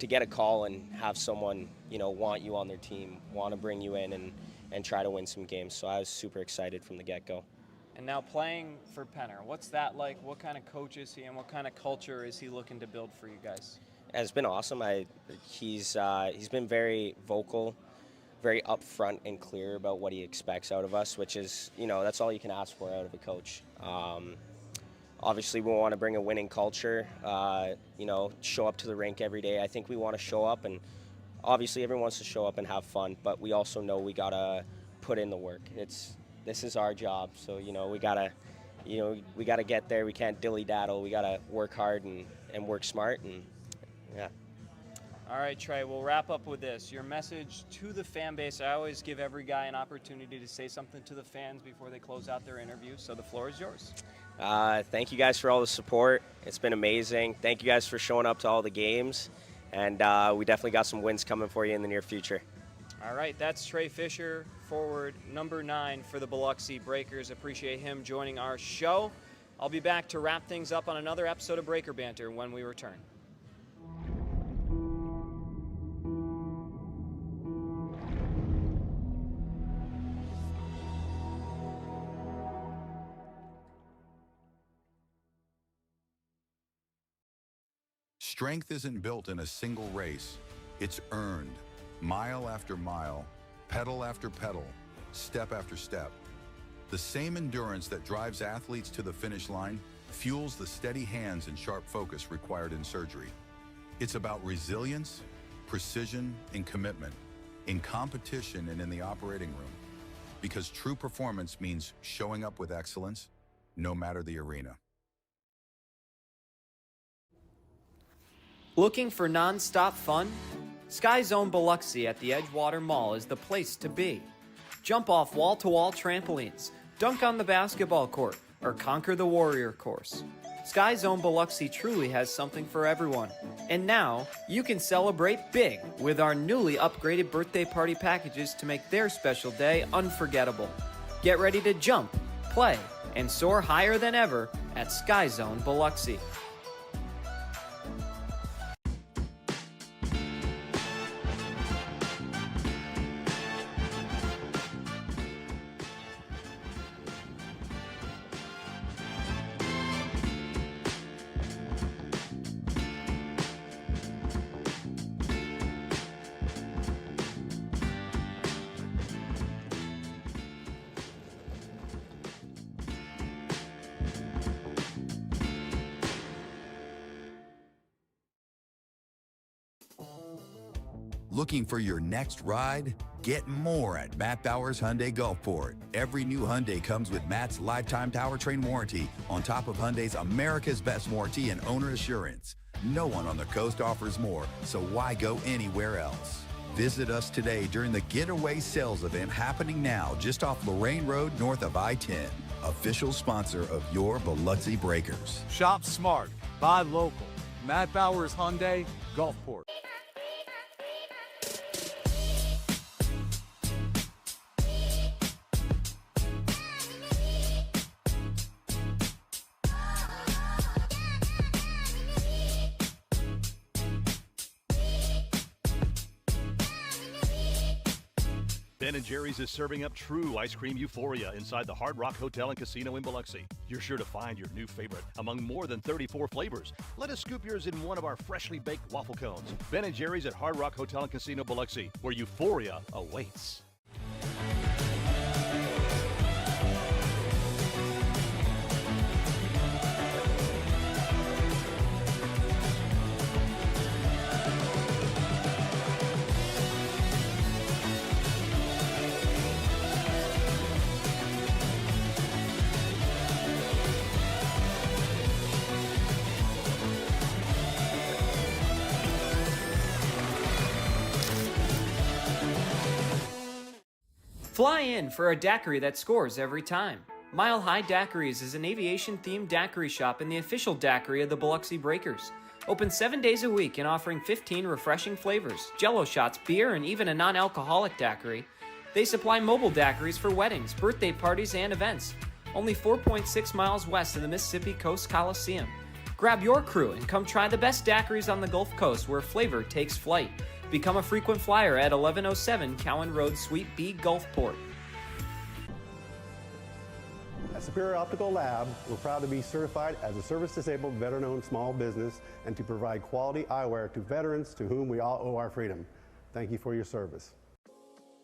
[SPEAKER 17] get a call and have someone, want you on their team, want to bring you in and try to win some games. So I was super excited from the get-go.
[SPEAKER 1] And now playing for Penner, what's that like? What kind of coach is he, and what kind of culture is he looking to build for you guys?
[SPEAKER 17] It's been awesome. He's been very vocal, very upfront and clear about what he expects out of us, which is, that's all you can ask for out of a coach. Obviously, we want to bring a winning culture, show up to the rink every day. I think we want to show up, and obviously everyone wants to show up and have fun, but we also know we got to put in the work. This is our job, so, we got to get there. We can't dilly-daddle. We got to work hard and work smart, and yeah.
[SPEAKER 1] All right, Trey, we'll wrap up with this. Your message to the fan base. I always give every guy an opportunity to say something to the fans before they close out their interview, so the floor is yours.
[SPEAKER 17] Thank you guys for all the support. It's been amazing. Thank you guys for showing up to all the games, and we definitely got some wins coming for you in the near future.
[SPEAKER 1] All right, that's Trey Fischer, forward number 9 for the Biloxi Breakers. Appreciate him joining our show. I'll be back to wrap things up on another episode of Breaker Banter when we return.
[SPEAKER 2] Strength isn't built in a single race. It's earned, mile after mile, pedal after pedal, step after step. The same endurance that drives athletes to the finish line fuels the steady hands and sharp focus required in surgery. It's about resilience, precision, and commitment in competition and in the operating room. Because true performance means showing up with excellence, no matter the arena.
[SPEAKER 1] Looking for non-stop fun? Sky Zone Biloxi at the Edgewater Mall is the place to be. Jump off wall-to-wall trampolines, dunk on the basketball court, or conquer the warrior course. Sky Zone Biloxi truly has something for everyone. And now, you can celebrate big with our newly upgraded birthday party packages to make their special day unforgettable. Get ready to jump, play, and soar higher than ever at Sky Zone Biloxi.
[SPEAKER 5] Looking for your next ride? Get more at Matt Bowers Hyundai Gulfport. Every new Hyundai comes with Matt's lifetime powertrain warranty on top of Hyundai's America's Best warranty and owner assurance. No one on the coast offers more, so why go anywhere else? Visit us today during the Getaway Sales event happening now just off Lorraine Road north of I-10. Official sponsor of your Biloxi Breakers.
[SPEAKER 3] Shop smart, buy local. Matt Bowers Hyundai, Gulfport.
[SPEAKER 4] Ben & Jerry's is serving up true ice cream euphoria inside the Hard Rock Hotel and Casino in Biloxi. You're sure to find your new favorite among more than 34 flavors. Let us scoop yours in one of our freshly baked waffle cones. Ben & Jerry's at Hard Rock Hotel and Casino Biloxi, where euphoria awaits.
[SPEAKER 1] Fly in for a daiquiri that scores every time. Mile High Daiquiris is an aviation-themed daiquiri shop and the official daiquiri of the Biloxi Breakers. Open 7 days a week and offering 15 refreshing flavors, jello shots, beer, and even a non-alcoholic daiquiri. They supply mobile daiquiris for weddings, birthday parties, and events. Only 4.6 miles west of the Mississippi Coast Coliseum. Grab your crew and come try the best daiquiris on the Gulf Coast where flavor takes flight. Become a frequent flyer at 1107 Cowan Road, Suite B, Gulfport.
[SPEAKER 6] At Superior Optical Lab, we're proud to be certified as a service-disabled, veteran-owned small business and to provide quality eyewear to veterans to whom we all owe our freedom. Thank you for your service.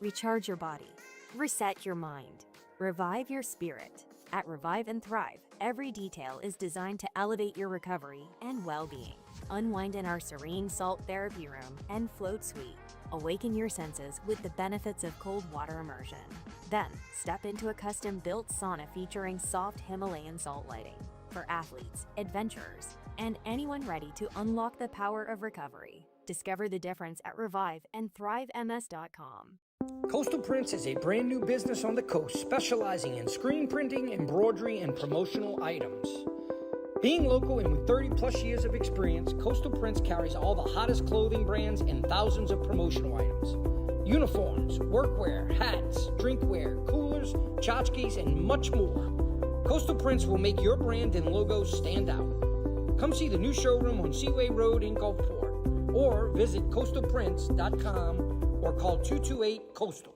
[SPEAKER 22] Recharge your body. Reset your mind. Revive your spirit. At Revive and Thrive, every detail is designed to elevate your recovery and well-being. Unwind in our serene salt therapy room and float suite. Awaken your senses with the benefits of cold water immersion. Then, step into a custom-built sauna featuring soft Himalayan salt lighting for athletes, adventurers, and anyone ready to unlock the power of recovery. Discover the difference at reviveandthrivems.com.
[SPEAKER 7] Coastal Prints is a brand new business on the coast specializing in screen printing, embroidery, and promotional items. Being local and with 30 plus years of experience, Coastal Prints carries all the hottest clothing brands and thousands of promotional items. Uniforms, workwear, hats, drinkware, coolers, tchotchkes, and much more. Coastal Prints will make your brand and logo stand out. Come see the new showroom on Seaway Road in Gulfport or visit coastalprints.com or call 228-COASTAL.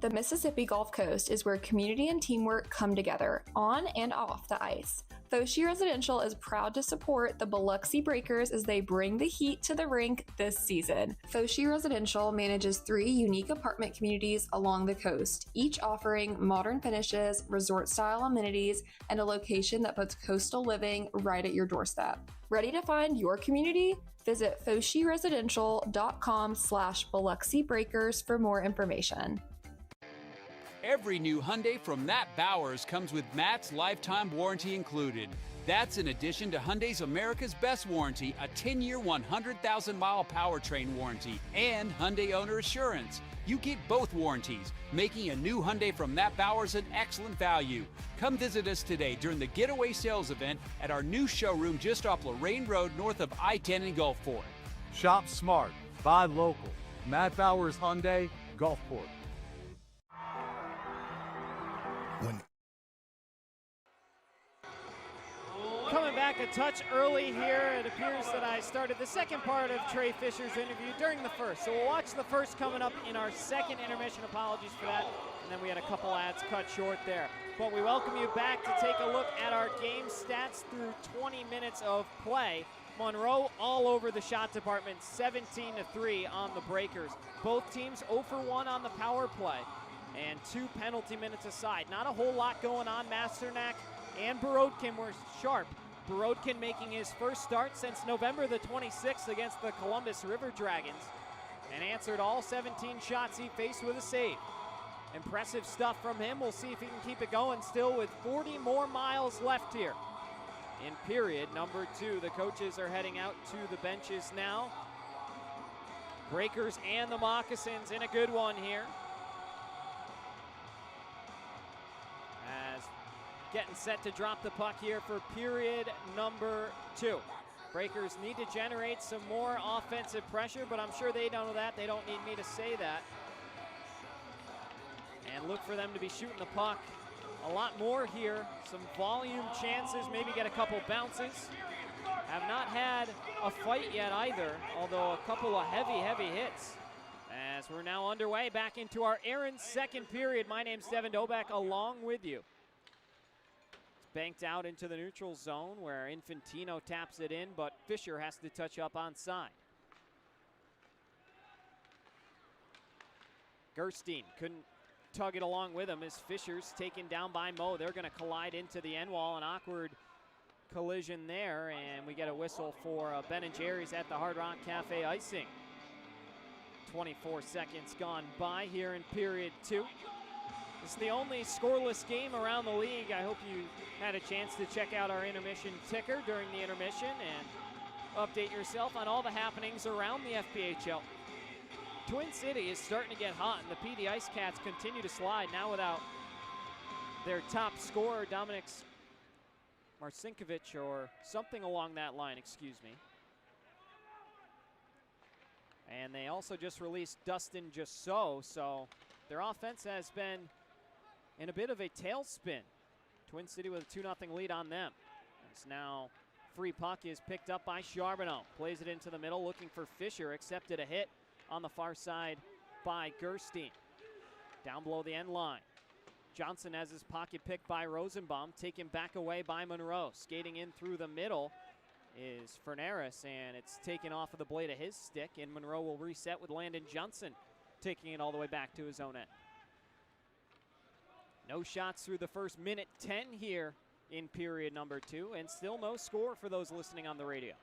[SPEAKER 8] The Mississippi Gulf Coast is where community and teamwork come together, on and off the ice. Foshee Residential is proud to support the Biloxi Breakers as they bring the heat to the rink this season. Foshee Residential manages 3 unique apartment communities along the coast, each offering modern finishes, resort-style amenities, and a location that puts coastal living right at your doorstep. Ready to find your community? Visit FosheeResidential.com/Biloxi Breakers for more information.
[SPEAKER 9] Every new Hyundai from Matt Bowers comes with Matt's lifetime warranty included. That's in addition to Hyundai's America's Best Warranty, a 10-year, 100,000-mile powertrain warranty, and Hyundai Owner Assurance. You get both warranties, making a new Hyundai from Matt Bowers an excellent value. Come visit us today during the Getaway Sales event at our new showroom just off Lorraine Road north of I-10 in Gulfport.
[SPEAKER 3] Shop smart, buy local. Matt Bowers Hyundai, Gulfport.
[SPEAKER 20] Coming back a touch early here, it appears that I started the second part of Trey Fischer's interview during the first. So we'll watch the first coming up in our second intermission. Apologies for that. And then we had a couple ads cut short there. But we welcome you back to take a look at our game stats through 20 minutes of play. Monroe all over the shot department, 17-3 on the Breakers. Both teams 0 for 1 on the power play. And 2 penalty minutes aside. Not a whole lot going on. Masternak and Borodkin were sharp. Borodkin making his first start since November the 26th against the Columbus River Dragons and answered all 17 shots he faced with a save. Impressive stuff from him. We'll see if he can keep it going still with 40 more miles left here. In period number 2, the coaches are heading out to the benches now. Breakers and the Moccasins in a good one here. As getting set to drop the puck here for period number 2. Breakers need to generate some more offensive pressure, but I'm sure they know that. They don't need me to say that. And look for them to be shooting the puck a lot more here. Some volume chances, maybe get a couple bounces. have not had a fight yet either, although a couple of heavy hits. As we're now underway back into our Aaron's second period. My name's Devin Dobek along with you. It's banked out into the neutral zone where Infantino taps it in, but Fischer has to touch up onside. Gerstein couldn't tug it along with him as Fischer's taken down by Mo. They're going to collide into the end wall, an awkward collision there, and we get a whistle for Ben & Jerry's at the Hard Rock Cafe icing. 24 seconds gone by here in period 2. This is the only scoreless game around the league. I hope you had a chance to check out our intermission ticker during the intermission and update yourself on all the happenings around the FPHL. Twin City is starting to get hot, and the PD Ice Cats continue to slide now without their top scorer, Dominic Marcinkovic, or something along that line, excuse me. And they also just released Dustin Jasso, so their offense has been in a bit of a tailspin. Twin City with a 2-0 lead on them. It's now free puck is picked up by Charbonneau. Plays it into the middle, looking for Fischer, accepted a hit on the far side by Gerstein. Down below the end line. Johnson has his pocket picked by Rosenbaum, taken back away by Monroe. Skating in through the middle is Ferneris, and it's taken off of the blade of his stick, and Monroe will reset with Landon Johnson taking it all the way back to his own end. No shots through the first minute 10 here in period number 2, and still no score for those listening on the radio.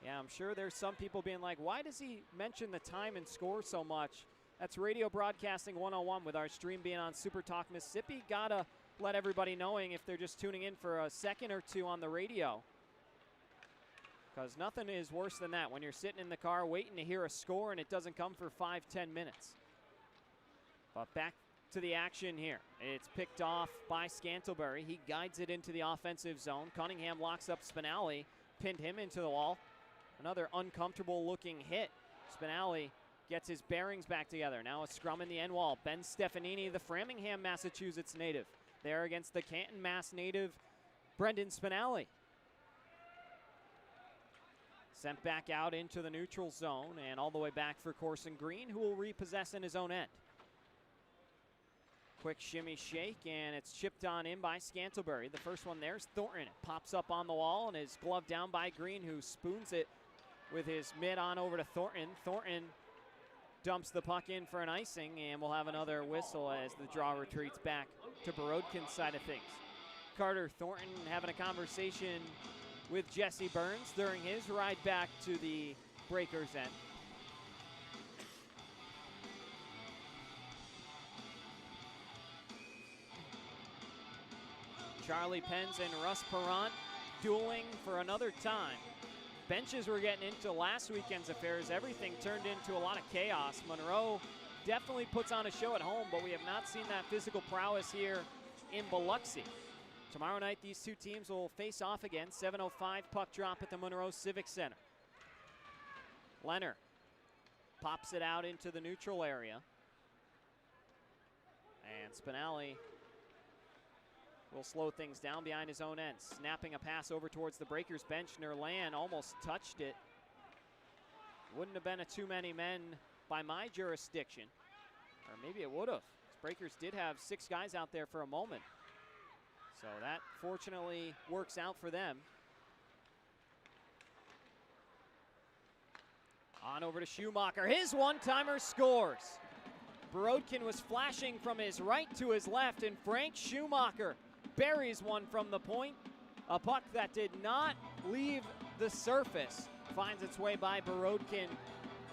[SPEAKER 20] Yeah, I'm sure there's some people being like, why does he mention the time and score so much? That's Radio Broadcasting 101 with our stream being on Super Talk Mississippi. Gotta let everybody knowing if they're just tuning in for a second or two on the radio. Because nothing is worse than that when you're sitting in the car waiting to hear a score and it doesn't come for 5-10 minutes. But back to the action here. It's picked off by Scantlebury. He guides it into the offensive zone. Cunningham locks up Spinelli, pinned him into the wall. Another uncomfortable looking hit. Spinelli gets his bearings back together. Now a scrum in the end wall. Ben Stefanini, the Framingham, Massachusetts native, there against the Canton, Mass native, Brendan Spinelli. Sent back out into the neutral zone and all the way back for Corson Green, who will repossess in his own end. Quick shimmy shake, and it's chipped on in by Scantlebury. The first one there's Thornton. It pops up on the wall and is gloved down by Green, who spoons it with his mid on over to Thornton. Thornton dumps the puck in for an icing, and we'll have another whistle as the draw retreats back to Borodkin's side of things. Carter Thornton having a conversation with Jesse Burns during his ride back to the Breakers end. Charlie Penns and Russ Perrant dueling for another time. Benches were getting into last weekend's affairs. Everything turned into a lot of chaos. Monroe definitely puts on a show at home, but we have not seen that physical prowess here in Biloxi. Tomorrow night, these two teams will face off again. 7:05 puck drop at the Monroe Civic Center. Leonard pops it out into the neutral area. And Spinelli will slow things down behind his own end. Snapping a pass over towards the Breakers bench. Nerlan almost touched it. Wouldn't have been a too many men by my jurisdiction. Or maybe it would have. Breakers did have 6 guys out there for a moment. So that fortunately works out for them. On over to Schumacher. His one-timer scores. Borodkin was flashing from his right to his left, and Frank Schumacher buries one from the point. A puck that did not leave the surface finds its way by Borodkin,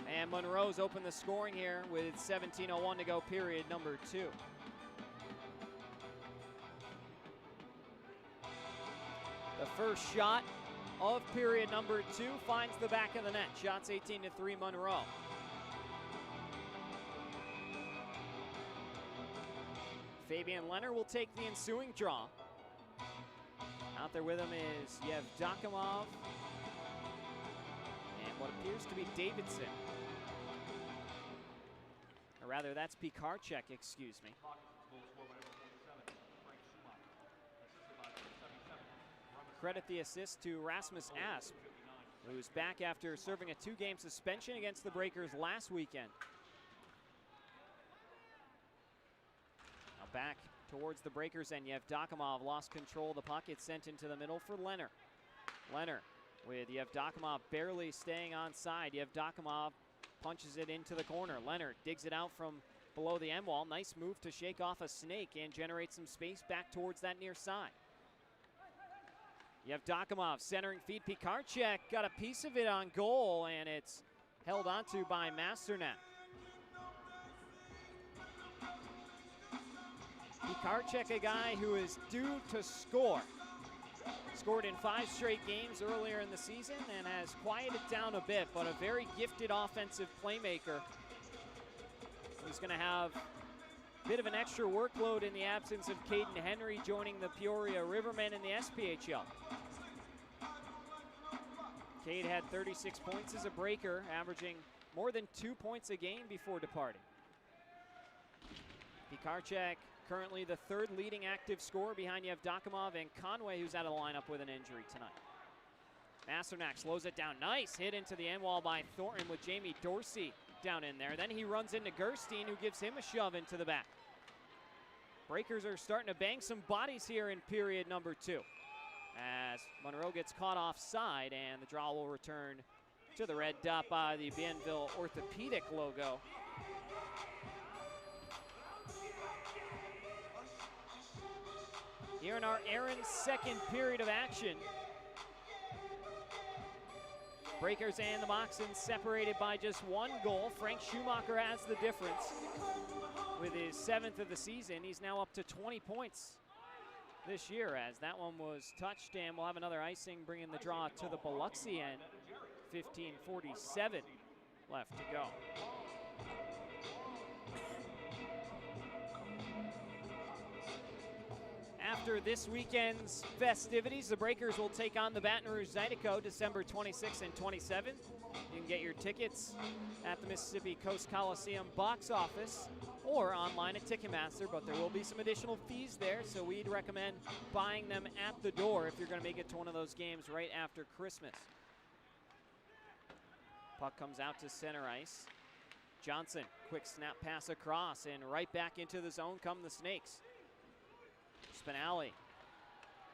[SPEAKER 20] and Monroe's opened the scoring here with 17:01 to go, period number 2. The first shot of period number 2 finds the back of the net. Shots 18-3 Monroe. Fabian Leonard will take the ensuing draw. Out there with him is Yevdokimov and what appears to be Davidson. Or rather, that's Pikarczyk, excuse me. credit the assist to Rasmus Asp, who's back after serving a 2-game suspension against the Breakers last weekend. Now back towards the Breakers, and Yevdokimov lost control of the puck. It's sent into the middle for Leonard. Leonard with Yevdokimov barely staying on side. Yevdokimov punches it into the corner. Leonard digs it out from below the end wall. Nice move to shake off a snake and generate some space back towards that near side. Yevdokimov centering feed. Pikarczyk got a piece of it on goal, and it's held onto by Masternak. Pikarczyk, a guy who is due to score. Scored in 5 straight games earlier in the season and has quieted down a bit, but a very gifted offensive playmaker. He's going to have a bit of an extra workload in the absence of Caden Henry joining the Peoria Rivermen in the SPHL. Cade had 36 points as a Breaker, averaging more than 2 points a game before departing. Pikarczyk currently the 3rd leading active scorer behind Yevdokimov and Conway, who's out of the lineup with an injury tonight. Masternak slows it down. Nice hit into the end wall by Thornton with Jamie Dorsey down in there. Then he runs into Gerstein, who gives him a shove into the back. Breakers are starting to bang some bodies here in period number 2, as Monroe gets caught offside, and the draw will return to the red dot by the Bienville Orthopedic logo. Here in our Aaron's second period of action. Breakers and the Moccasins separated by just 1 goal. Frank Schumacher has the difference with his 7th of the season. He's now up to 20 points this year, as that one was touched, and we'll have another icing bringing the draw to the Biloxi end. 15:47 left to go. After this weekend's festivities, the Breakers will take on the Baton Rouge Zydeco December 26th and 27th. You can get your tickets at the Mississippi Coast Coliseum box office or online at Ticketmaster, but there will be some additional fees there, so we'd recommend buying them at the door if you're going to make it to one of those games right after Christmas. Puck comes out to center ice. Johnson, quick snap pass across, and right back into the zone come the Snakes. Spinelli,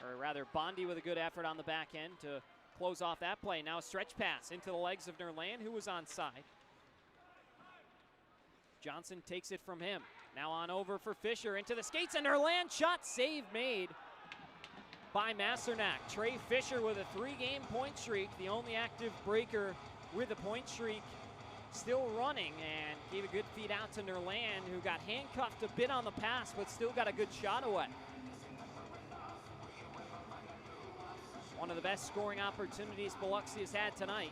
[SPEAKER 20] or rather Bondi, with a good effort on the back end to close off that play. Now a stretch pass into the legs of Nerland, who was onside. Johnson takes it from him. Now on over for Fischer into the skates, and Nerland shot save made by Masternak. Trey Fischer with a 3-game point streak, the only active Breaker with a point streak still running, and gave a good feed out to Nerland, who got handcuffed a bit on the pass but still got a good shot away. One of the best scoring opportunities Biloxi has had tonight.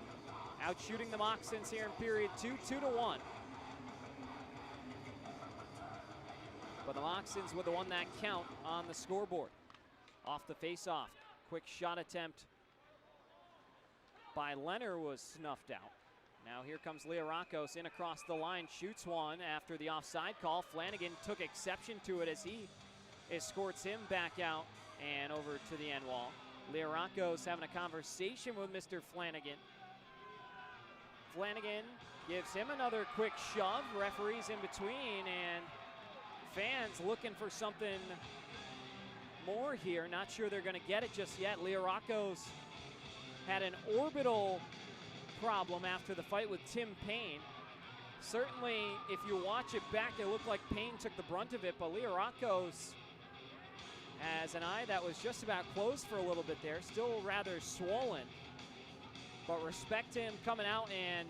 [SPEAKER 20] Out shooting the Moccasins here in period 2, 2-1. But the Moccasins with the one that count on the scoreboard. Off the face-off, quick shot attempt by Leonard was snuffed out. Now here comes Learakos in across the line, shoots one after the offside call. Flanigan took exception to it as he escorts him back out and over to the end wall. Learakos having a conversation with Mr. Flanigan. Flanigan gives him another quick shove. Referees in between, and fans looking for something more here. Not sure they're going to get it just yet. Learakos had an orbital problem after the fight with Tim Payne. Certainly, if you watch it back, it looked like Payne took the brunt of it, but Learakos has an eye that was just about closed for a little bit there, still rather swollen. But respect him coming out and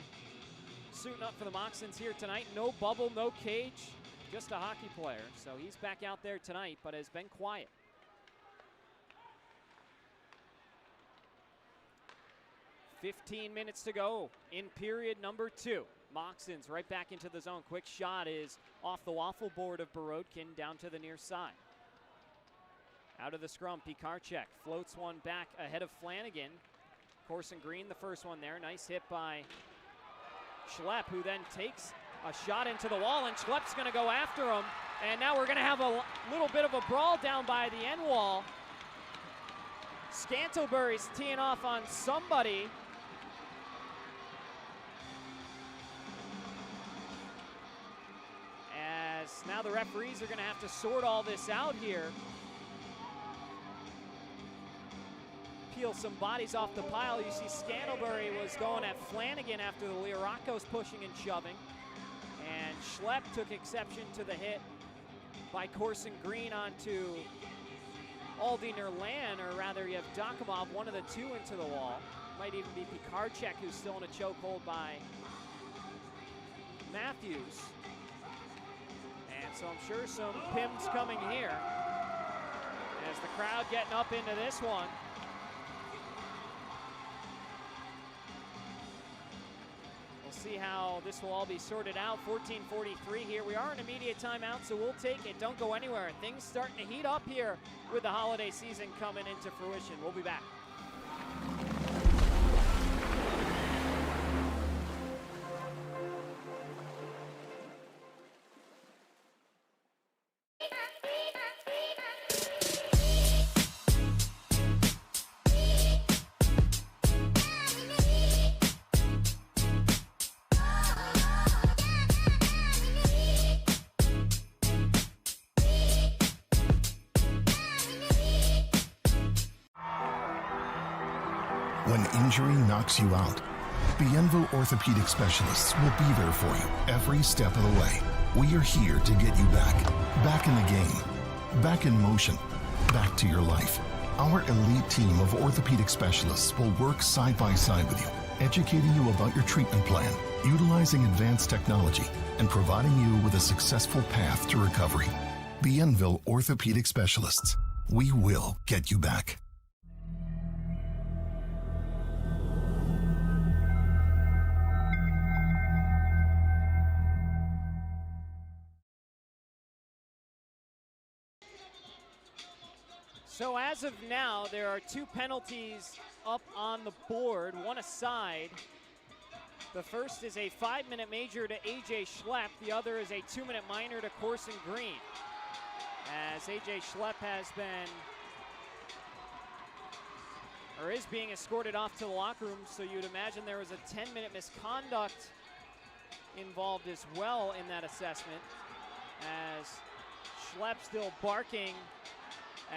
[SPEAKER 20] suiting up for the Moccasins here tonight. No bubble, no cage, just a hockey player. So he's back out there tonight, but has been quiet. "15 minutes to go in period number 2. Moccasins right back into the zone. Quick shot is off the waffle board of Borodkin down to the near side. Out of the scrum, Pikarczyk floats one back ahead of Flanigan. Corson Green, the first one there. Nice hit by Schlepp, who then takes a shot into the wall, and Schlepp's going to go after him. And now we're going to have a little bit of a brawl down by the end wall. Scantlebury's teeing off on somebody. As now the referees are going to have to sort all this out here. Peel some bodies off the pile. You see Scantlebury was going at Flanigan after the Lioracos pushing and shoving. And Schlepp took exception to the hit by Corson Green onto Aldi Nerlan, or rather you have Dakamov, one of the two into the wall. Might even be Pikarczyk, who's still in a chokehold by Matthews. And so I'm sure some PIMs coming here as the crowd getting up into this one. See how this will all be sorted out. 14:43 here. We are in immediate timeout, so we'll take it. Don't go anywhere. Things starting to heat up here with the holiday season coming into fruition. We'll be back.
[SPEAKER 10] When injury knocks you out, Bienville Orthopedic Specialists will be there for you every step of the way. We are here to get you back in the game, back in motion, back to your life. Our elite team of orthopedic specialists will work side by side with you, educating you about your treatment plan, utilizing advanced technology, and providing you with a successful path to recovery. Bienville Orthopedic Specialists. We will get you back.
[SPEAKER 20] So as of now, there are two penalties up on the board, one aside. The first is a 5-minute major to A.J. Schlepp. The other is a 2-minute minor to Corson Green. As A.J. Schlepp has been, or is being escorted off to the locker room, so you'd imagine there was a 10-minute misconduct involved as well in that assessment. As Schlepp still barking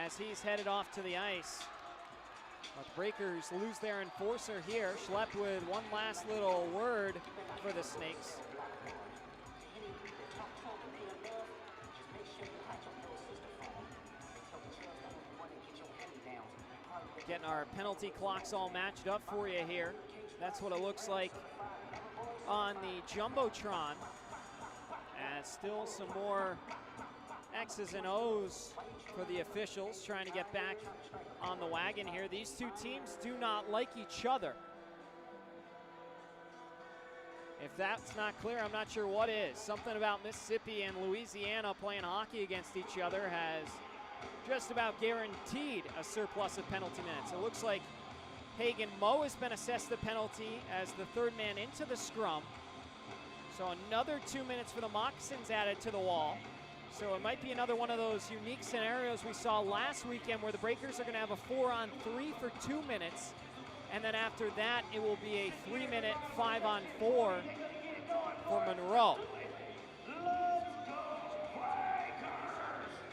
[SPEAKER 20] as he's headed off to the ice. But the Breakers lose their enforcer here. Schlepp with one last little word for the Snakes. Getting our penalty clocks all matched up for you here. That's what it looks like on the Jumbotron. As still some more X's and O's for the officials trying to get back on the wagon here. These two teams do not like each other. If that's not clear, I'm not sure what is. Something about Mississippi and Louisiana playing hockey against each other has just about guaranteed a surplus of penalty minutes. It looks like Hagen Moe has been assessed the penalty as the third man into the scrum. So another 2 minutes for the Moccasins added to the wall. So it might be another one of those unique scenarios we saw last weekend where the Breakers are going to have a 4-on-3 for 2 minutes. And then after that, it will be a 3-minute 5-on-4 for Monroe.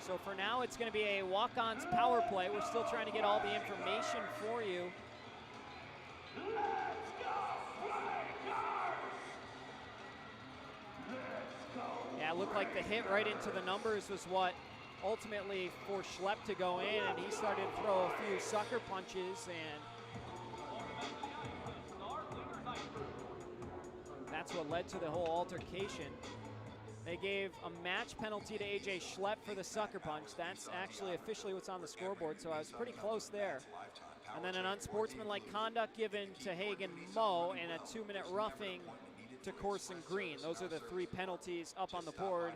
[SPEAKER 20] So for now, it's going to be a walk-ons power play. We're still trying to get all the information for you. Yeah, it looked like the hit right into the numbers was what ultimately forced Schlepp to go in, and he started to throw a few sucker punches, and that's what led to the whole altercation. They gave a match penalty to A.J. Schlepp for the sucker punch. That's actually officially what's on the scoreboard, so I was pretty close there. And then an unsportsmanlike conduct given to Hagen Moe and a 2-minute roughing to Corson Green. Those are the 3 penalties up on the board.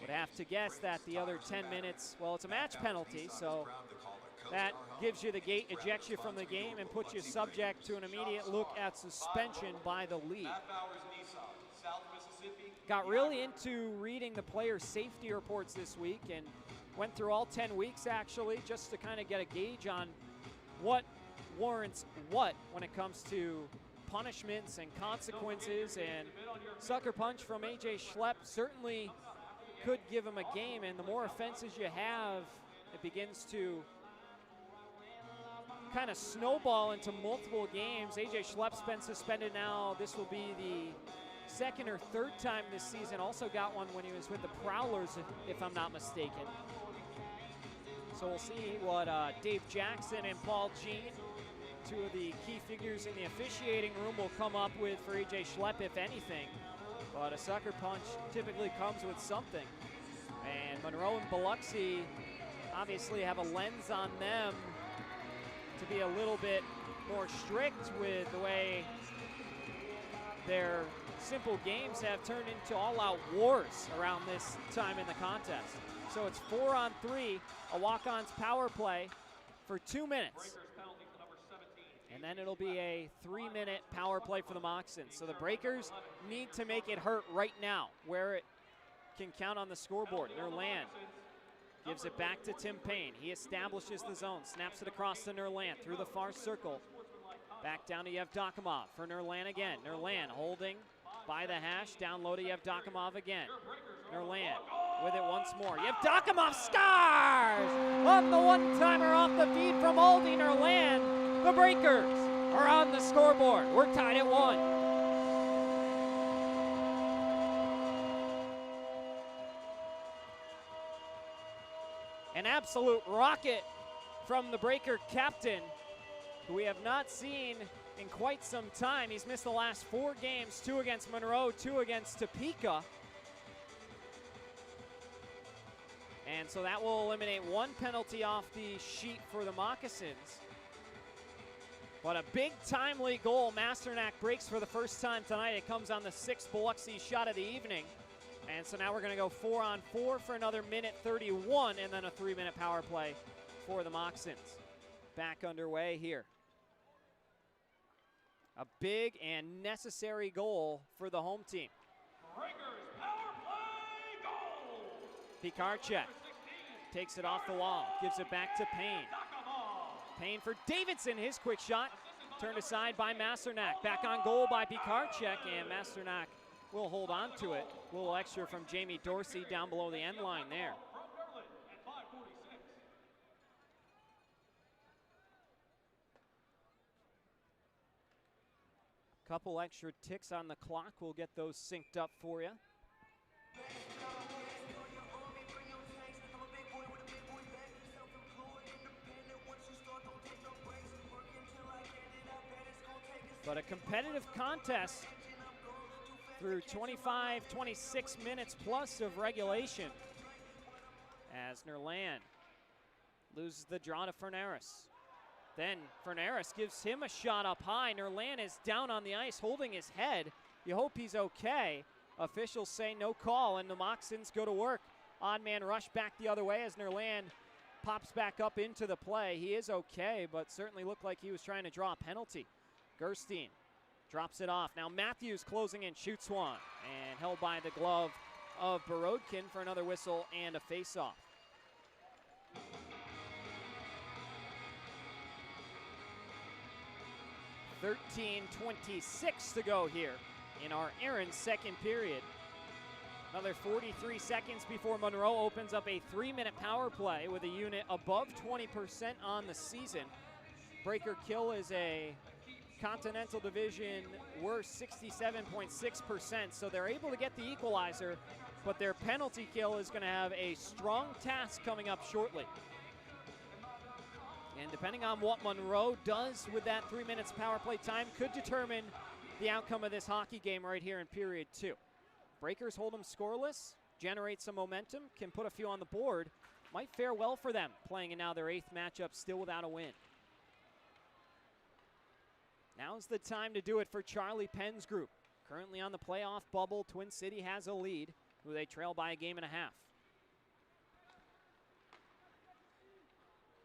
[SPEAKER 20] Would have to guess that the other 10 minutes, well, it's a match penalty, so that gives you the gate, ejects you from the game, and puts you subject to an immediate look at suspension by the league. Got really into reading the player safety reports this week, and Went through all 10 weeks, actually, just to kind of get a gauge on what warrants what when it comes to punishments and consequences. And sucker punch from A.J. Schlepp certainly could give him a game. And the more offenses you have, it begins to kind of snowball into multiple games. A.J. Schlepp's been suspended now. This will be the second or third time this season. Also got one when he was with the Prowlers, if I'm not mistaken. So we'll see what Dave Jackson and Paul Jean, two of the key figures in the officiating room, will come up with for A.J. Schlepp, if anything. But a sucker punch typically comes with something. And Monroe and Biloxi obviously have a lens on them to be a little bit more strict with the way their simple games have turned into all-out wars around this time in the contest. So it's 4-on-3, a walk-on's power play for 2 minutes. And then it'll be a 3-minute power play for the Moccasins. So the Breakers need to make it hurt right now, where it can count on the scoreboard. Nerland gives it back to Tim Payne. He establishes the zone, snaps it across to Nerland through the far circle. Back down to Yevdokimov for Nerland again. Nerland holding by the hash, down low to Yevdokimov again. Nerland with it once more. Yevdokimov scores! On the one-timer off the feed from Aldi Nerland. The Breakers are on the scoreboard. We're tied at 1. An absolute rocket from the Breaker captain, who we have not seen in quite some time. He's missed the last 4 games, 2 against Monroe, 2 against Topeka. And so that will eliminate 1 penalty off the sheet for the Moccasins. But a big timely goal. Masternak breaks for the first time tonight. It comes on the 6th Biloxi shot of the evening. And so now we're going to go 4-on-4 for another minute 31, and then a 3-minute power play for the Moccasins. Back underway here. A big and necessary goal for the home team. Pikarczyk takes it off the wall, gives it back to Payne. Payne for Davidson, his quick shot, turned aside by Masternak. Back on goal by Pikarczyk, and Masternak will hold on to it. A little extra from Jamie Dorsey down below the end line there. Couple extra ticks on the clock. We'll get those synced up for you. But a competitive contest through 25, 26 minutes plus of regulation, as Nerland loses the draw to Fernaris. Then Fernaris gives him a shot up high. Nerland is down on the ice holding his head. You hope he's okay. Officials say no call, and the Moccasins go to work. Odd man rush back the other way as Nerland pops back up into the play. He is okay, but certainly looked like he was trying to draw a penalty. Gerstein drops it off. Now Matthews closing in, shoots one, and held by the glove of Borodkin for another whistle and a face-off. .26 to go here in our Aaron's second period. Another 43 seconds before Monroe opens up a 3-minute power play with a unit above 20% on the season. Breaker kill is a Continental Division worst 67.6%, so they're able to get the equalizer, but their penalty kill is going to have a strong task coming up shortly. And depending on what Monroe does with that 3 minutes power play time could determine the outcome of this hockey game right here in period 2. Breakers hold them scoreless, generate some momentum, can put a few on the board. Might fare well for them, playing in now their 8th matchup still without a win. Now's the time to do it for Charlie Penn's group. Currently on the playoff bubble, Twin City has a lead, who they trail by a game and a half.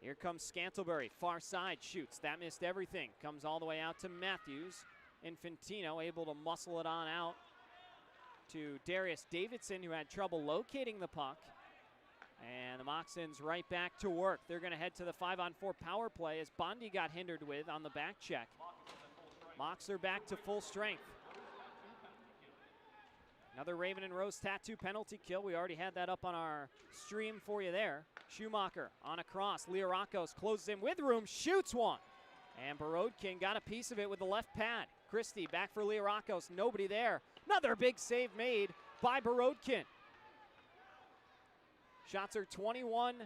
[SPEAKER 20] Here comes Scantlebury, far side, shoots. That missed everything. Comes all the way out to Matthews. Infantino able to muscle it on out to Darius Davidson, who had trouble locating the puck. And the Moccasins right back to work. They're going to head to the 5-on-4 power play as Bondi got hindered with on the back check. Mocs are back to full strength. Another Raven and Rose tattoo penalty kill. We already had that up on our stream for you there. Schumacher on a cross. Leorakos closes in with room, shoots one. And Borodkin got a piece of it with the left pad. Christie back for Leorakos, nobody there. Another big save made by Borodkin. Shots are 21-8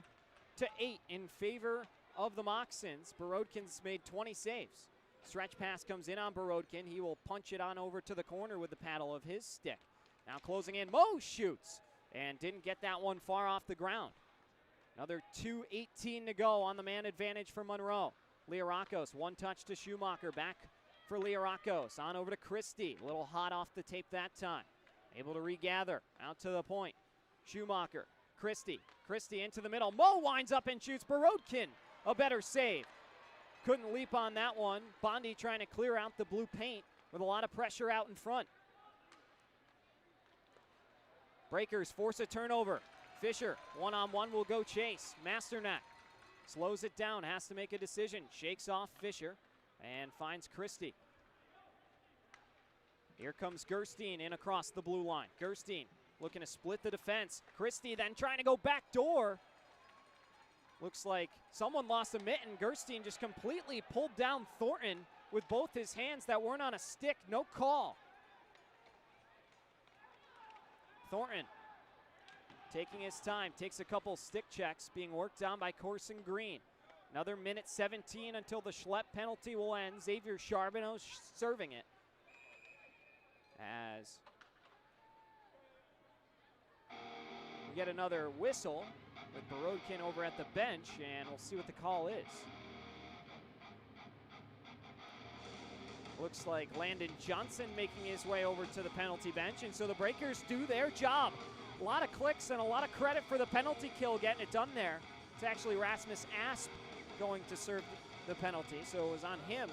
[SPEAKER 20] in favor of the Moccasins. Borodkin's made 20 saves. Stretch pass comes in on Borodkin. He will punch it on over to the corner with the paddle of his stick. Now closing in, Mo shoots and didn't get that one far off the ground. Another 2:18 to go on the man advantage for Monroe. Leorakos, one touch to Schumacher, back for Leorakos, on over to Christie. A little hot off the tape that time. Able to regather, out to the point. Schumacher, Christie into the middle. Mo winds up and shoots. Borodkin, a better save. Couldn't leap on that one. Bondi trying to clear out the blue paint with a lot of pressure out in front. Breakers force a turnover. Fischer, one-on-one, will go chase. Masternak slows it down, has to make a decision. Shakes off Fischer and finds Christie. Here comes Gerstein in across the blue line. Gerstein looking to split the defense. Christie then trying to go back door. Looks like someone lost a mitten. Gerstein just completely pulled down Thornton with both his hands that weren't on a stick. No call. Thornton taking his time, takes a couple stick checks, being worked on by Corson Green. Another minute 17 until the Schlepp penalty will end. Xavier Charbonneau serving it. As we get another whistle with Borodkin over at the bench, and we'll see what the call is. Looks like Landon Johnson making his way over to the penalty bench, and so the Breakers do their job. A lot of clicks and a lot of credit for the penalty kill getting it done there. It's actually Rasmus Asp going to serve the penalty, so it was on him.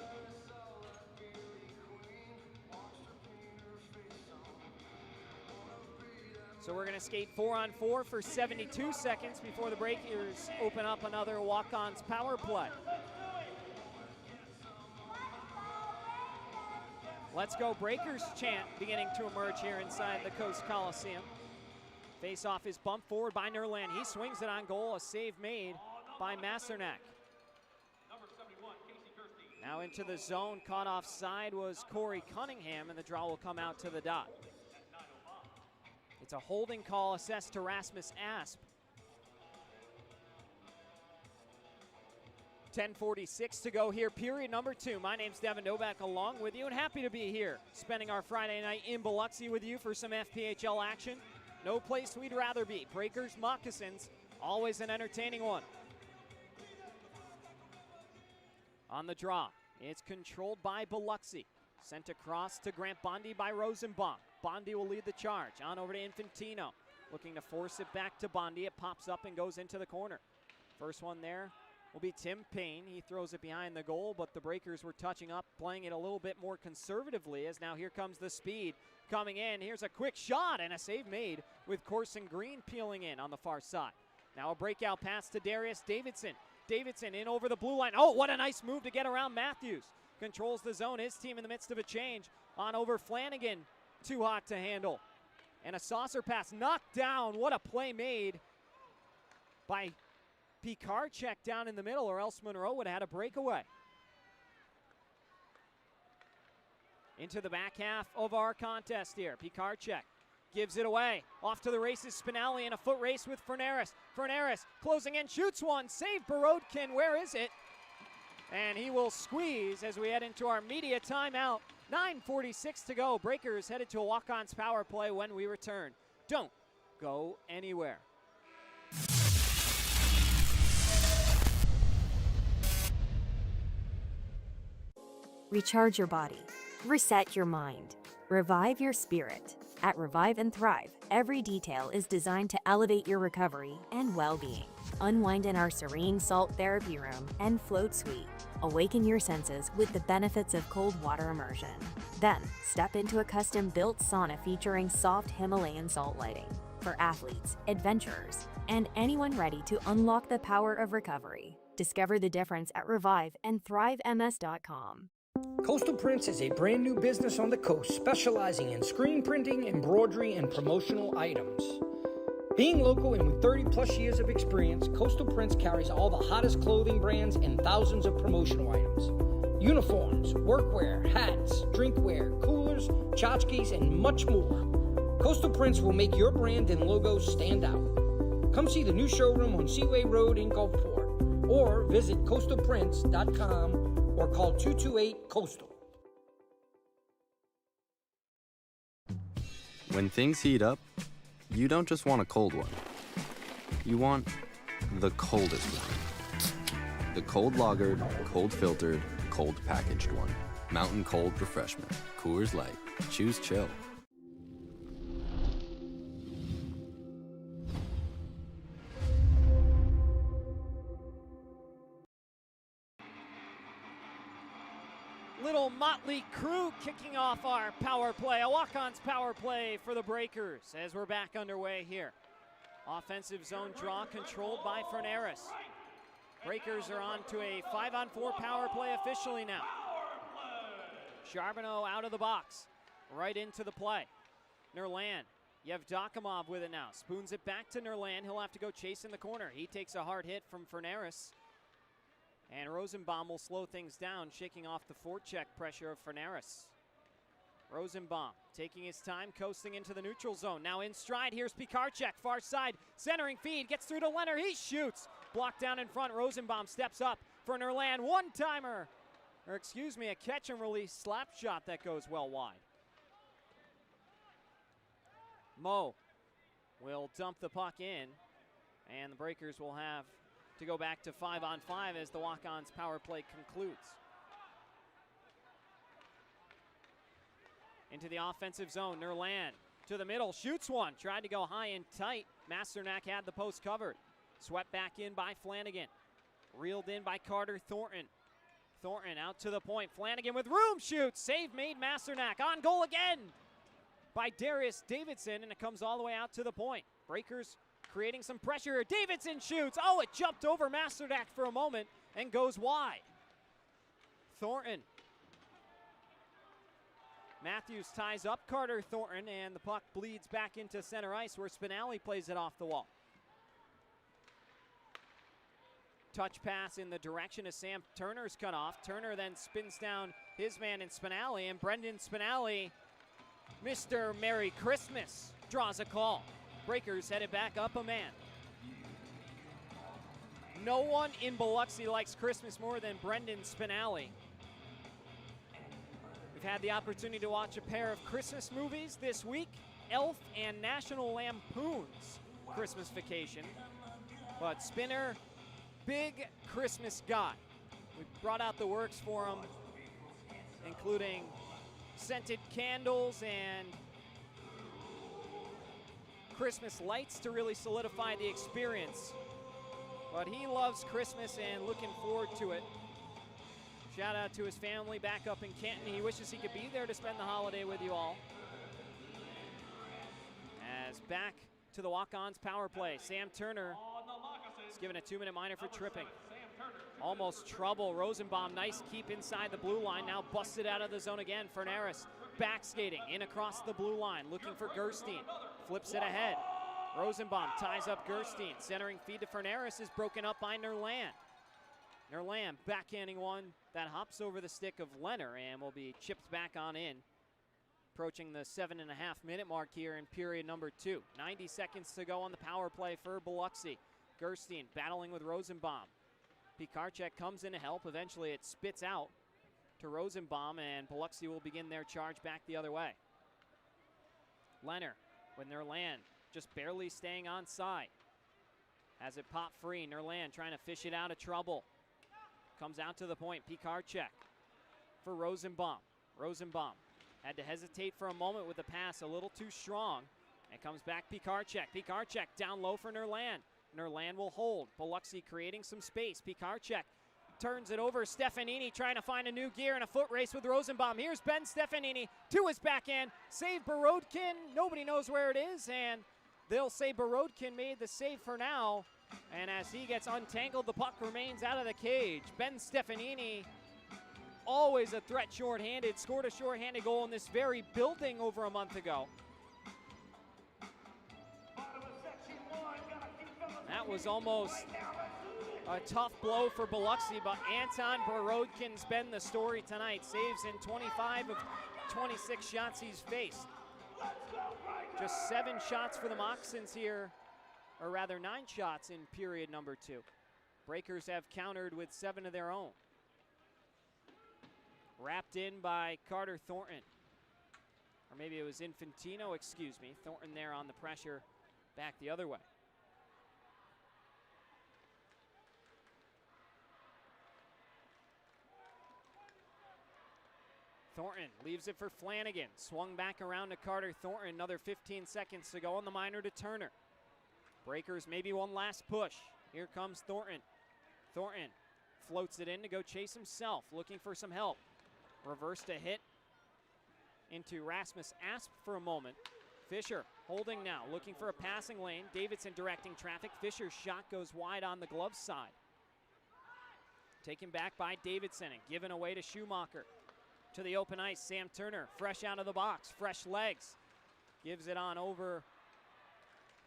[SPEAKER 20] So we're going to skate 4-on-4 for 72 seconds before the Breakers open up another walk-ons power play. Let's go Breakers chant beginning to emerge here inside the Coast Coliseum. Face-off is bumped forward by Nerland. He swings it on goal, a save made by Masternak. Now into the zone, caught offside was Corey Cunningham, and the draw will come out to the dot. It's a holding call assessed to Rasmus Asp. 10:46 to go here, period number 2. My name's Devin Dobak along with you, and happy to be here, spending our Friday night in Biloxi with you for some FPHL action. No place we'd rather be. Breakers, Moccasins, always an entertaining one. On the draw, it's controlled by Biloxi. Sent across to Grant Bondi by Rosenbaum. Bondi will lead the charge. On over to Infantino. Looking to force it back to Bondi. It pops up and goes into the corner. First one there will be Tim Payne. He throws it behind the goal, but the Breakers were touching up, playing it a little bit more conservatively, as now here comes the speed coming in. Here's a quick shot and a save made with Corson Green peeling in on the far side. Now a breakout pass to Darius Davidson. Davidson in over the blue line. Oh, what a nice move to get around Matthews. Controls the zone, his team in the midst of a change. On over Flanigan, too hot to handle. And a saucer pass knocked down. What a play made by Pikarczyk down in the middle, or else Monroe would have had a breakaway. Into the back half of our contest here. Pikarczyk gives it away. Off to the races, Spinelli in a foot race with Ferneris. Ferneris closing in, shoots one, save Borodkin. Where is it? And he will squeeze as we head into our media timeout. 9:46 to go. Breakers headed to a walk-ons power play when we return. Don't go anywhere.
[SPEAKER 22] Recharge your body. Reset your mind. Revive your spirit. At Revive and Thrive, every detail is designed to elevate your recovery and well-being. Unwind in our serene salt therapy room and float suite. Awaken your senses with the benefits of cold water immersion. Then, step into a custom-built sauna featuring soft Himalayan salt lighting. for athletes, adventurers, and anyone ready to unlock the power of recovery. Discover the difference at reviveandthrivems.com.
[SPEAKER 7] Coastal Prints is a brand new business on the coast specializing in screen printing, embroidery, and promotional items. Being local and with 30 plus years of experience, Coastal Prints carries all the hottest clothing brands and thousands of promotional items. Uniforms, workwear, hats, drinkware, coolers, tchotchkes, and much more. Coastal Prints will make your brand and logo stand out. Come see the new showroom on Seaway Road in Gulfport, or visit coastalprints.com or call 228-COASTAL.
[SPEAKER 11] When things heat up, you don't just want a cold one. You want the coldest one. The cold lagered, cold filtered, cold packaged one. Mountain Cold Refreshment. Coors Light. Choose chill.
[SPEAKER 20] Little motley crew kicking off our power play, a walk-ons power play for the Breakers as we're back underway here. Offensive zone draw controlled by Fernandez. Breakers are on to a 5-on-4 power play officially now. Charbonneau out of the box, right into the play. Nerland, Yevdokimov with it now. Spoons it back to Nerland. He'll have to go chase in the corner. He takes a hard hit from Fernandez. And Rosenbaum will slow things down, shaking off the forecheck pressure of Fernandez. Rosenbaum taking his time, coasting into the neutral zone. Now in stride, here's Pikarczyk, far side, centering feed, gets through to Leonard, he shoots. Blocked down in front, Rosenbaum steps up for Nerland, one-timer. Or excuse me, a catch and release slap shot that goes well wide. Mo will dump the puck in, and the Breakers will have to go back to 5-on-5 as the walk-ons power play concludes. Into the offensive zone, Nerland to the middle, shoots one, tried to go high and tight. Masternak had the post covered. Swept back in by Flanigan. Reeled in by Carter Thornton. Thornton out to the point, Flanigan with room, shoots, save made Masternak, on goal again by Darius Davidson, and it comes all the way out to the point. Breakers creating some pressure. Davidson shoots. Oh, it jumped over Masternak for a moment and goes wide. Thornton. Matthews ties up Carter Thornton, and the puck bleeds back into center ice where Spinelli plays it off the wall. Touch pass in the direction of Sam Turner's cut off. Turner then spins down his man in Spinelli, and Brendan Spinelli, Mr. Merry Christmas, draws a call. Breakers headed back up a man. No one in Biloxi likes Christmas more than Brendan Spinelli. We've had the opportunity to watch a pair of Christmas movies this week, Elf and National Lampoon's Christmas Vacation. But Spinner, big Christmas guy. We brought out the works for him, including scented candles and Christmas lights to really solidify the experience. But he loves Christmas and looking forward to it. Shout out to his family back up in Canton. He wishes he could be there to spend the holiday with you all. As back to the walk-ons power play, Sam Turner is given a 2-minute minor for tripping. Almost trouble. Rosenbaum, nice keep inside the blue line. Now busted out of the zone again. Fernandez back skating in across the blue line, looking for Gerstein. Flips it ahead. Rosenbaum ties up Gerstein. Centering feed to Fernandez is broken up by Nerland. Nerland backhanding one that hops over the stick of Leonard and will be chipped back on in. Approaching the 7.5-minute mark here in period number 2. 90 seconds to go on the power play for Biloxi. Gerstein battling with Rosenbaum. Pikarczyk comes in to help. Eventually it spits out to Rosenbaum, and Biloxi will begin their charge back the other way. Leonard with Nerland just barely staying on side. Has it pop free. Nerland trying to fish it out of trouble. Comes out to the point. Pikarczyk for Rosenbaum. Rosenbaum had to hesitate for a moment with the pass a little too strong. And comes back Pikarczyk. Pikarczyk down low for Nerland. Nerland will hold. Biloxi creating some space. Pikarczyk turns it over. Stefanini trying to find a new gear in a foot race with Rosenbaum. Here's Ben Stefanini to his backhand. Save Borodkin. Nobody knows where it is. And They'll say Borodkin made the save for now. And as he gets untangled, the puck remains out of the cage. Ben Stefanini, always a threat shorthanded, scored a shorthanded goal in this very building over a month ago. That was almost a tough blow for Biloxi, but Anton Borodkin's been the story tonight. Saves in 25 of 26 shots he's faced. Just 7 shots for the Moccasins here, or rather 9 shots in period number 2. Breakers have countered with 7 of their own. Wrapped in by Carter Thornton. Or maybe it was Infantino, excuse me. Thornton there on the pressure, back the other way. Thornton leaves it for Flanigan. Swung back around to Carter Thornton. Another 15 seconds to go on the minor to Turner. Breakers, maybe one last push. Here comes Thornton. Thornton floats it in to go chase himself, looking for some help. Reverse to hit into Rasmus Asp for a moment. Fischer holding now, looking for a passing lane. Davidson directing traffic. Fischer's shot goes wide on the glove side. Taken back by Davidson and given away to Schumacher. To the open ice, Sam Turner, fresh out of the box, fresh legs. Gives it on over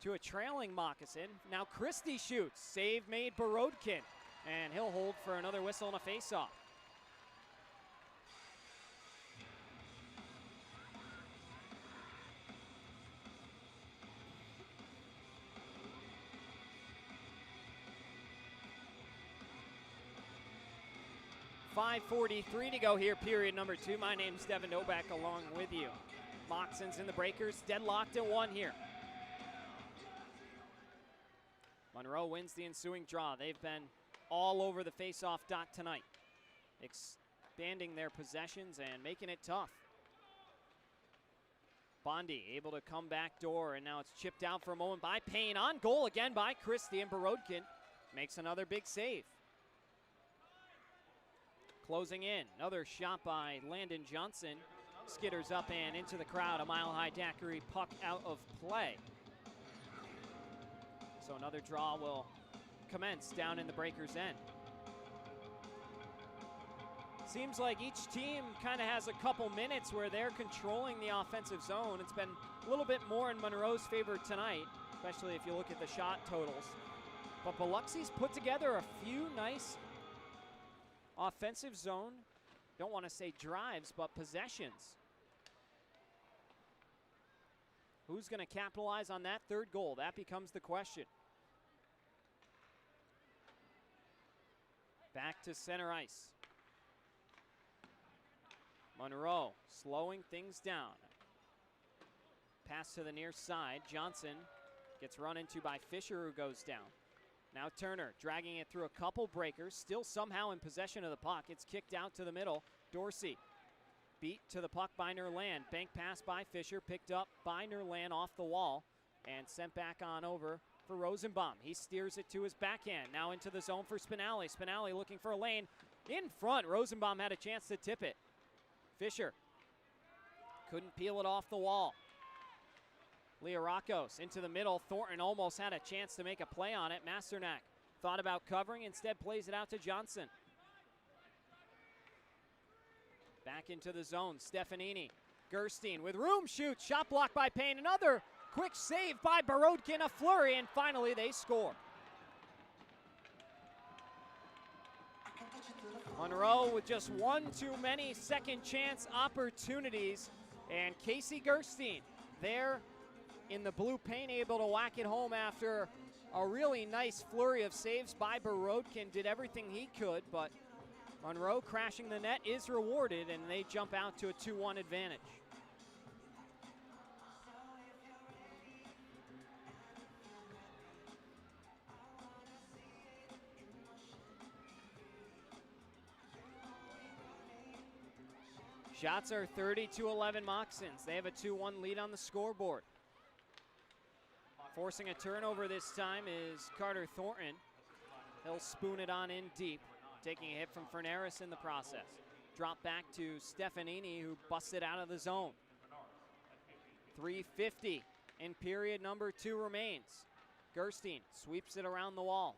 [SPEAKER 20] to a trailing Moccasin. Now Christie shoots, save made Borodkin, and he'll hold for another whistle and a faceoff. .5:43 to go here, period number 2. My name's Devin Novak along with you. Moccasins and the Breakers deadlocked at 1 here. Monroe wins the ensuing draw. They've been all over the face-off dot tonight, expanding their possessions and making it tough. Bondi able to come back door, and now it's chipped out for a moment by Payne. On goal again by Christie, and Borodkin makes another big save. Closing in, another shot by Landon Johnson. Skitters up and into the crowd. A mile-high daiquiri puck out of play. So another draw will commence down in the Breakers' end. Seems like each team kind of has a couple minutes where they're controlling the offensive zone. It's been a little bit more in Monroe's favor tonight, especially if you look at the shot totals. But Biloxi's put together a few nice offensive zone, don't want to say drives, but possessions. Who's going to capitalize on that third goal? That becomes the question. Back to center ice. Monroe slowing things down. Pass to the near side. Johnson gets run into by Fischer, who goes down. Now Turner dragging it through a couple breakers, still somehow in possession of the puck. It's kicked out to the middle. Dorsey beat to the puck by Nerland. Bank pass by Fischer, picked up by Nerland off the wall and sent back on over for Rosenbaum. He steers it to his backhand. Now into the zone for Spinelli. Spinelli looking for a lane in front. Rosenbaum had a chance to tip it. Fischer couldn't peel it off the wall. Learakos into the middle. Thornton almost had a chance to make a play on it. Masternak thought about covering, instead plays it out to Johnson. Back into the zone. Stefanini. Gerstein with room, shoots. Shot blocked by Payne. Another quick save by Borodkin. A flurry, and finally they score. Monroe with just one too many second chance opportunities. And Casey Gerstein there in the blue paint, able to whack it home after a really nice flurry of saves by Borodkin. Did everything he could, but Monroe crashing the net is rewarded, and they jump out to a 2-1 advantage. Shots are 30-11 Moccasins. They have a 2-1 lead on the scoreboard. Forcing a turnover this time is Carter Thornton. He'll spoon it on in deep, taking a hit from Ferneris in the process. Drop back to Stefanini, who busts it out of the zone. 3:50 in period number 2 remains. Gerstein sweeps it around the wall.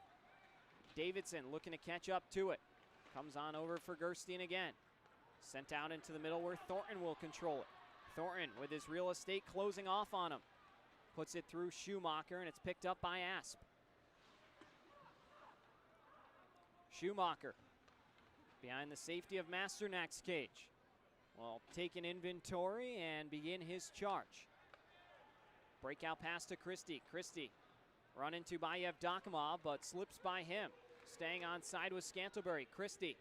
[SPEAKER 20] Davidson looking to catch up to it. Comes on over for Gerstein again. Sent out into the middle where Thornton will control it. Thornton with his real estate closing off on him. Puts it through Schumacher, and it's picked up by Asp. Schumacher behind the safety of Masternak's cage. Will take an inventory and begin his charge. Breakout pass to Christie. Christie run into Bayev Dakimov, but slips by him. Staying on side with Scantlebury. Christie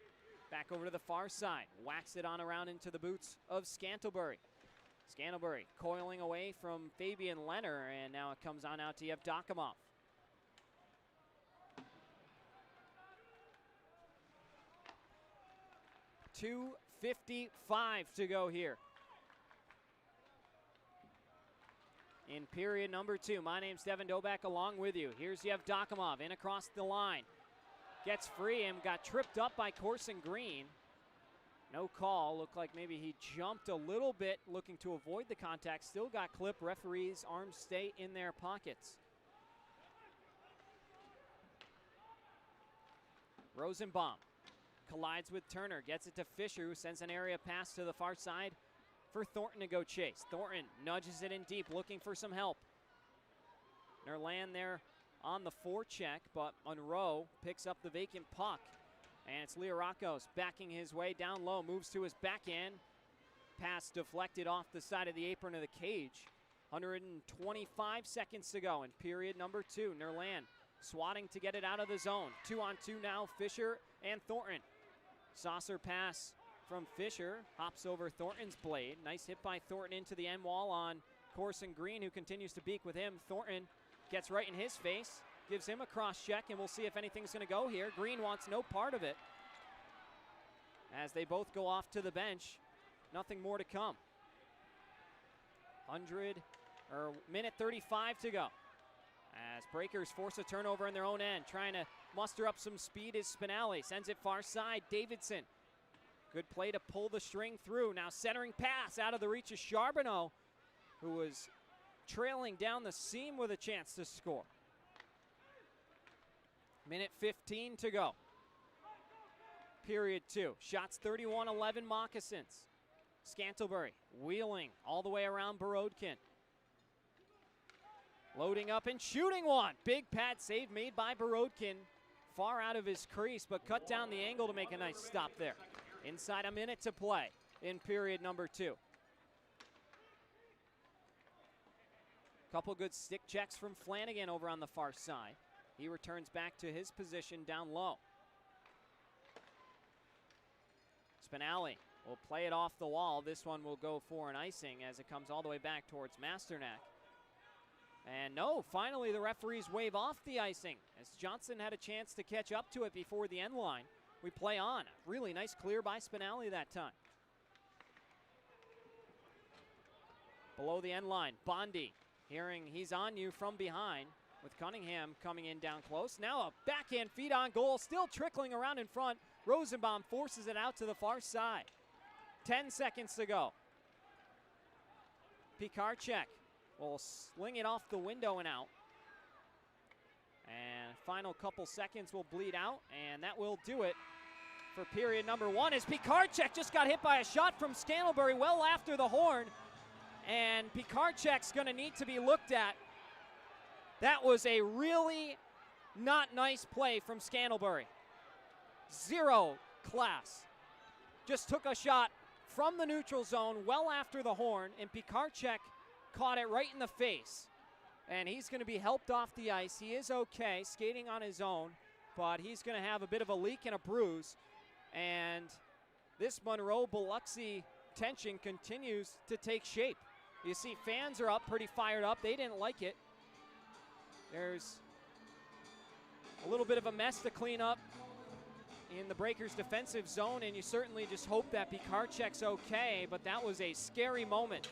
[SPEAKER 20] back over to the far side. Whacks it on around into the boots of Scantlebury. Scantlebury coiling away from Fabian Leonard, and now it comes on out to Yevdokimov. .255 to go here in period number 2. My name's Devin Dobak along with you. Here's Yevdokimov in across the line. Gets free and got tripped up by Corson Green. No call. Looked like maybe he jumped a little bit looking to avoid the contact. Still got clipped. Referees' arms stay in their pockets. Rosenbaum collides with Turner. Gets it to Fischer, who sends an area pass to the far side for Thornton to go chase. Thornton nudges it in deep, looking for some help. Nerland there on the forecheck, but Monroe picks up the vacant puck. And it's Leorakos backing his way down low, moves to his backhand. Pass deflected off the side of the apron of the cage. 125 seconds to go in period number 2. Nerland swatting to get it out of the zone. 2-on-2 now, Fischer and Thornton. Saucer pass from Fischer, hops over Thornton's blade. Nice hit by Thornton into the end wall on Corson Green, who continues to beak with him. Thornton gets right in his face. Gives him a cross check, and we'll see if anything's going to go here. Green wants no part of it. As they both go off to the bench, nothing more to come. Minute 35 to go. As Breakers force a turnover in their own end, trying to muster up some speed is Spinelli. Sends it far side, Davidson. Good play to pull the string through. Now centering pass out of the reach of Charbonneau, who was trailing down the seam with a chance to score. Minute 15 to go. Period 2. Shots 31-11 Moccasins. Scantlebury wheeling all the way around Borodkin. Loading up and shooting one. Big pad save made by Borodkin. Far out of his crease, but cut down the angle to make a nice stop there. Inside a minute to play in period number 2. Couple good stick checks from Flanigan over on the far side. He returns back to his position down low. Spinelli will play it off the wall. This one will go for an icing as it comes all the way back towards Masternak. And no, finally the referees wave off the icing as Johnson had a chance to catch up to it before the end line. We play on. Really nice clear by Spinelli that time. Below the end line, Bondi hearing he's on you from behind, with Cunningham coming in down close. Now a backhand feed on goal, still trickling around in front. Rosenbaum forces it out to the far side. 10 seconds to go. Pikarczyk will sling it off the window and out. And final couple seconds will bleed out, and that will do it for period number 1 as Pikarczyk just got hit by a shot from Scantlebury well after the horn. And Pikarczyk's going to need to be looked at. That was a really not nice play from Scantlebury. Zero class. Just took a shot from the neutral zone well after the horn, and Pikarczyk caught it right in the face. And he's going to be helped off the ice. He is okay, skating on his own, but he's going to have a bit of a leak and a bruise. And this Monroe Biloxi tension continues to take shape. You see fans are up, pretty fired up. They didn't like it. There's a little bit of a mess to clean up in the Breakers' defensive zone, and you certainly just hope that Pikarczyk's okay, but that was a scary moment.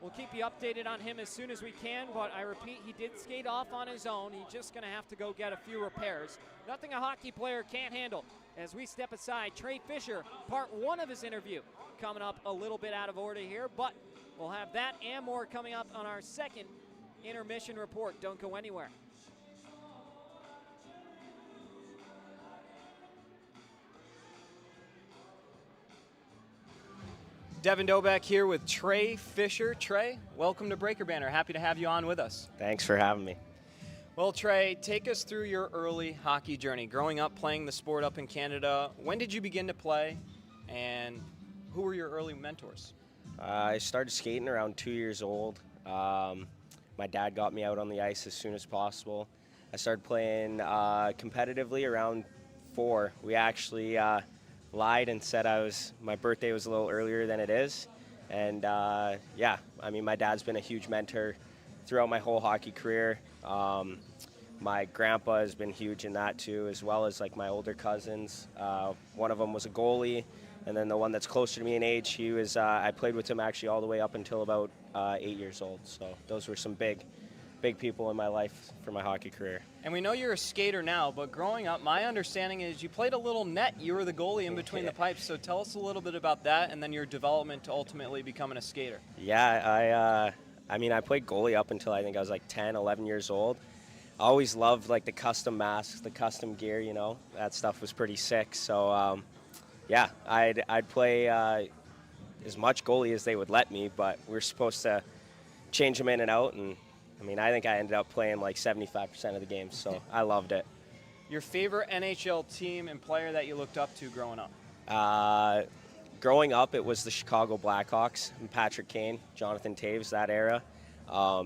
[SPEAKER 20] We'll keep you updated on him as soon as we can, but I repeat, he did skate off on his own. He's just going to have to go get a few repairs. Nothing a hockey player can't handle. As we step aside, Trey Fischer, part 1 of his interview, coming up a little bit out of order here, but we'll have that and more coming up on our second Intermission report. Don't go anywhere. Devin Dobek here with Trey Fischer. Trey, welcome to Breaker Banner. Happy to have you on with us.
[SPEAKER 17] Thanks for having me.
[SPEAKER 1] Well, Trey, take us through your early hockey journey. Growing up playing the sport up in Canada, when did you begin to play, and who were your early mentors?
[SPEAKER 17] I started skating around 2 years old. My dad got me out on the ice as soon as possible. I started playing competitively around 4. We actually lied and said my birthday was a little earlier than it is. And yeah, I mean, my dad's been a huge mentor throughout my whole hockey career. My grandpa has been huge in that too, as well as like my older cousins. One of them was a goalie, and then the one that's closer to me in age, he was. I played with him actually all the way up until about 8 years old. So those were some big people in my life for my hockey career.
[SPEAKER 1] And we know you're a skater now, but growing up, my understanding is you played a little net. You were the goalie in between the pipes. So tell us a little bit about that, and then your development to ultimately becoming a skater.
[SPEAKER 17] Yeah, I mean, I played goalie up until I think I was like 10, 11 years old. I always loved like the custom masks, the custom gear, you know, that stuff was pretty sick. So yeah, I'd play as much goalie as they would let me, but we're supposed to change them in and out. And I mean, I think I ended up playing like 75% of the games, so I loved it.
[SPEAKER 1] Your favorite NHL team and player that you looked up to growing up?
[SPEAKER 17] Growing up, it was the Chicago Blackhawks and Patrick Kane, Jonathan Toews, that era. I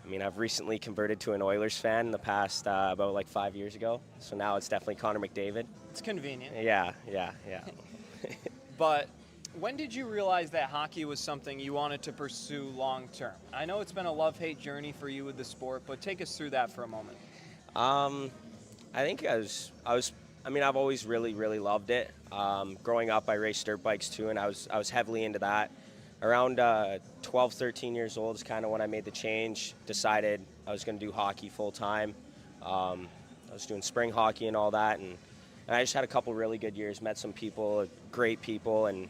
[SPEAKER 17] mean, I've recently converted to an Oilers fan in the past about like 5 years ago. So now it's definitely Connor McDavid.
[SPEAKER 1] It's convenient.
[SPEAKER 17] Yeah.
[SPEAKER 1] But when did you realize that hockey was something you wanted to pursue long term? I know it's been a love-hate journey for you with the sport, but take us through that for a moment.
[SPEAKER 17] I think I mean, I've always really loved it. Growing up, I raced dirt bikes too, and I was heavily into that. Around 12, 13 years old is kind of when I made the change, decided I was going to do hockey full time. I was doing spring hockey and all that, and I just had a couple really good years, met some people, great people, and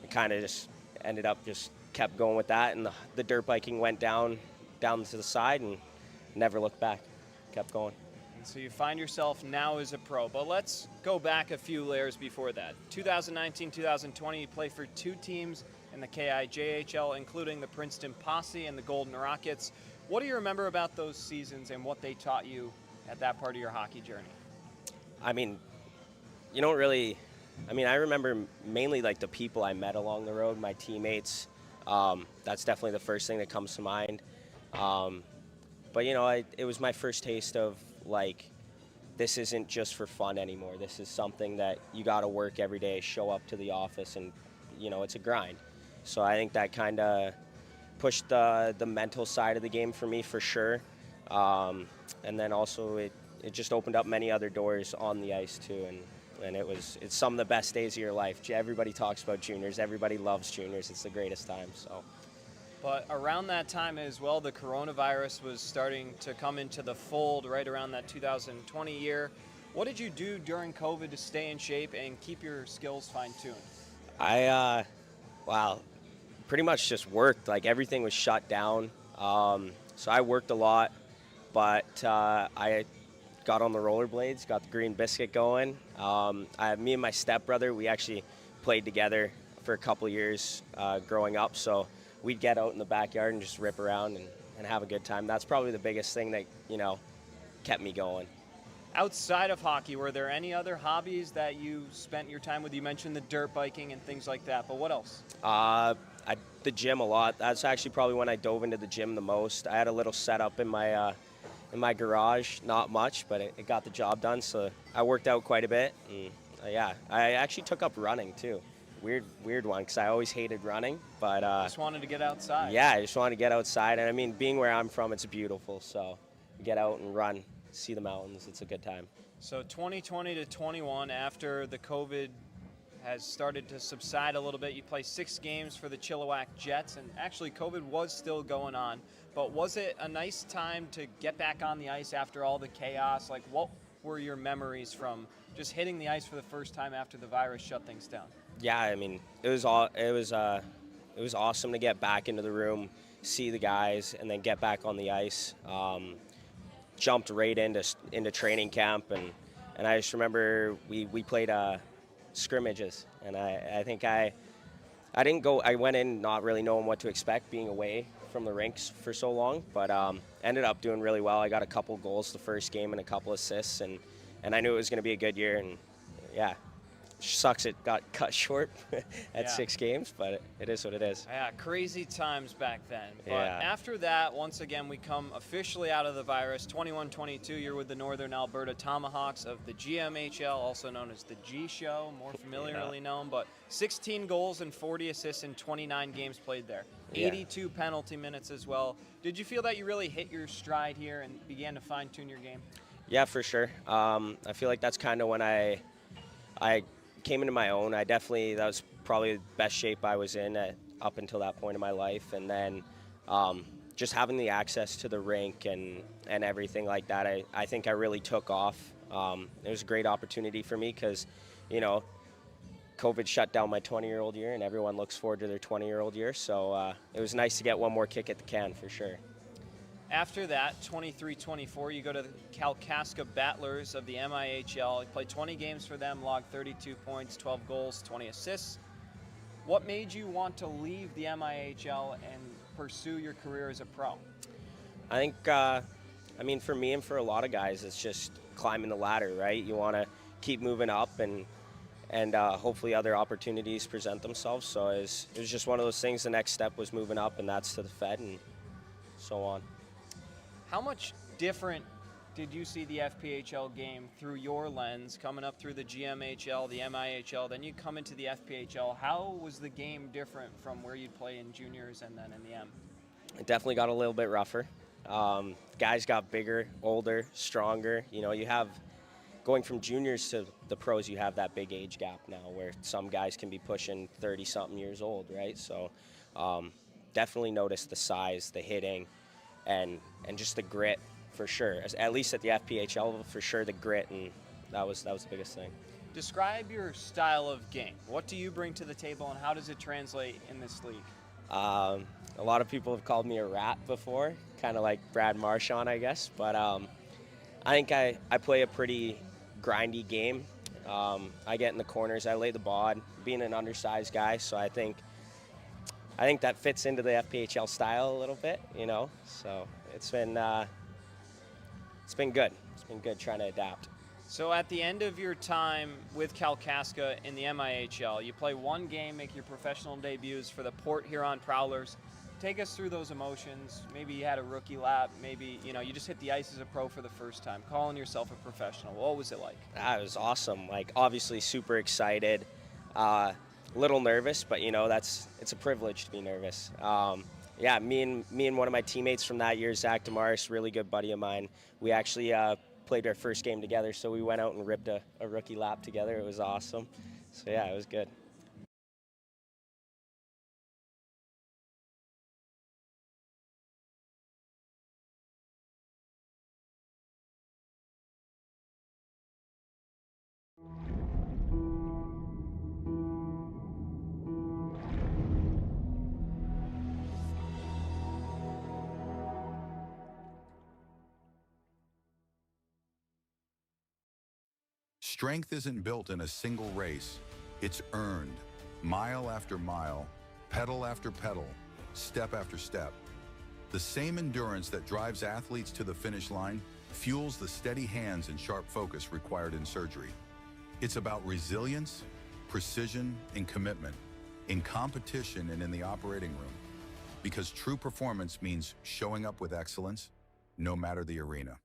[SPEAKER 17] it kind of just ended up just kept going with that, and the dirt biking went down to the side and never looked back, kept going.
[SPEAKER 1] So you find yourself now as a pro, but let's go back a few layers before that. 2019-2020, you play for 2 teams in the KIJHL, including the Princeton Posse and the Golden Rockets. What do you remember about those seasons and what they taught you at that part of your hockey journey?
[SPEAKER 17] I mean, you don't really, I mean, I remember mainly like the people I met along the road, my teammates. That's definitely the first thing that comes to mind. But you know, it was my first taste of like, this isn't just for fun anymore. This is something that you got to work every day, show up to the office, and you know, it's a grind. So I think that kind of pushed the mental side of the game for me for sure. And then also it just opened up many other doors on the ice too. And it's some of the best days of your life. Everybody talks about juniors. Everybody loves juniors. It's the greatest time. So.
[SPEAKER 1] But around that time as well, the coronavirus was starting to come into the fold right around that 2020 year. What did you do during COVID to stay in shape and keep your skills fine-tuned?
[SPEAKER 17] Wow, pretty much just worked. Like everything was shut down. So I worked a lot, but I got on the rollerblades, got the green biscuit going. Me and my stepbrother, we actually played together for a couple years growing up. So we'd get out in the backyard and just rip around and have a good time. That's probably the biggest thing that, you know, kept me going.
[SPEAKER 1] Outside of hockey, were there any other hobbies that you spent your time with? You mentioned the dirt biking and things like that, but what else?
[SPEAKER 17] The gym a lot. That's actually probably when I dove into the gym the most. I had a little setup in my garage, not much, but it got the job done. So I worked out quite a bit. And, yeah, I actually took up running too. Weird one, because I always hated running, but
[SPEAKER 1] just wanted to get outside.
[SPEAKER 17] Yeah, I just wanted to get outside, and I mean, being where I'm from, it's beautiful. So get out and run, see the mountains. It's a good time.
[SPEAKER 1] So 2020 to 21, after the COVID has started to subside a little bit, you play 6 games for the Chilliwack Jets, and actually COVID was still going on. But was it a nice time to get back on the ice after all the chaos? Like, what were your memories from just hitting the ice for the first time after the virus shut things down?
[SPEAKER 17] Yeah, I mean, it was awesome to get back into the room, see the guys, and then get back on the ice. Jumped right into training camp, and I just remember we played scrimmages, and I think I didn't go. I went in not really knowing what to expect, being away from the rinks for so long, but ended up doing really well. I got a couple goals the first game and a couple assists, and I knew it was going to be a good year, and yeah. Sucks it got cut short at 6 games, but it is what it is.
[SPEAKER 1] Yeah, crazy times back then. But
[SPEAKER 17] Yeah.
[SPEAKER 1] after that, once again, we come officially out of the virus. 21-22, you're with the Northern Alberta Tomahawks of the GMHL, also known as the G Show, more familiarly known. But 16 goals and 40 assists in 29 games played there.
[SPEAKER 17] Yeah.
[SPEAKER 1] 82 penalty minutes as well. Did you feel that you really hit your stride here and began to fine-tune your game?
[SPEAKER 17] Yeah, for sure. I feel like that's kind of when I came into my own. That was probably the best shape I was in up until that point in my life. And then just having the access to the rink and everything like that, I think I really took off. It was a great opportunity for me because, COVID shut down my 20-year-old year, and everyone looks forward to their 20-year-old year. So it was nice to get one more kick at the can for sure.
[SPEAKER 1] After that, 23-24, you go to the Kalkaska Battlers of the MIHL. You played 20 games for them, logged 32 points, 12 goals, 20 assists. What made you want to leave the MIHL and pursue your career as a pro?
[SPEAKER 17] I think, for me and for a lot of guys, it's just climbing the ladder, right? You want to keep moving up, and hopefully other opportunities present themselves. So it was just one of those things. The next step was moving up, and that's to the Fed and so on.
[SPEAKER 1] How much different did you see the FPHL game through your lens, coming up through the GMHL, the MIHL, then you come into the FPHL? How was the game different from where you'd play in juniors and then in the M?
[SPEAKER 17] It definitely got a little bit rougher. Guys got bigger, older, stronger. You have, going from juniors to the pros, you have that big age gap now where some guys can be pushing 30-something years old, right? So definitely noticed the size, the hitting, and just the grit for sure. At least at the FPHL, for sure, the grit, and that was the biggest thing.
[SPEAKER 1] Describe your style of game. What do you bring to the table, and how does it translate in this league?
[SPEAKER 17] A lot of people have called me a rat before, kind of like Brad Marchand, I guess. But I think I play a pretty grindy game. I get in the corners, I lay the bod, being an undersized guy, so I think that fits into the FPHL style a little bit, So it's been good. It's been good trying to adapt.
[SPEAKER 1] So at the end of your time with Kalkaska in the MIHL, you play one game, make your professional debuts for the Port Huron Prowlers. Take us through those emotions. Maybe you had a rookie lap. Maybe you just hit the ice as a pro for the first time, calling yourself a professional. What was it like?
[SPEAKER 17] It was awesome. Obviously super excited. Little nervous, but it's a privilege to be nervous. Me and one of my teammates from that year, Zach Damaris, really good buddy of mine, we actually played our first game together, so we went out and ripped a rookie lap together. It was awesome. So yeah, it was good.
[SPEAKER 2] Strength isn't built in a single race. It's earned, mile after mile, pedal after pedal, step after step. The same endurance that drives athletes to the finish line fuels the steady hands and sharp focus required in surgery. It's about resilience, precision, and commitment in competition and in the operating room. Because true performance means showing up with excellence, no matter the arena.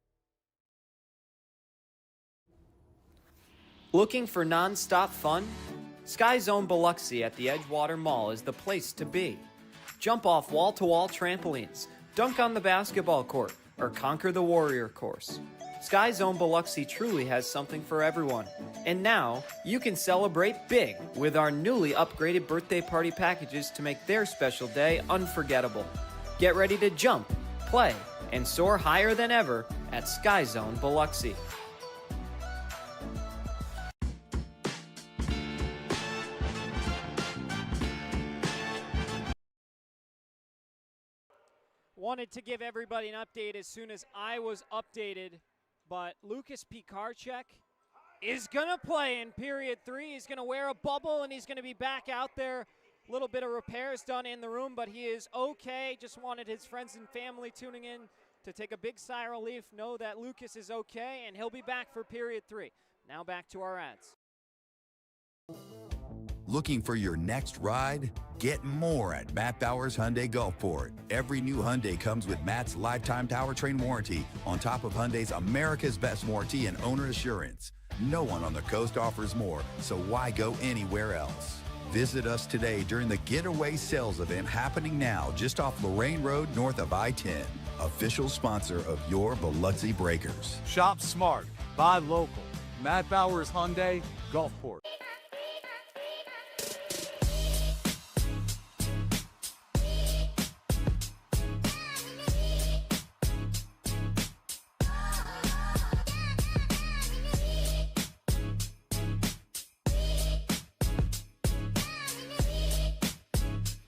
[SPEAKER 1] Looking for non-stop fun? Sky Zone Biloxi at the Edgewater Mall is the place to be. Jump off wall-to-wall trampolines, dunk on the basketball court, or conquer the warrior course. Sky Zone Biloxi truly has something for everyone. And now, you can celebrate big with our newly upgraded birthday party packages to make their special day unforgettable. Get ready to jump, play, and soar higher than ever at Sky Zone Biloxi.
[SPEAKER 20] Wanted to give everybody an update as soon as I was updated, but Lucas Pikarczyk is going to play in period 3. He's going to wear a bubble, and he's going to be back out there. A little bit of repairs done in the room, but he is okay. Just wanted his friends and family tuning in to take a big sigh of relief, know that Lucas is okay, and he'll be back for period 3. Now back to our ads.
[SPEAKER 5] Looking for your next ride? Get more at Matt Bowers Hyundai Gulfport. Every new Hyundai comes with Matt's lifetime powertrain warranty on top of Hyundai's America's Best warranty and owner assurance. No one on the coast offers more, so why go anywhere else? Visit us today during the Getaway Sales event happening now just off Lorraine Road north of I-10. Official sponsor of your Biloxi Breakers.
[SPEAKER 3] Shop smart, buy local. Matt Bowers Hyundai, Gulfport.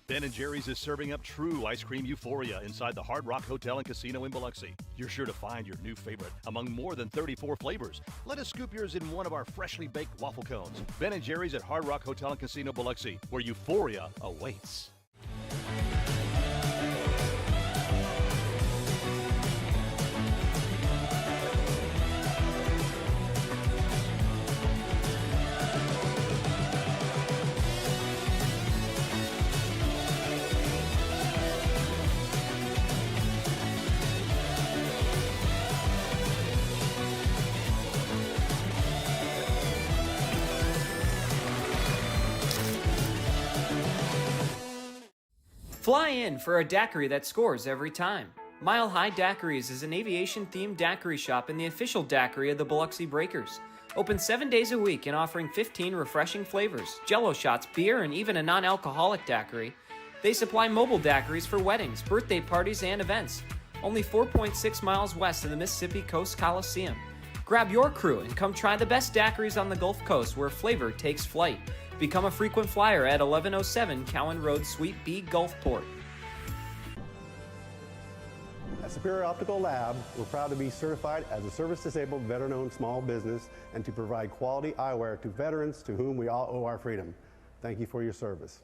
[SPEAKER 4] Ben & Jerry's is serving up true ice cream euphoria inside the Hard Rock Hotel and Casino in Biloxi. You're sure to find your new favorite among more than 34 flavors. Let us scoop yours in one of our freshly baked waffle cones. Ben & Jerry's at Hard Rock Hotel and Casino Biloxi, where euphoria awaits.
[SPEAKER 1] Fly in for a daiquiri that scores every time. High Daiquiris is an aviation-themed daiquiri shop and the official daiquiri of the Biloxi Breakers. Open 7 days a week and offering 15 refreshing flavors, jello shots, beer, and even a non-alcoholic daiquiri. They supply mobile daiquiris for weddings, birthday parties, and events. Only 4.6 miles west of the Mississippi Coast Coliseum. Grab your crew and come try the best daiquiris on the Gulf Coast where flavor takes flight. Become a frequent flyer at 1107 Cowan Road, Suite B, Gulfport.
[SPEAKER 6] At Superior Optical Lab, we're proud to be certified as a service-disabled, veteran-owned small business and to provide quality eyewear to veterans to whom we all owe our freedom. Thank you for your service.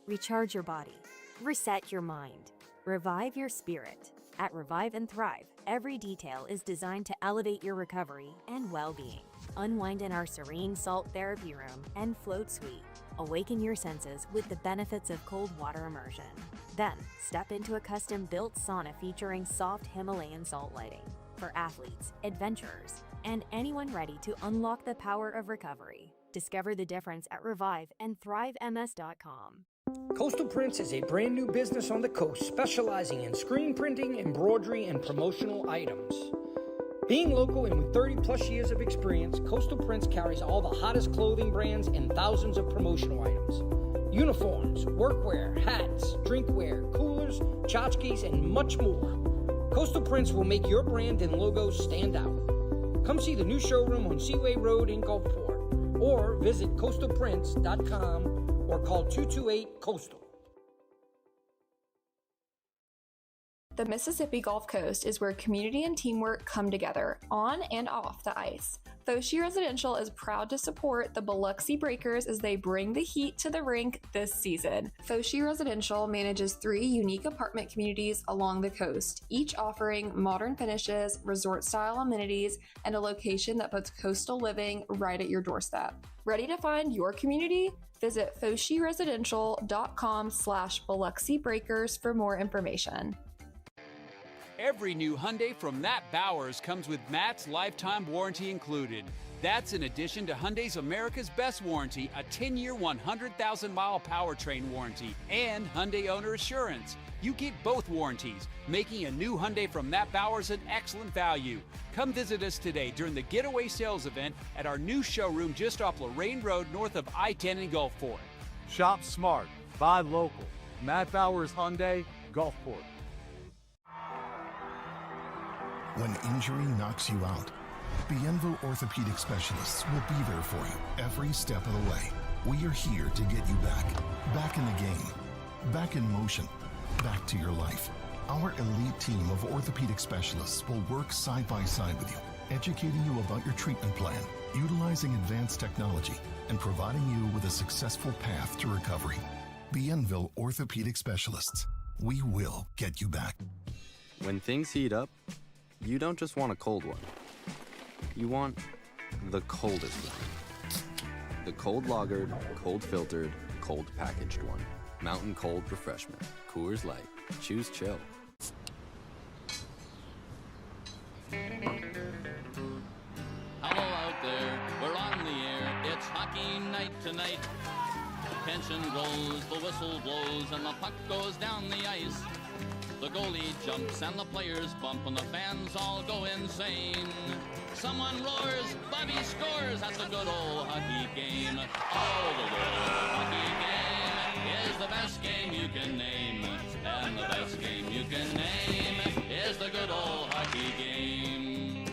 [SPEAKER 22] Recharge your body. Reset your mind. Revive your spirit. At Revive and Thrive, every detail is designed to elevate your recovery and well-being. Unwind in our serene salt therapy room and float suite. Awaken your senses with the benefits of cold water immersion. Then, step into a custom-built sauna featuring soft Himalayan salt lighting for athletes, adventurers, and anyone ready to unlock the power of recovery. Discover the difference at reviveandthrivems.com.
[SPEAKER 7] Coastal Prints is a brand new business on the coast specializing in screen printing, embroidery, and promotional items. Being local and with 30 plus years of experience, Coastal Prints carries all the hottest clothing brands and thousands of promotional items. Uniforms, workwear, hats, drinkware, coolers, tchotchkes, and much more. Coastal Prints will make your brand and logo stand out. Come see the new showroom on Seaway Road in Gulfport or visit coastalprints.com or call 228-COASTAL.
[SPEAKER 8] The Mississippi Gulf Coast is where community and teamwork come together, on and off the ice. Foshee Residential is proud to support the Biloxi Breakers as they bring the heat to the rink this season. Foshee Residential manages 3 unique apartment communities along the coast, each offering modern finishes, resort-style amenities, and a location that puts coastal living right at your doorstep. Ready to find your community? Visit FosheeResidential.com/Biloxi Breakers for more information.
[SPEAKER 9] Every new Hyundai from Matt Bowers comes with Matt's lifetime warranty included. That's in addition to Hyundai's America's Best warranty, a 10-year, 100,000-mile powertrain warranty, and Hyundai Owner Assurance. You get both warranties, making a new Hyundai from Matt Bowers an excellent value. Come visit us today during the Getaway Sales event at our new showroom just off Lorraine Road north of I-10 in Gulfport.
[SPEAKER 3] Shop smart, buy local. Matt Bowers Hyundai, Gulfport.
[SPEAKER 10] When injury knocks you out, Bienville Orthopedic Specialists will be there for you every step of the way. We are here to get you back in the game, back in motion, back to your life. Our elite team of orthopedic specialists will work side by side with you, educating you about your treatment plan, utilizing advanced technology, and providing you with a successful path to recovery. Bienville Orthopedic Specialists. We will get you back.
[SPEAKER 11] When things heat up, you don't just want a cold one. You want the coldest one. The cold lagered, cold filtered, cold packaged one. Mountain Cold Refreshment. Coors Light. Choose chill.
[SPEAKER 12] Hello out there, we're on the air. It's hockey night tonight. Tension grows, the whistle blows, and the puck goes down the ice. The goalie jumps and the players bump and the fans all go insane. Someone roars, Bobby scores at the good old hockey game. Oh, the good old hockey game is the best game you can name. And the best game you can name is the good old hockey game.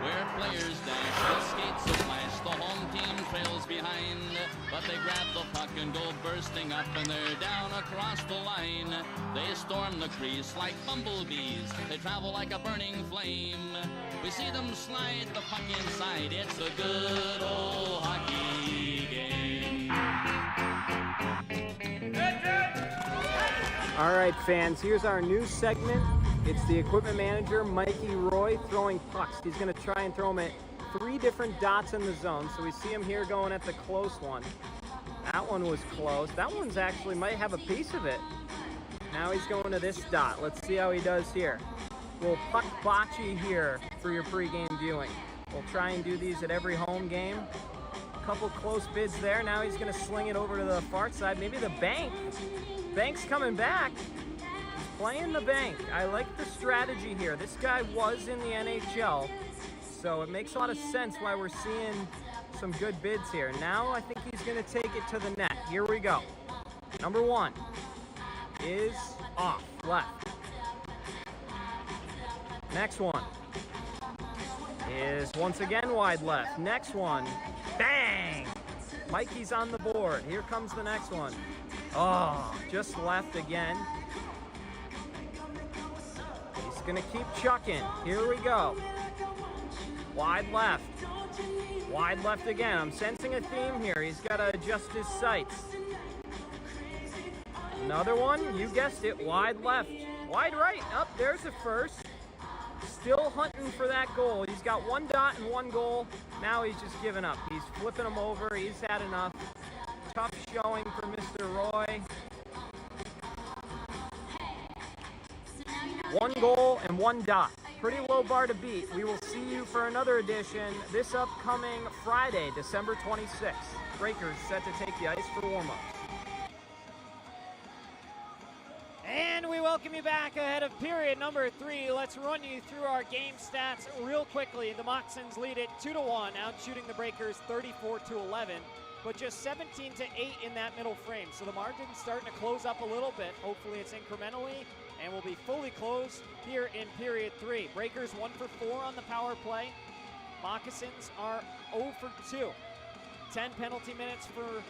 [SPEAKER 12] Where players dash with skates so flash, the home team trails behind. But they grab the puck and go bursting up and they're down across the line. They storm the crease like bumblebees. They travel like a burning flame. We see them slide the puck inside. It's a good old hockey game.
[SPEAKER 20] All right, fans, here's our new segment. It's the equipment manager, Mikey Roy, throwing pucks. He's going to try and throw them at 3 different dots in the zone. So we see him here going at the close one. That one was close. That one's actually might have a piece of it. Now he's going to this dot. Let's see how he does here. We'll puck bocce here for your pregame viewing. We'll try and do these at every home game. A couple close bids there. Now he's going to sling it over to the far side. Maybe the bank. Bank's coming back. He's playing the bank. I like the strategy here. This guy was in the NHL, so it makes a lot of sense why we're seeing some good bids here. Now I think he's going to take it to the net. Here we go. Number 1 is off, left. Next one is once again wide left. Next one, bang! Mikey's on the board. Here comes the next one. Oh, just left again. He's gonna keep chucking. Here we go. Wide left. Wide left again. I'm sensing a theme here. He's gotta adjust his sights. Another one, you guessed it, wide left. Wide right, up, there's the first. Still hunting for that goal. He's got 1 dot and 1 goal. Now he's just giving up. He's flipping them over. He's had enough. Tough showing for Mr. Roy. 1 goal and 1 dot. Pretty low bar to beat. We will see you for another edition this upcoming Friday, December 26th. Breakers set to take the ice for warm-ups. And we welcome you back ahead of period number 3. Let's run you through our game stats real quickly. The Moccasins lead it 2-1, out shooting the Breakers 34-11, but just 17-8 in that middle frame. So the margin's starting to close up a little bit. Hopefully it's incrementally, and will be fully closed here in period 3. Breakers 1 for 4 on the power play. Moccasins are 0 for 2. 10 penalty minutes for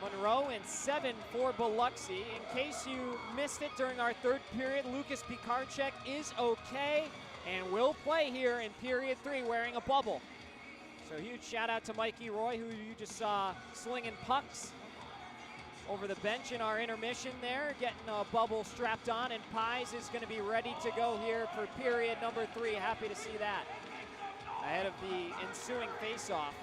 [SPEAKER 20] Monroe and 7 for Biloxi. In case you missed it during our 3rd period, Lucas Pikarczyk is okay and will play here in period 3 wearing a bubble. So huge shout out to Mikey Roy, who you just saw slinging pucks over the bench in our intermission there, getting a bubble strapped on, and Pies is going to be ready to go here for period number 3. Happy to see that ahead of the ensuing face-off.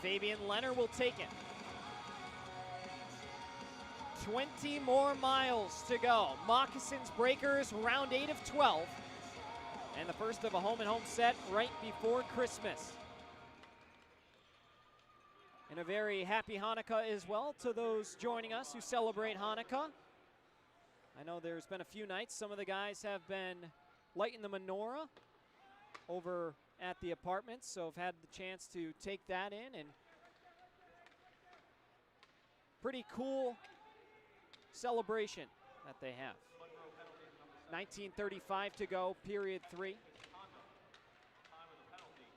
[SPEAKER 20] Fabian Leonard will take it. 20 more miles to go. Moccasins Breakers, round 8 of 12. And the first of a home-and-home set right before Christmas. And a very happy Hanukkah as well to those joining us who celebrate Hanukkah. I know there's been a few nights. Some of the guys have been lighting the menorah over at the apartments, so I've had the chance to take that in, and pretty cool celebration that they have. 19:35 to go, period 3.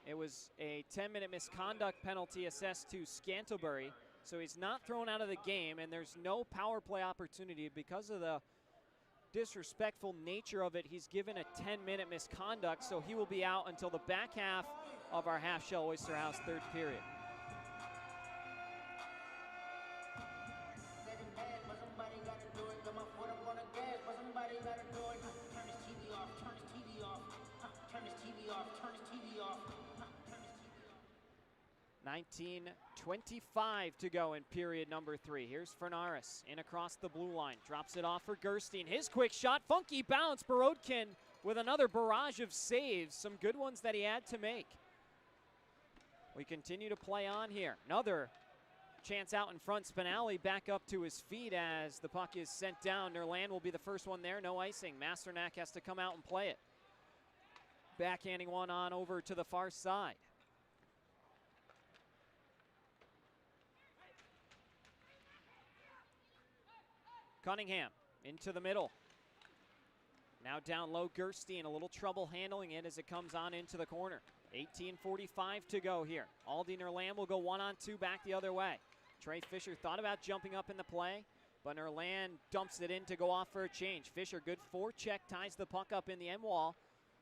[SPEAKER 20] It was a 10-minute misconduct penalty assessed to Scantlebury So he's not thrown out of the game, and there's no power play opportunity because of the disrespectful nature of it. He's given a 10-minute misconduct, so he will be out until the back half of our half-shell Oyster House third period.
[SPEAKER 19] Turn his TV off.
[SPEAKER 20] 19:25 to go in period number 3. Here's Fernaris in across the blue line. Drops it off for Gerstein. His quick shot, funky bounce. Borodkin with another barrage of saves. Some good ones that he had to make. We continue to play on here. Another chance out in front. Spinelli back up to his feet as the puck is sent down. Nerland will be the first one there. No icing. Masternak has to come out and play it. Backhanding one on over to the far side. Cunningham into the middle. Now down low, Gerstein, a little trouble handling it as it comes on into the corner. 18:45 to go here. Aldi Nerland will go 1-on-2 back the other way. Trey Fischer thought about jumping up in the play, but Nerland dumps it in to go off for a change. Fischer, good forecheck, ties the puck up in the end wall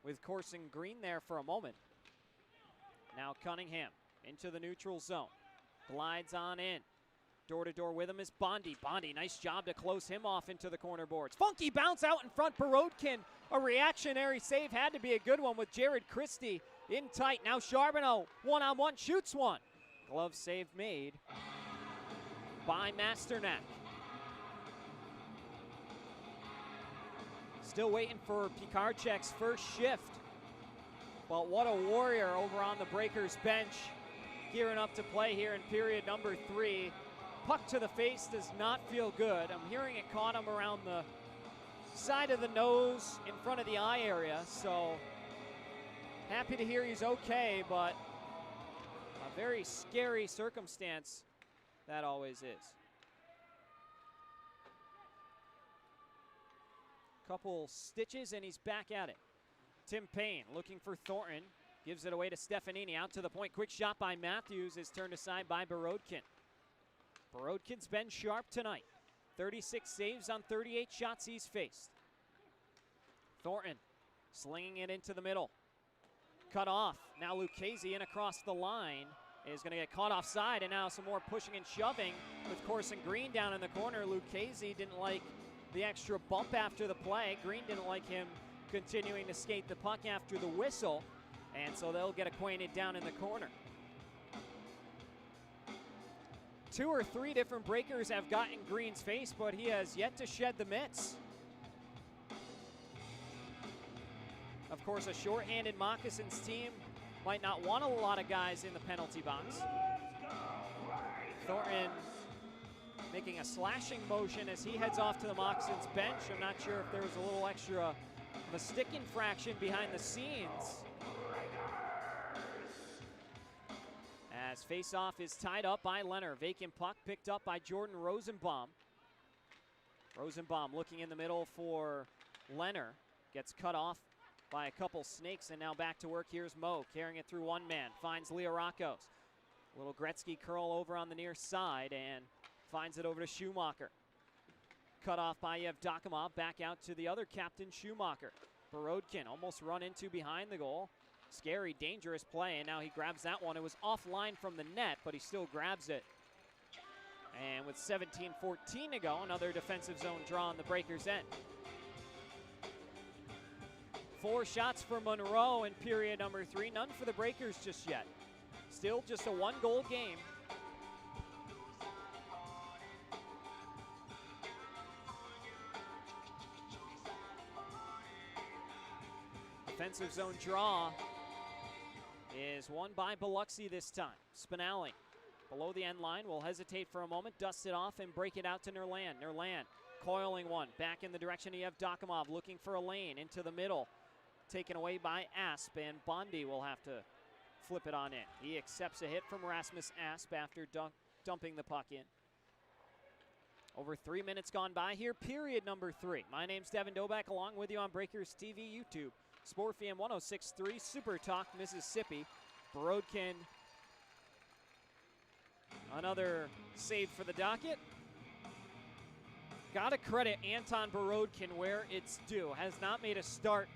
[SPEAKER 20] with Corson Green there for a moment. Now Cunningham into the neutral zone. Glides on in. Door-to-door with him is Bondi. Bondi, nice job to close him off into the corner boards. Funky bounce out in front. Borodkin, a reactionary save. Had to be a good one with Jared Christie in tight. Now Charbonneau, one-on-one, shoots one. Glove save made by Masternak. Still waiting for Pikarczyk's first shift. But what a warrior over on the Breakers bench. Gearing up to play here in period number 3. Puck to the face does not feel good. I'm hearing it caught him around the side of the nose in front of the eye area. So happy to hear he's okay, but a very scary circumstance that always is. Couple stitches and he's back at it. Tim Payne looking for Thornton. Gives it away to Stefanini. Out to the point. Quick shot by Matthews is turned aside by Borodkin. Borodkin's been sharp tonight. 36 saves on 38 shots he's faced. Thornton slinging it into the middle. Cut off. Now Lucchese in across the line is going to get caught offside, and now some more pushing and shoving with Corson Green down in the corner. Lucchese didn't like the extra bump after the play. Green didn't like him continuing to skate the puck after the whistle, and so they'll get acquainted down in the corner. 2 or 3 different Breakers have gotten Green's face, but he has yet to shed the mitts. Of course, a shorthanded Moccasins team might not want a lot of guys in the penalty box. Thornton making a slashing motion as he heads off to the Moccasins bench. I'm not sure if there was a little extra of a stick infraction behind the scenes. As face-off is tied up by Leonard. Vacant puck picked up by Jordan Rosenbaum. Rosenbaum looking in the middle for Leonard. Gets cut off by a couple snakes, and now back to work. Here's Mo carrying it through one man. Finds Leorakos. Little Gretzky curl over on the near side and finds it over to Schumacher. Cut off by Yevdokimov. Back out to the other captain, Schumacher. Borodkin almost run into behind the goal. Scary, dangerous play, and now he grabs that one. It was offline from the net, but he still grabs it. And with 17:14 to go, another defensive zone draw on the Breakers' end. 4 shots for Monroe in period number 3. None for the Breakers just yet. Still just a 1-goal game. Defensive zone draw is won by Biloxi this time. Spinelli below the end line will hesitate for a moment, dust it off, and break it out to Nerland. Nerland coiling one back in the direction of Yevdokimov, looking for a lane into the middle. Taken away by Asp, and Bondi will have to flip it on in. He accepts a hit from Rasmus Asp after dumping the puck in. Over 3 minutes gone by here, period number 3. My name's Devin Doback, along with you on Breakers TV, YouTube, Sport FM 106.3, Super Talk, Mississippi. Borodkin Another save for the docket. Got to credit Anton Borodkin where it's due. Has not made a start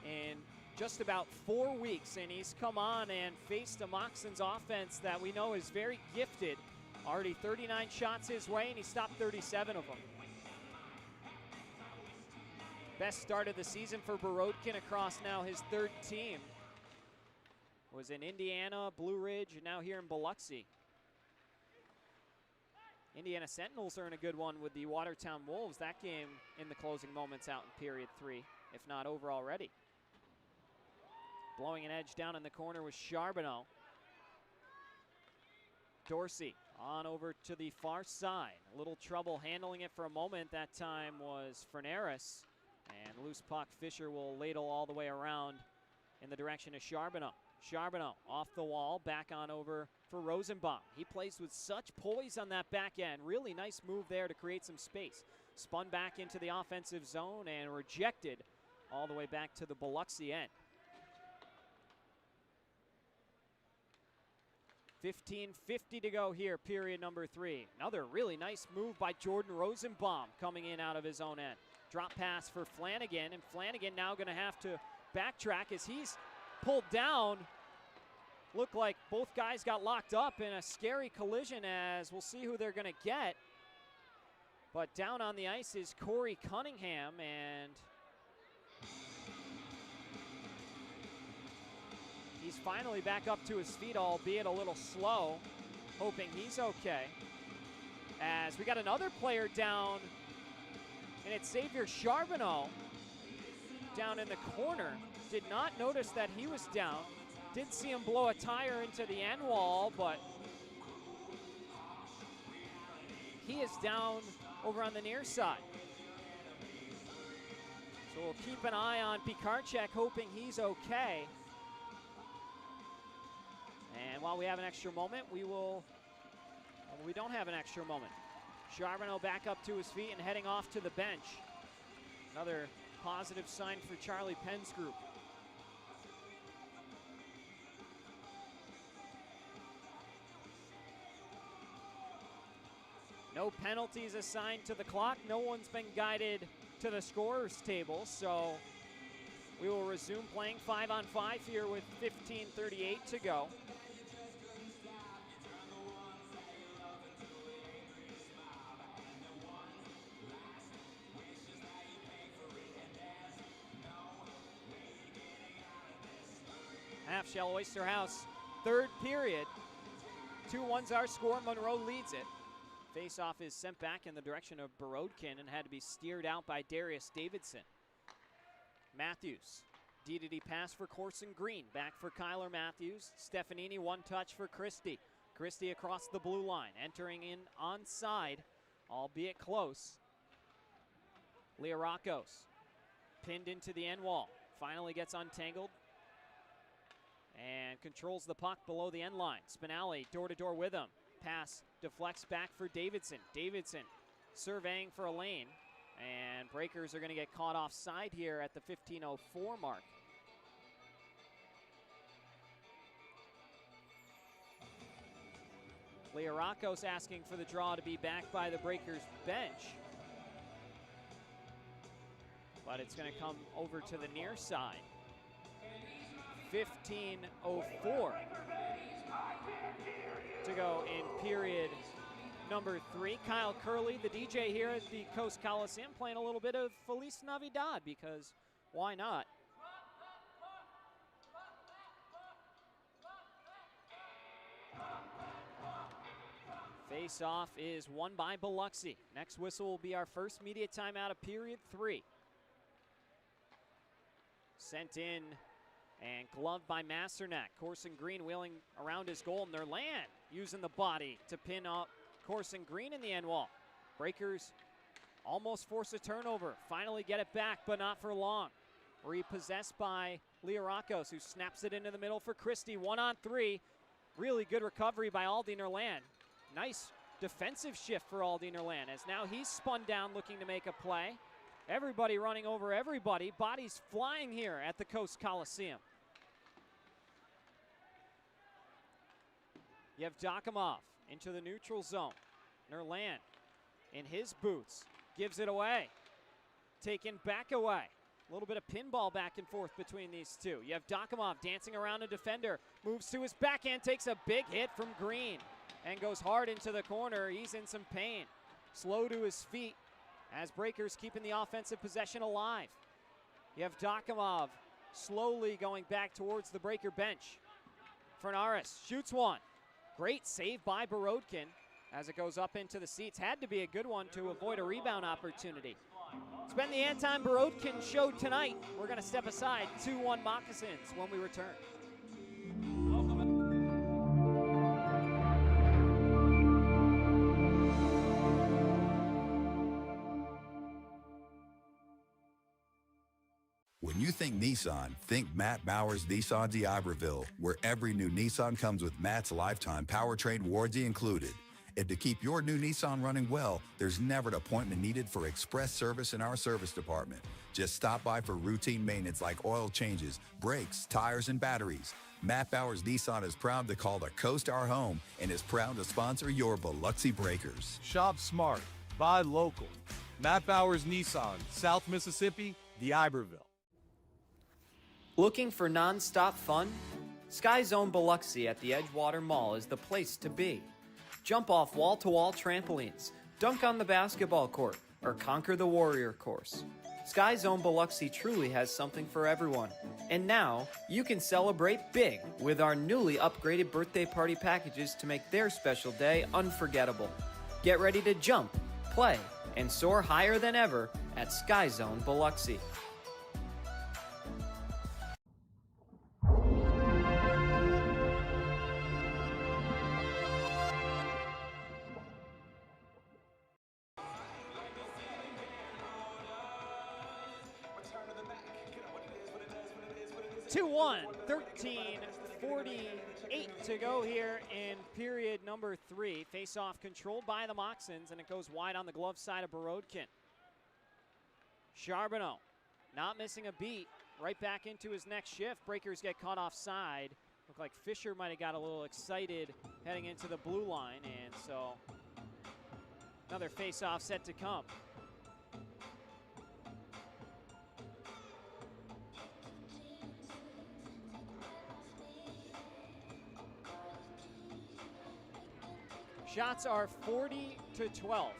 [SPEAKER 20] in just about 4 weeks, and he's come on and faced a Moccasins offense that we know is very gifted. Already 39 shots his way, and he stopped 37 of them. Best start of the season for Borodkin across now his third team. Was in Indiana, Blue Ridge, and now here in Biloxi. Indiana Sentinels are in a good one with the Watertown Wolves. That game in the closing moments out in period 3, if not over already. Blowing an edge down in the corner was Charbonneau. Dorsey on over to the far side. A little trouble handling it for a moment. That time was Ferneris. And loose puck, Fischer will ladle all the way around in the direction of Charbonneau. Charbonneau off the wall, back on over for Rosenbaum. He plays with such poise on that back end. Really nice move there to create some space. Spun back into the offensive zone and rejected all the way back to the Biloxi end. 15:50 to go here, period number 3. Another really nice move by Jordan Rosenbaum coming in out of his own end. Drop pass for Flanigan, and Flanigan now going to have to backtrack as he's pulled down. Looked like both guys got locked up in a scary collision, as we'll see who they're going to get. But down on the ice is Corey Cunningham, and he's finally back up to his feet, albeit a little slow, hoping he's okay. As we got another player down, and it's Xavier Charbonneau down in the corner. Did not notice that he was down. Did see him blow a tire into the end wall, but he is down over on the near side. So we'll keep an eye on Pikarczyk, hoping he's okay. And while we have an extra moment, we don't have an extra moment. Charbonneau back up to his feet and heading off to the bench. Another positive sign for Charlie Penn's group. No penalties assigned to the clock. No one's been guided to the scorer's table, so we will resume playing 5-on-5 here with 15:38 to go. Half Shell Oyster House, third period. 2-1's our score. Monroe leads it. Face-off is sent back in the direction of Borodkin and had to be steered out by Darius Davidson. Matthews, D-to-D pass for Corson Green. Back for Kyler Matthews. Stefanini, one touch for Christie. Christie across the blue line, entering in onside, albeit close. Learakos pinned into the end wall. Finally gets untangled and controls the puck below the end line. Spinelli door-to-door with him. Pass deflects back for Davidson. Davidson surveying for a lane. And Breakers are going to get caught offside here at the 15:04 mark. Learakos asking for the draw to be back by the Breakers bench. But it's going to come over to the near side. 15:04 to go in period number 3. Kyle Curley, the DJ here at the Coast Coliseum, playing a little bit of Feliz Navidad, because why not? Face-off is won by Biloxi. Next whistle will be our first media timeout of period 3. Sent in and gloved by Masternak. Corson Green wheeling around his goal, and Nerland using the body to pin up Corson Green in the end wall. Breakers almost force a turnover. Finally get it back, but not for long. Repossessed by Learakos, who snaps it into the middle for Christie. 1-on-3. Really good recovery by Aldi Nerland. Nice defensive shift for Aldi Nerland, as now he's spun down looking to make a play. Everybody running over everybody. Bodies flying here at the Coast Coliseum. You have Dokimov into the neutral zone. Nerland in his boots gives it away. Taken back away. A little bit of pinball back and forth between these two. You have Dokimov dancing around a defender. Moves to his backhand, takes a big hit from Green and goes hard into the corner. He's in some pain. Slow to his feet as Breakers keeping the offensive possession alive. You have Dokimov slowly going back towards the Breaker bench. Fernaris shoots one. Great save by Borodkin as it goes up into the seats. Had to be a good one to avoid a rebound opportunity. It's been the Anton Borodkin show tonight. We're going to step aside. 2-1 Moccasins when we return.
[SPEAKER 5] When you think Nissan, think Matt Bowers Nissan d'Iberville, where every new Nissan comes with Matt's lifetime powertrain warranty included. And to keep your new Nissan running well, there's never an appointment needed for express service in our service department. Just stop by for routine maintenance like oil changes, brakes, tires, and batteries. Matt Bowers Nissan is proud to call the coast our home and is proud to sponsor your Biloxi Breakers.
[SPEAKER 3] Shop smart, buy local. Matt Bowers Nissan, South Mississippi, d'Iberville.
[SPEAKER 1] Looking for non-stop fun? Sky Zone Biloxi at the Edgewater Mall is the place to be. Jump off wall-to-wall trampolines, dunk on the basketball court, or conquer the warrior course. Sky Zone Biloxi truly has something for everyone. And now, you can celebrate big with our newly upgraded birthday party packages to make their special day unforgettable. Get ready to jump, play, and soar higher than ever at Sky Zone Biloxi.
[SPEAKER 20] $13:48 to go here in period number 3. Face-off controlled by the Moccasins, and it goes wide on the glove side of Borodkin. Charbonneau not missing a beat. Right back into his next shift. Breakers get caught offside. Looked like Fischer might have got a little excited heading into the blue line, and so another face-off set to come. Shots are 40-12.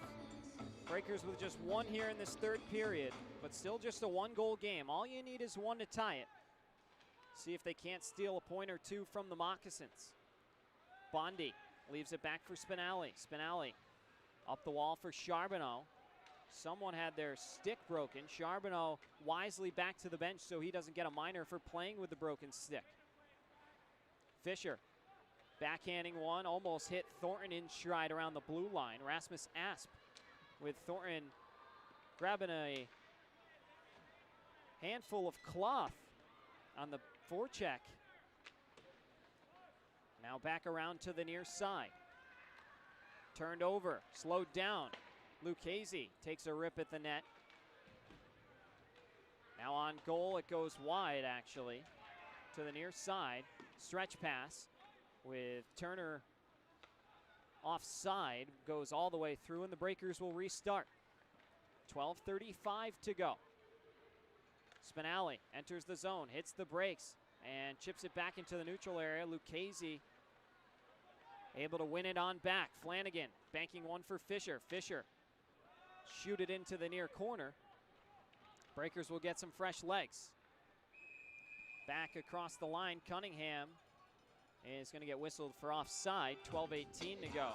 [SPEAKER 20] Breakers with just one here in this third period, but still just a one-goal game. All you need is one to tie it. See if they can't steal a point or two from the Moccasins. Bondi leaves it back for Spinelli. Spinelli up the wall for Charbonneau. Someone had their stick broken. Charbonneau wisely back to the bench so he doesn't get a minor for playing with the broken stick. Fischer backhanding one, almost hit Thornton in stride around the blue line. Rasmus Asp with Thornton grabbing a handful of cloth on the forecheck. Now back around to the near side. Turned over, slowed down. Lucchese takes a rip at the net. Now on goal, it goes wide actually to the near side. Stretch pass with Turner offside, goes all the way through, and the Breakers will restart. 12:35 to go. Spinelli enters the zone, hits the brakes, and chips it back into the neutral area. Lucchese able to win it on back. Flanigan banking one for Fischer. Fischer shoot it into the near corner. Breakers will get some fresh legs. Back across the line, Cunningham is going to get whistled for offside. 12:18 to go.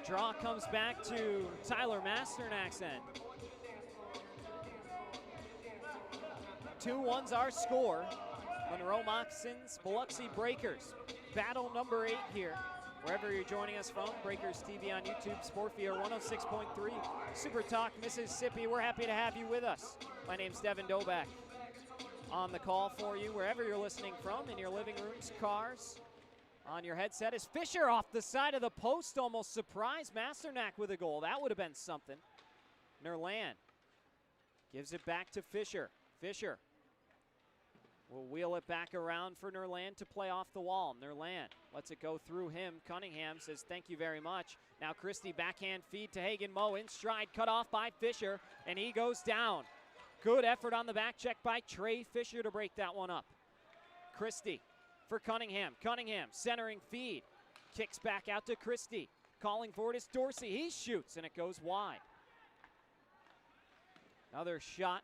[SPEAKER 20] Draw comes back to Tyler Masternak's end. 2-1's our score. Monroe Moccasins, Biloxi Breakers. Battle number 8 here. Wherever you're joining us from, Breakers TV on YouTube, Sportfield 106.3, Super Talk Mississippi. We're happy to have you with us. My name's Devin Doback. On the call for you, wherever you're listening from, in your living rooms, cars, On your headset is Fischer off the side of the post, almost surprised Masternak with a goal. That would have been something. Nerland gives it back to Fischer. Fischer will wheel it back around for Nerland to play off the wall. Nerland lets it go through him. Cunningham says thank you very much. Now Christie backhand feed to Hagen Moe in stride, cut off by Fischer, and he goes down. Good effort on the back check by Trey Fischer to break that one up. Christie for Cunningham. Cunningham centering feed. Kicks back out to Christie. Calling for it is Dorsey. He shoots and it goes wide. Another shot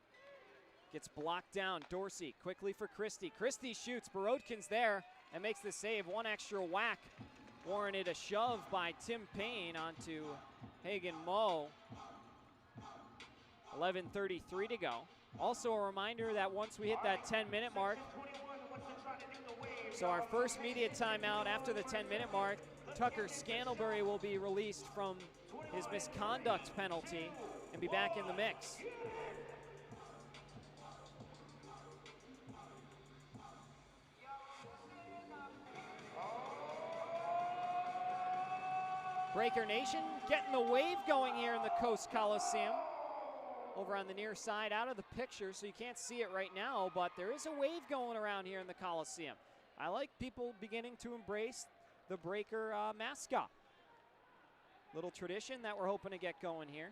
[SPEAKER 20] gets blocked down. Dorsey quickly for Christie. Christie shoots. Borodkin's there and makes the save. One extra whack warranted a shove by Tim Payne onto Hagen Moe. 11:33 to go. Also a reminder that once we hit that 10-minute mark, so our first media timeout after the 10-minute mark, Tucker Scantlebury will be released from his misconduct penalty and be back in the mix. Breaker Nation getting the wave going here in the Coast Coliseum. Over on the near side, out of the picture, so you can't see it right now, but there is a wave going around here in the Coliseum. I like people beginning to embrace the Breaker mascot. Little tradition that we're hoping to get going here.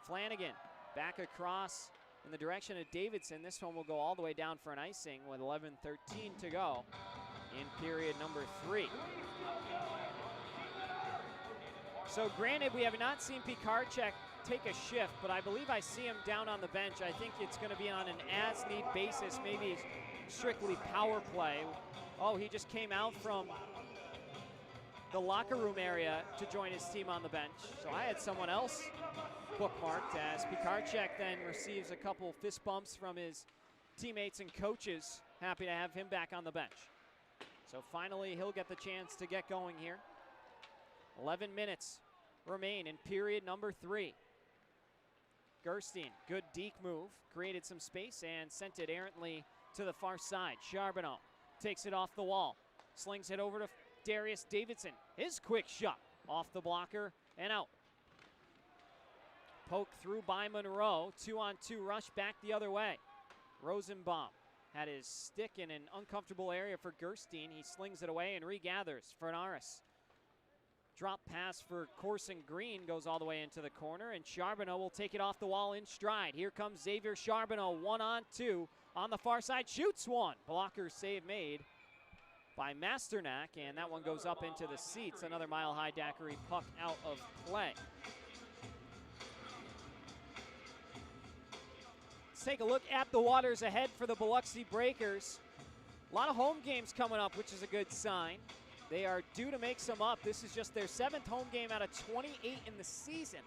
[SPEAKER 20] Flanigan back across in the direction of Davidson. This one will go all the way down for an icing with 11:13 to go in period number 3. So granted, we have not seen Pikarczyk take a shift, but I believe I see him down on the bench. I think it's going to be on an as-need basis, maybe strictly power play. Oh, he just came out from the locker room area to join his team on the bench. So I had someone else bookmarked as Pikarczyk then receives a couple fist bumps from his teammates and coaches. Happy to have him back on the bench. So finally, he'll get the chance to get going here. 11 minutes remain in period number 3. Gerstein, good deke move, created some space and sent it errantly to the far side. Charbonneau takes it off the wall, slings it over to Darius Davidson. His quick shot off the blocker and out. Poked through by Monroe. 2-on-2 rush back the other way. Rosenbaum had his stick in an uncomfortable area for Gerstein. He slings it away and regathers for Naris. Drop pass for Corson Green goes all the way into the corner, and Charbonneau will take it off the wall in stride. Here comes Xavier Charbonneau, 1-on-2 on the far side, shoots one. Blocker save made by Masternak, and that one goes up into the seats. Another Mile High Daiquiri puck out of play. Let's take a look at the waters ahead for the Biloxi Breakers. A lot of home games coming up, which is a good sign. They are due to make some up. This is just their 7th home game out of 28 in the season.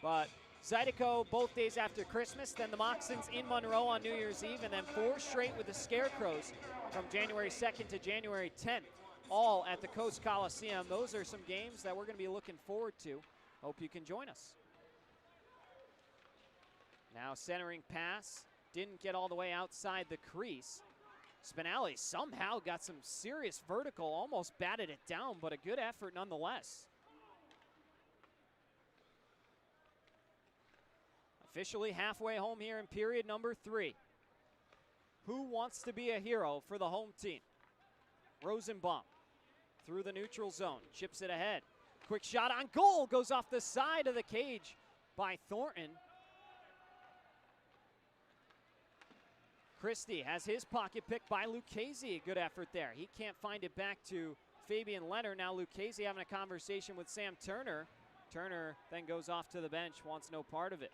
[SPEAKER 20] But Zydeco both days after Christmas, then the Moccasins in Monroe on New Year's Eve, and then 4 straight with the Scarecrows from January 2nd to January 10th, all at the Coast Coliseum. Those are some games that we're going to be looking forward to. Hope you can join us. Now centering pass, didn't get all the way outside the crease. Spinelli somehow got some serious vertical, almost batted it down, but a good effort nonetheless. Officially halfway home here in period number 3. Who wants to be a hero for the home team? Rosenbaum through the neutral zone, chips it ahead. Quick shot on goal, goes off the side of the cage by Thornton. Christie has his pocket picked by Lucchese. Good effort there. He can't find it back to Fabian Leonard. Now Lucchese having a conversation with Sam Turner. Turner then goes off to the bench, wants no part of it.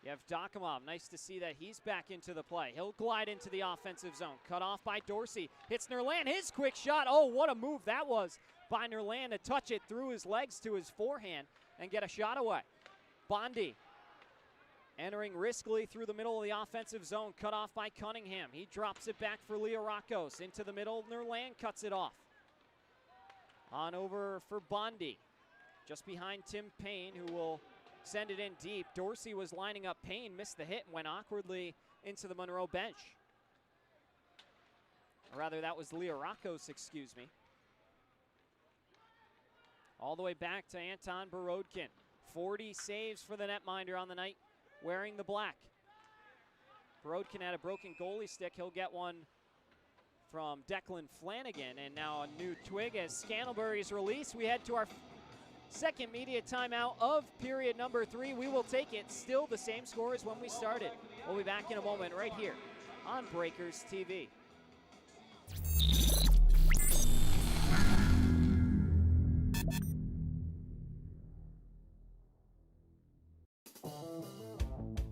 [SPEAKER 20] You have Dokimov. Nice to see that he's back into the play. He'll glide into the offensive zone. Cut off by Dorsey. Hits Nerland. His quick shot. Oh, what a move that was by Nerland to touch it through his legs to his forehand and get a shot away. Bondi entering riskily through the middle of the offensive zone. Cut off by Cunningham. He drops it back for Leo Rakos. Into the middle. Nerland cuts it off. On over for Bondi. Just behind Tim Payne, who will send it in deep. Dorsey was lining up Payne, missed the hit, and went awkwardly into the Monroe bench. Or rather, that was Leah Rockos, excuse me. All the way back to Anton Borodkin. 40 saves for the netminder on the night, wearing the black. Borodkin had a broken goalie stick. He'll get one from Declan Flanigan. And now a new twig as Scantlebury's released. We head to our second media timeout of period number 3. We will take it. Still the same score as when we started. We'll be back in a moment right here on Breakers TV.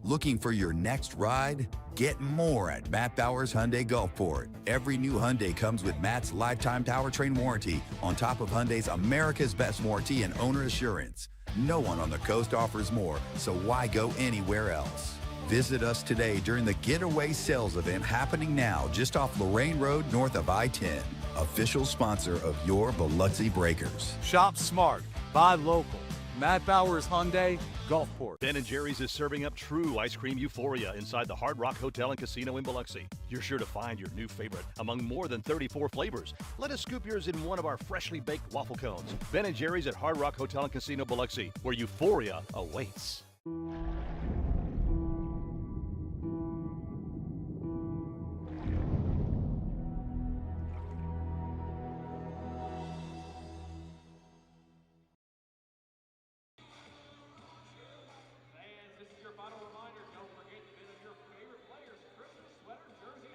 [SPEAKER 5] Looking for your next ride? Get more at Matt Bowers Hyundai Gulfport. Every new Hyundai comes with Matt's lifetime powertrain warranty on top of Hyundai's America's Best warranty and owner assurance. No one on the coast offers more, so why go anywhere else? Visit us today during the Getaway Sales event happening now just off Lorraine Road north of I-10. Official sponsor of your Biloxi Breakers.
[SPEAKER 3] Shop smart, buy local. Matt Bowers Hyundai, Gulfport.
[SPEAKER 4] Ben & Jerry's is serving up true ice cream euphoria inside the Hard Rock Hotel and Casino in Biloxi. You're sure to find your new favorite among more than 34 flavors. Let us scoop yours in one of our freshly baked waffle cones. Ben & Jerry's at Hard Rock Hotel and Casino Biloxi, where euphoria awaits.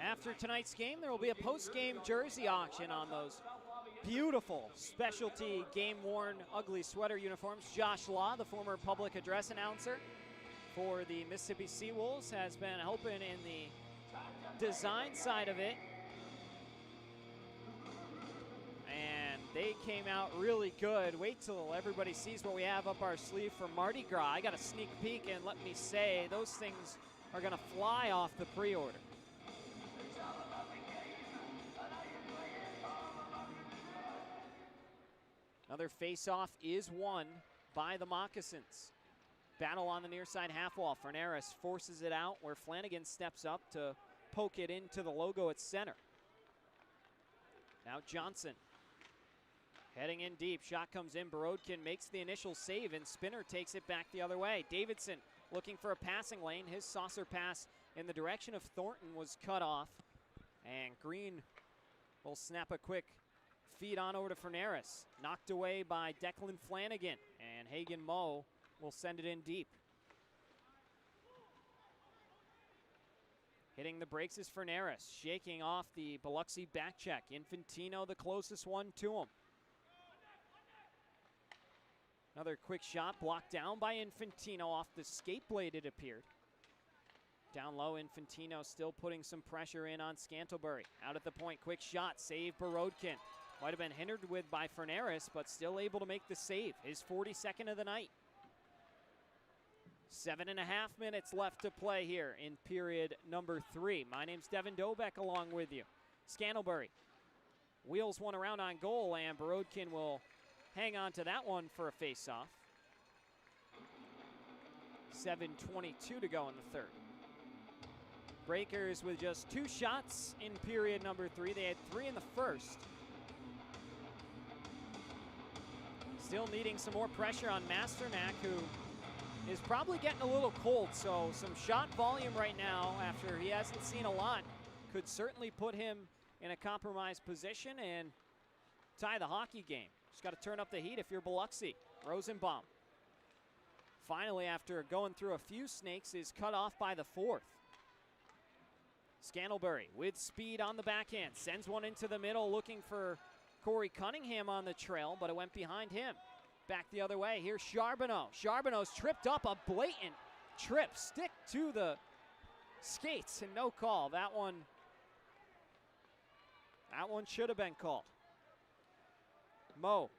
[SPEAKER 20] After tonight's game, there will be a post-game jersey auction on those beautiful specialty game-worn ugly sweater uniforms. Josh Law, the former public address announcer for the Mississippi Seawolves, has been helping in the design side of it. And they came out really good. Wait till everybody sees what we have up our sleeve for Mardi Gras. I got a sneak peek, and let me say, those things are going to fly off the pre-order. Another face-off is won by the Moccasins. Battle on the near side half wall. Fernaris forces it out where Flanigan steps up to poke it into the logo at center. Now Johnson heading in deep. Shot comes in. Borodkin makes the initial save, and Spinner takes it back the other way. Davidson looking for a passing lane. His saucer pass in the direction of Thornton was cut off. And Green will snap a quick feed on over to Fernaris. Knocked away by Declan Flanigan. And Hagen Moe will send it in deep. Hitting the brakes is Fernaris. Shaking off the Biloxi back check. Infantino the closest one to him. Another quick shot blocked down by Infantino off the skate blade, it appeared. Down low, Infantino still putting some pressure in on Scantlebury. Out at the point, quick shot, save Borodkin. Might have been hindered with by Fernaris, but still able to make the save. His 42nd of the night. 7.5 minutes left to play here in period number 3. My name's Devin Dobek along with you. Scantlebury wheels one around on goal, and Borodkin will hang on to that one for a face-off. 7:22 to go in the third. Breakers with just 2 shots in period number 3. They had 3 in the first. Still needing some more pressure on Masternak, who is probably getting a little cold. So some shot volume right now after he hasn't seen a lot could certainly put him in a compromised position and tie the hockey game. Just got to turn up the heat if you're Biloxi. Rosenbaum, finally, after going through a few snakes, is cut off by the fourth. Scantlebury with speed on the backhand. Sends one into the middle looking for Corey Cunningham on the trail, but it went behind him. Back the other way. Here's Charbonneau. Charbonneau's tripped up, a blatant trip. Stick to the skates and no call. That one should have been called. Moe.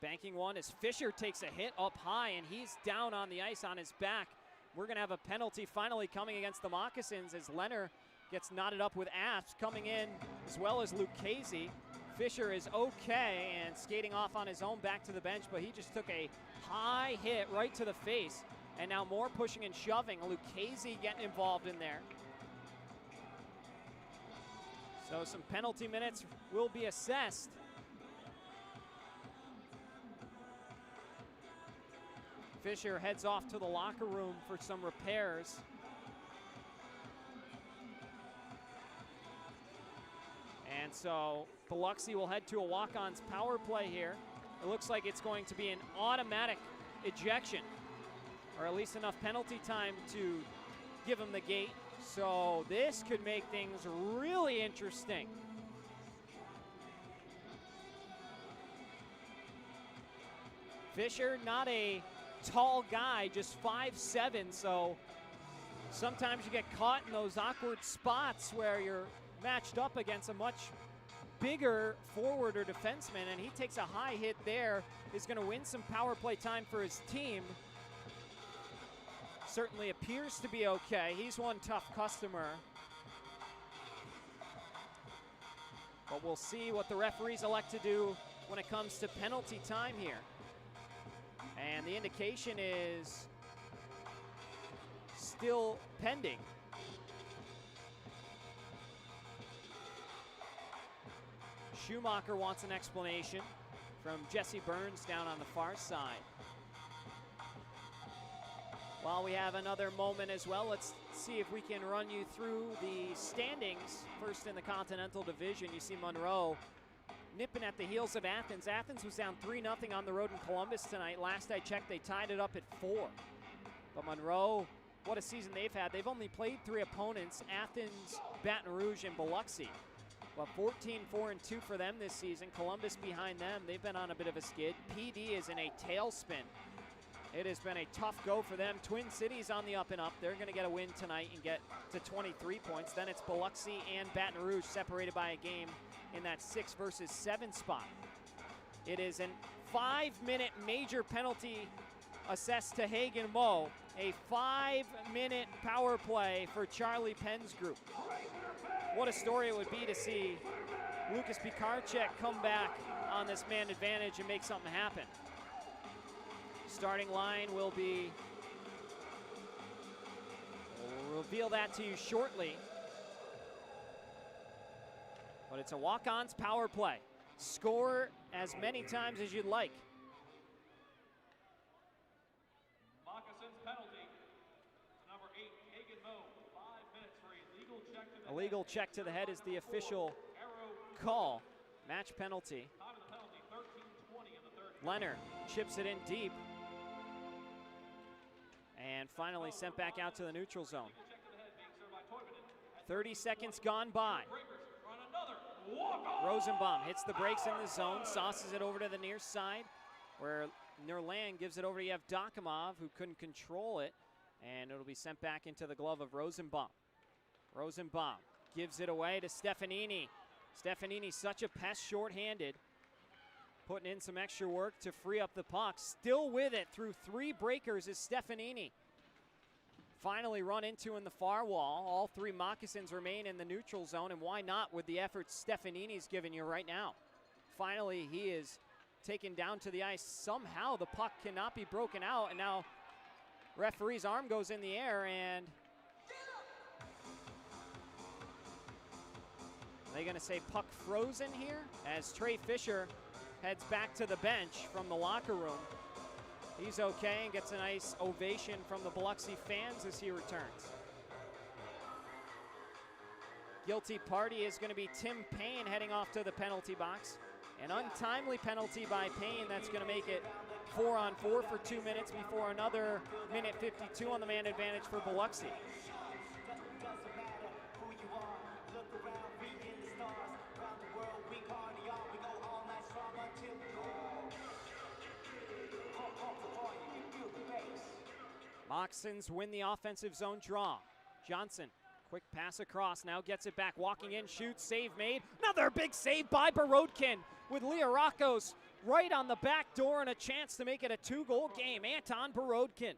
[SPEAKER 20] Banking one as Fischer takes a hit up high, and he's down on the ice on his back. We're going to have a penalty finally coming against the Moccasins as Leonard gets knotted up with Asps coming in, as well as Lucchese. Fischer is okay and skating off on his own back to the bench, but he just took a high hit right to the face. And now more pushing and shoving. Lucchese getting involved in there. So some penalty minutes will be assessed. Fischer heads off to the locker room for some repairs. And so Biloxi will head to a walk-ons power play here. It looks like it's going to be an automatic ejection, or at least enough penalty time to give them the gate. So this could make things really interesting. Fischer, not a tall guy, just 5'7", so sometimes you get caught in those awkward spots where you're matched up against a much bigger forward or defenseman, and he takes a high hit there, is going to win some power play time for his team. Certainly appears to be okay. He's one tough customer. But we'll see what the referees elect to do when it comes to penalty time here. And the indication is still pending. Schumacher wants an explanation from Jesse Burns down on the far side. While we have another moment as well, let's see if we can run you through the standings. First in the Continental Division, you see Monroe nipping at the heels of Athens. Athens was down 3-0 on the road in Columbus tonight. Last I checked, they tied it up at 4. But Monroe, what a season they've had. They've only played 3 opponents, Athens, Baton Rouge, and Biloxi. Well, 14-4-2 for them this season. Columbus behind them. They've been on a bit of a skid. PD is in a tailspin. It has been a tough go for them. Twin Cities on the up and up. They're going to get a win tonight and get to 23 points. Then it's Biloxi and Baton Rouge separated by a game in that 6 versus 7 spot. It is a 5-minute major penalty assessed to Hagen Moe. A 5-minute power play for Charlie Penn's group. What a story it would be to see Lucas Pikarczyk come back on this man advantage and make something happen. Starting line will be, we'll reveal that to you shortly. But it's a walk-ons power play. Score as many times as you'd like.
[SPEAKER 21] Moccasins penalty. Number 8, Hagen Moe, 5 minutes for a legal check to the
[SPEAKER 20] Illegal check to the head is the official call. Match penalty.
[SPEAKER 21] Time of the penalty, 13:20 in the third.
[SPEAKER 20] Leonard chips it in deep. And finally sent back out to the neutral zone. 30 seconds gone by. Rosenbaum hits the brakes in the zone, sauces it over to the near side, where Nerland gives it over to Yevdokimov, who couldn't control it, and it'll be sent back into the glove of Rosenbaum. Rosenbaum gives it away to Stefanini. Stefanini, such a pest shorthanded, putting in some extra work to free up the puck. Still with it through 3 breakers is Stefanini. Finally run into in the far wall. All 3 Moccasins remain in the neutral zone, and why not with the efforts Stefanini's giving you right now. Finally, he is taken down to the ice. Somehow the puck cannot be broken out, and now referee's arm goes in the air, and are they going to say puck frozen here? As Trey Fischer heads back to the bench from the locker room. He's okay and gets a nice ovation from the Biloxi fans as he returns. Guilty party is going to be Tim Payne heading off to the penalty box. An untimely penalty by Payne that's going to make it 4-on-4 for 2 minutes before another minute 52 on the man advantage for Biloxi. Moccasins win the offensive zone draw. Johnson, quick pass across, now gets it back, walking in, shoots, save made. Another big save by Borodkin with Liarakos right on the back door and a chance to make it a 2-goal game. Anton Borodkin,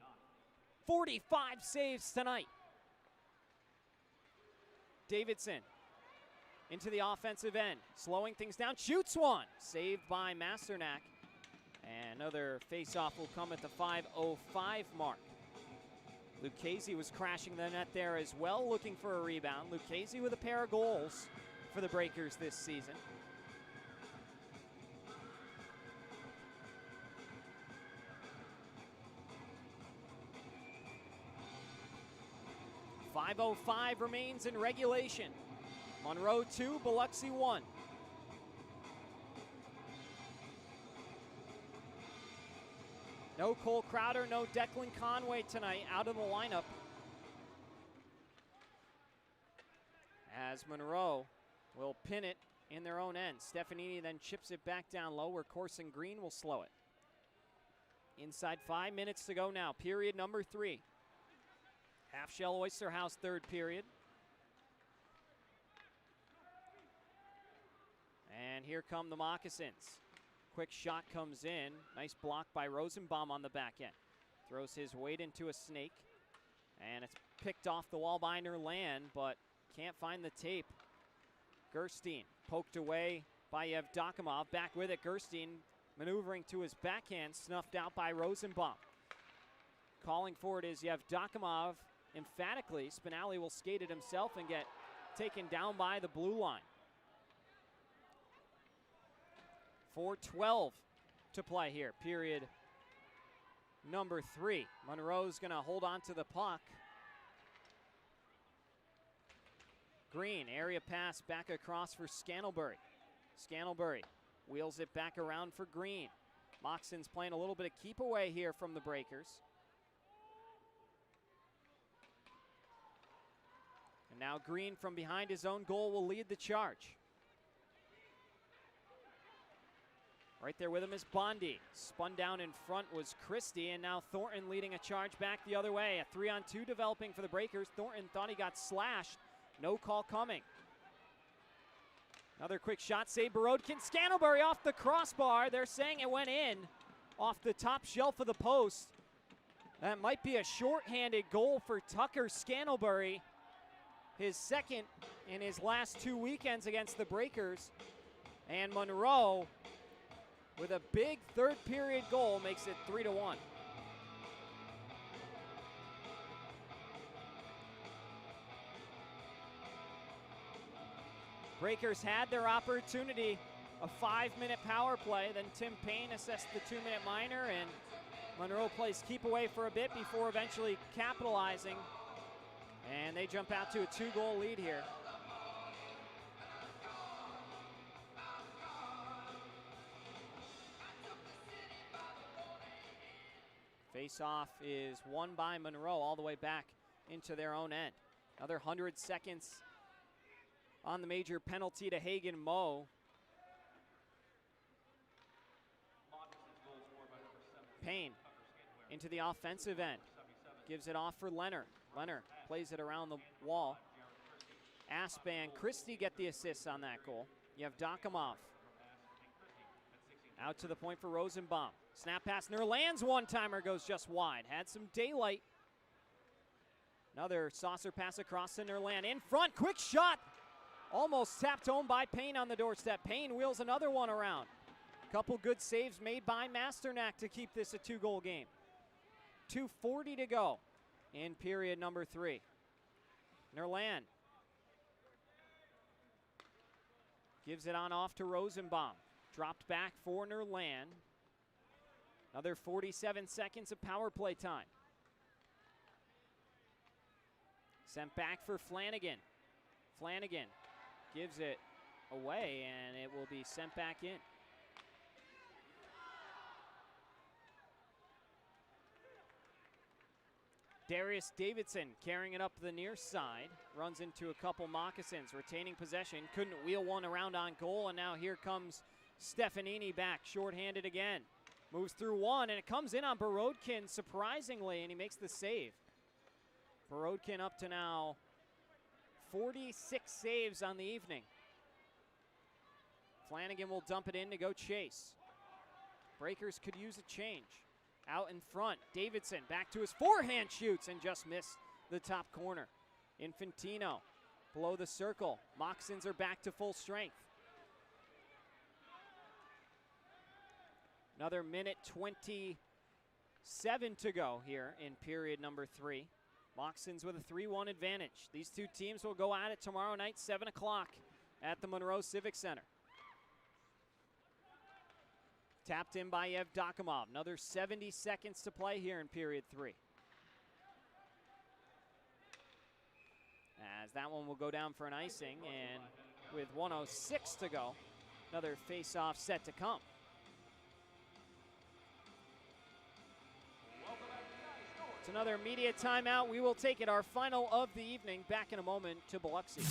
[SPEAKER 20] 45 saves tonight. Davidson into the offensive end, slowing things down, shoots one, saved by Masternak. And another face-off will come at the 5:05 mark. Lucchese was crashing the net there as well, looking for a rebound. Lucchese with a pair of goals for the Breakers this season. .505 remains in regulation. Monroe 2, Biloxi 1. No Cole Crowder, no Declan Conway tonight out of the lineup. As Monroe will pin it in their own end. Stefanini then chips it back down low where Corson Green will slow it. Inside 5 minutes to go now, period number 3. Half Shell Oyster House third period. And here come the Moccasins. Quick shot comes in. Nice block by Rosenbaum on the back end. Throws his weight into a snake. And it's picked off the wall by Nerland, but can't find the tape. Gerstein poked away by Yevdokimov. Back with it, Gerstein maneuvering to his backhand, snuffed out by Rosenbaum. Calling for it is Yevdokimov emphatically. Spinelli will skate it himself and get taken down by the blue line. 4:12 to play here, period number 3. Monroe's gonna hold on to the puck. Green, area pass back across for Scantlebury. Scantlebury wheels it back around for Green. Moccasins playing a little bit of keep away here from the Breakers. And now Green from behind his own goal will lead the charge. Right there with him is Bondi. Spun down in front was Christie, and now Thornton leading a charge back the other way. A 3-on-2 developing for the Breakers. Thornton thought he got slashed. No call coming. Another quick shot, save Borodkin. Scantlebury off the crossbar. They're saying it went in off the top shelf of the post. That might be a shorthanded goal for Tucker Scantlebury. His second in his last 2 weekends against the Breakers. And Monroe, with a big third period goal, makes it 3-1. Breakers had their opportunity, a 5-minute power play. Then Tim Payne assessed the 2-minute minor, and Monroe plays keep away for a bit before eventually capitalizing. And they jump out to a 2-goal lead here. Face-off is won by Monroe all the way back into their own end. Another 100 seconds on the major penalty to Hagen Moe. Payne into the offensive end. Gives it off for Leonard. Leonard plays it around the wall. Aspan, Christie get the assists on that goal. You have Yevdokimov. Out to the point for Rosenbaum. Snap pass, Nerland's one-timer goes just wide. Had some daylight. Another saucer pass across to Nerland. In front, quick shot. Almost tapped home by Payne on the doorstep. Payne wheels another one around. Couple good saves made by Masternak to keep this a 2-goal game. 2:40 to go in period number 3. Nerland gives it on off to Rosenbaum. Dropped back for Nerland. Another 47 seconds of power play time. Sent back for Flanigan. Flanigan gives it away, and it will be sent back in. Darius Davidson carrying it up the near side. Runs into a couple Moccasins. Retaining possession. Couldn't wheel one around on goal, and now here comes Stefanini back, shorthanded again. Moves through one, and it comes in on Borodkin, surprisingly, and he makes the save. Borodkin up to now 46 saves on the evening. Flanigan will dump it in to go chase. Breakers could use a change. Out in front, Davidson back to his forehand, shoots and just missed the top corner. Infantino below the circle. Moccasins are back to full strength. Another minute 27 to go here in period number 3. Moccasins with a 3-1 advantage. These two teams will go at it tomorrow night, 7 o'clock at the Monroe Civic Center. Tapped in by Yevdokimov. Another 70 seconds to play here in period 3. As that one will go down for an icing, and with 1:06 to go, another face-off set to come. It's another immediate timeout. We will take it, our final of the evening. Back in a moment to Biloxi.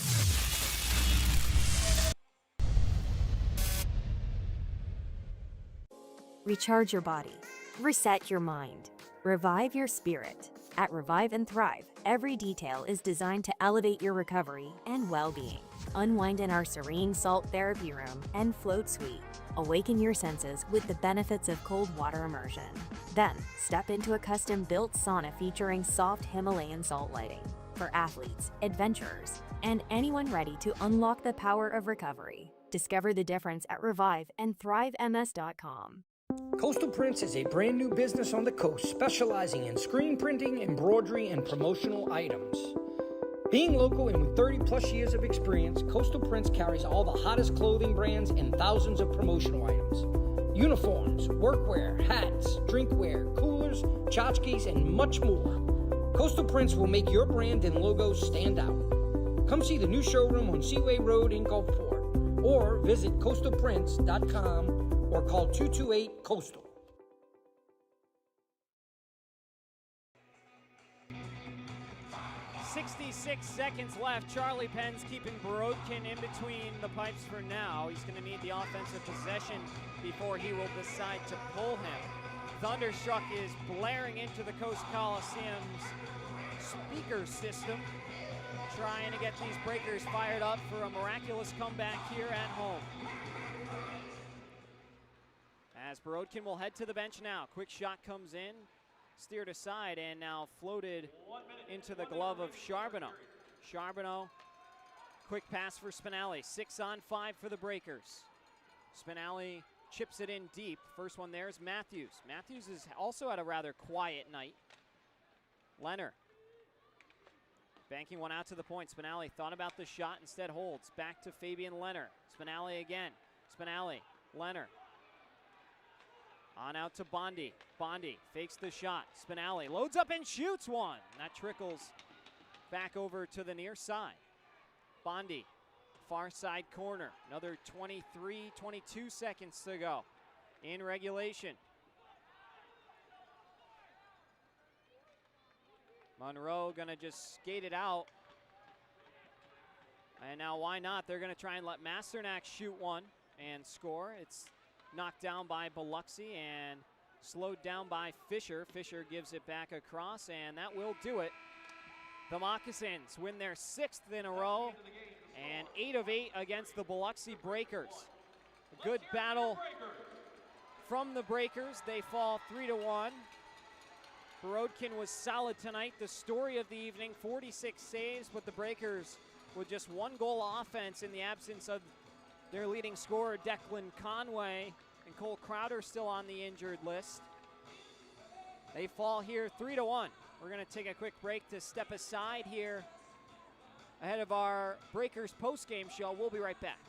[SPEAKER 22] Recharge your body. Reset your mind. Revive your spirit. At Revive and Thrive, every detail is designed to elevate your recovery and well-being. Unwind in our serene salt therapy room and float suite. Awaken your senses with the benefits of cold water immersion. Then, step into a custom-built sauna featuring soft Himalayan salt lighting for athletes, adventurers, and anyone ready to unlock the power of recovery. Discover the difference at reviveandthrivems.com.
[SPEAKER 7] Coastal Prints is a brand new business on the coast specializing in screen printing, embroidery, and promotional items. Being local and with 30 plus years of experience, Coastal Prints carries all the hottest clothing brands and thousands of promotional items. Uniforms, workwear, hats, drinkware, coolers, tchotchkes, and much more. Coastal Prints will make your brand and logo stand out. Come see the new showroom on Seaway Road in Gulfport or visit coastalprints.com or call 228-COASTAL.
[SPEAKER 20] .66 seconds left. Charlie Penn's keeping Borodkin in between the pipes for now. He's going to need the offensive possession before he will decide to pull him. Thunderstruck is blaring into the Coast Coliseum's speaker system, trying to get these Breakers fired up for a miraculous comeback here at home. As Borodkin will head to the bench now. Quick shot comes in, steered aside, and now floated into the glove of Charbonneau. Charbonneau, quick pass for Spinelli. 6-on-5 for the Breakers. Spinelli chips it in deep. First one there is Matthews. Matthews has also had a rather quiet night. Leonard banking one out to the point. Spinelli thought about the shot, instead holds. Back to Fabian Leonard. Spinelli again. Spinelli, Leonard. On out to Bondi. Bondi fakes the shot. Spinelli loads up and shoots one. That trickles back over to the near side. Bondi, far side corner. Another 22 seconds to go in regulation. Monroe gonna just skate it out. And now why not? They're gonna try and let Masternak shoot one and score. It's knocked down by Biloxi and slowed down by Fischer. Fischer gives it back across, and that will do it. The Moccasins win their 6th in a row and 8 of 8 against the Biloxi Breakers. A good battle from the Breakers. They fall 3-1. Borodkin was solid tonight. The story of the evening, 46 saves, but the Breakers with just 1 goal offense in the absence of their leading scorer, Declan Conway, and Cole Crowder still on the injured list. They fall here 3-1. We're going to take a quick break to step aside here ahead of our Breakers post-game show. We'll be right back.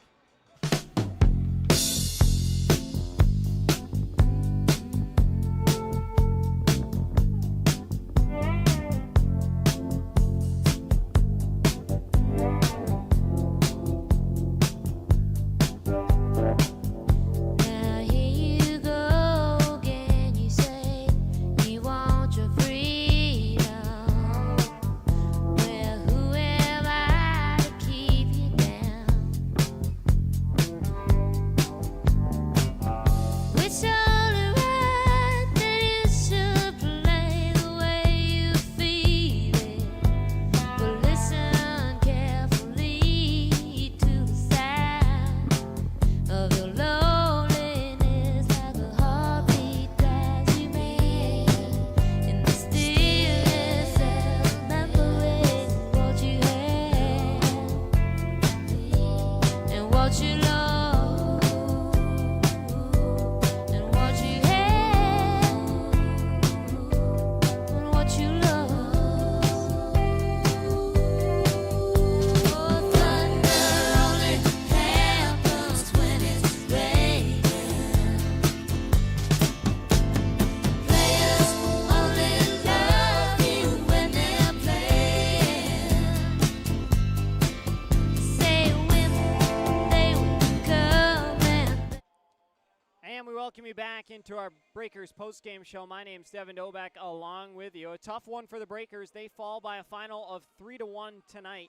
[SPEAKER 20] welcome you back into our Breakers postgame show. My name's Devin Dobek along with you. A tough one for the Breakers. They fall by a final of 3-1 tonight.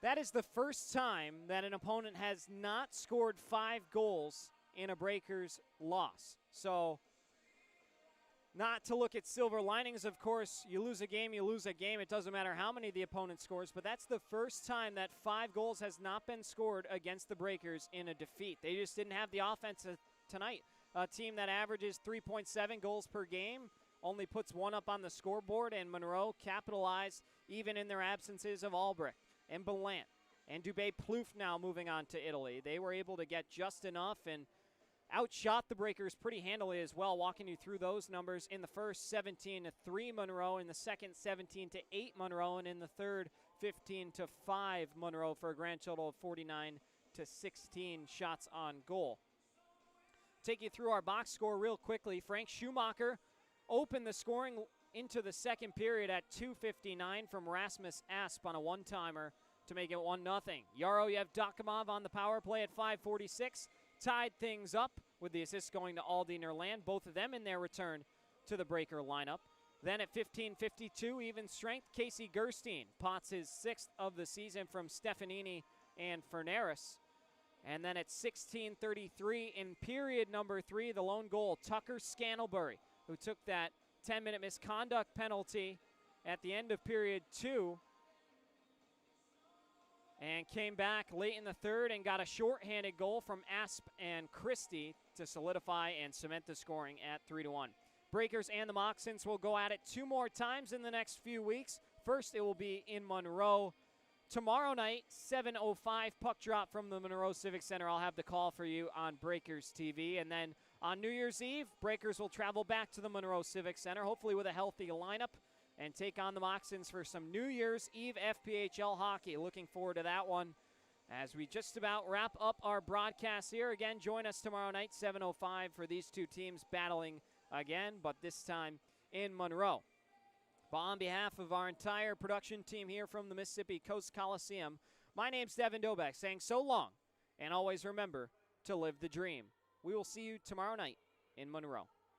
[SPEAKER 20] That is the first time that an opponent has not scored 5 goals in a Breakers loss. So, not to look at silver linings, of course, you lose a game, you lose a game. It doesn't matter how many the opponent scores, but that's the first time that 5 goals has not been scored against the Breakers in a defeat. They just didn't have the offense tonight. A team that averages 3.7 goals per game only puts 1 up on the scoreboard, and Monroe capitalized even in their absences of Albrecht and Belant and Dubé Plouffe now moving on to Italy. They were able to get just enough and outshot the Breakers pretty handily as well, walking you through those numbers. In the first, 17-3 Monroe. In the second, 17-8 Monroe. And in the third, 15-5 Monroe for a grand total of 49-16 shots on goal. Take you through our box score real quickly. Frank Schumacher opened the scoring into the second period at 2:59 from Rasmus Asp on a one-timer to make it 1-0. Yaroslav Dakimov on the power play at 5:46. Tied things up with the assist going to Aldi Nerland, both of them in their return to the Breaker lineup. Then at 15:52, even strength, Casey Gerstein pots his 6th of the season from Stefanini and Ferneris. And then at 16:33 in period number 3, the lone goal, Tucker Scantlebury, who took that 10-minute misconduct penalty at the end of period 2 and came back late in the third and got a shorthanded goal from Asp and Christie to solidify and cement the scoring at 3-1. Breakers and the Moccasins will go at it 2 more times in the next few weeks. First, it will be in Monroe. Tomorrow night, 7:05 puck drop from the Monroe Civic Center. I'll have the call for you on Breakers TV. And then on New Year's Eve, Breakers will travel back to the Monroe Civic Center, hopefully with a healthy lineup, and take on the Moccasins for some New Year's Eve FPHL hockey. Looking forward to that one as we just about wrap up our broadcast here. Again, join us tomorrow night, 7:05, for these 2 teams battling again, but this time in Monroe. But on behalf of our entire production team here from the Mississippi Coast Coliseum, my name's Devin Dobek, saying so long, and always remember to live the dream. We will see you tomorrow night in Monroe.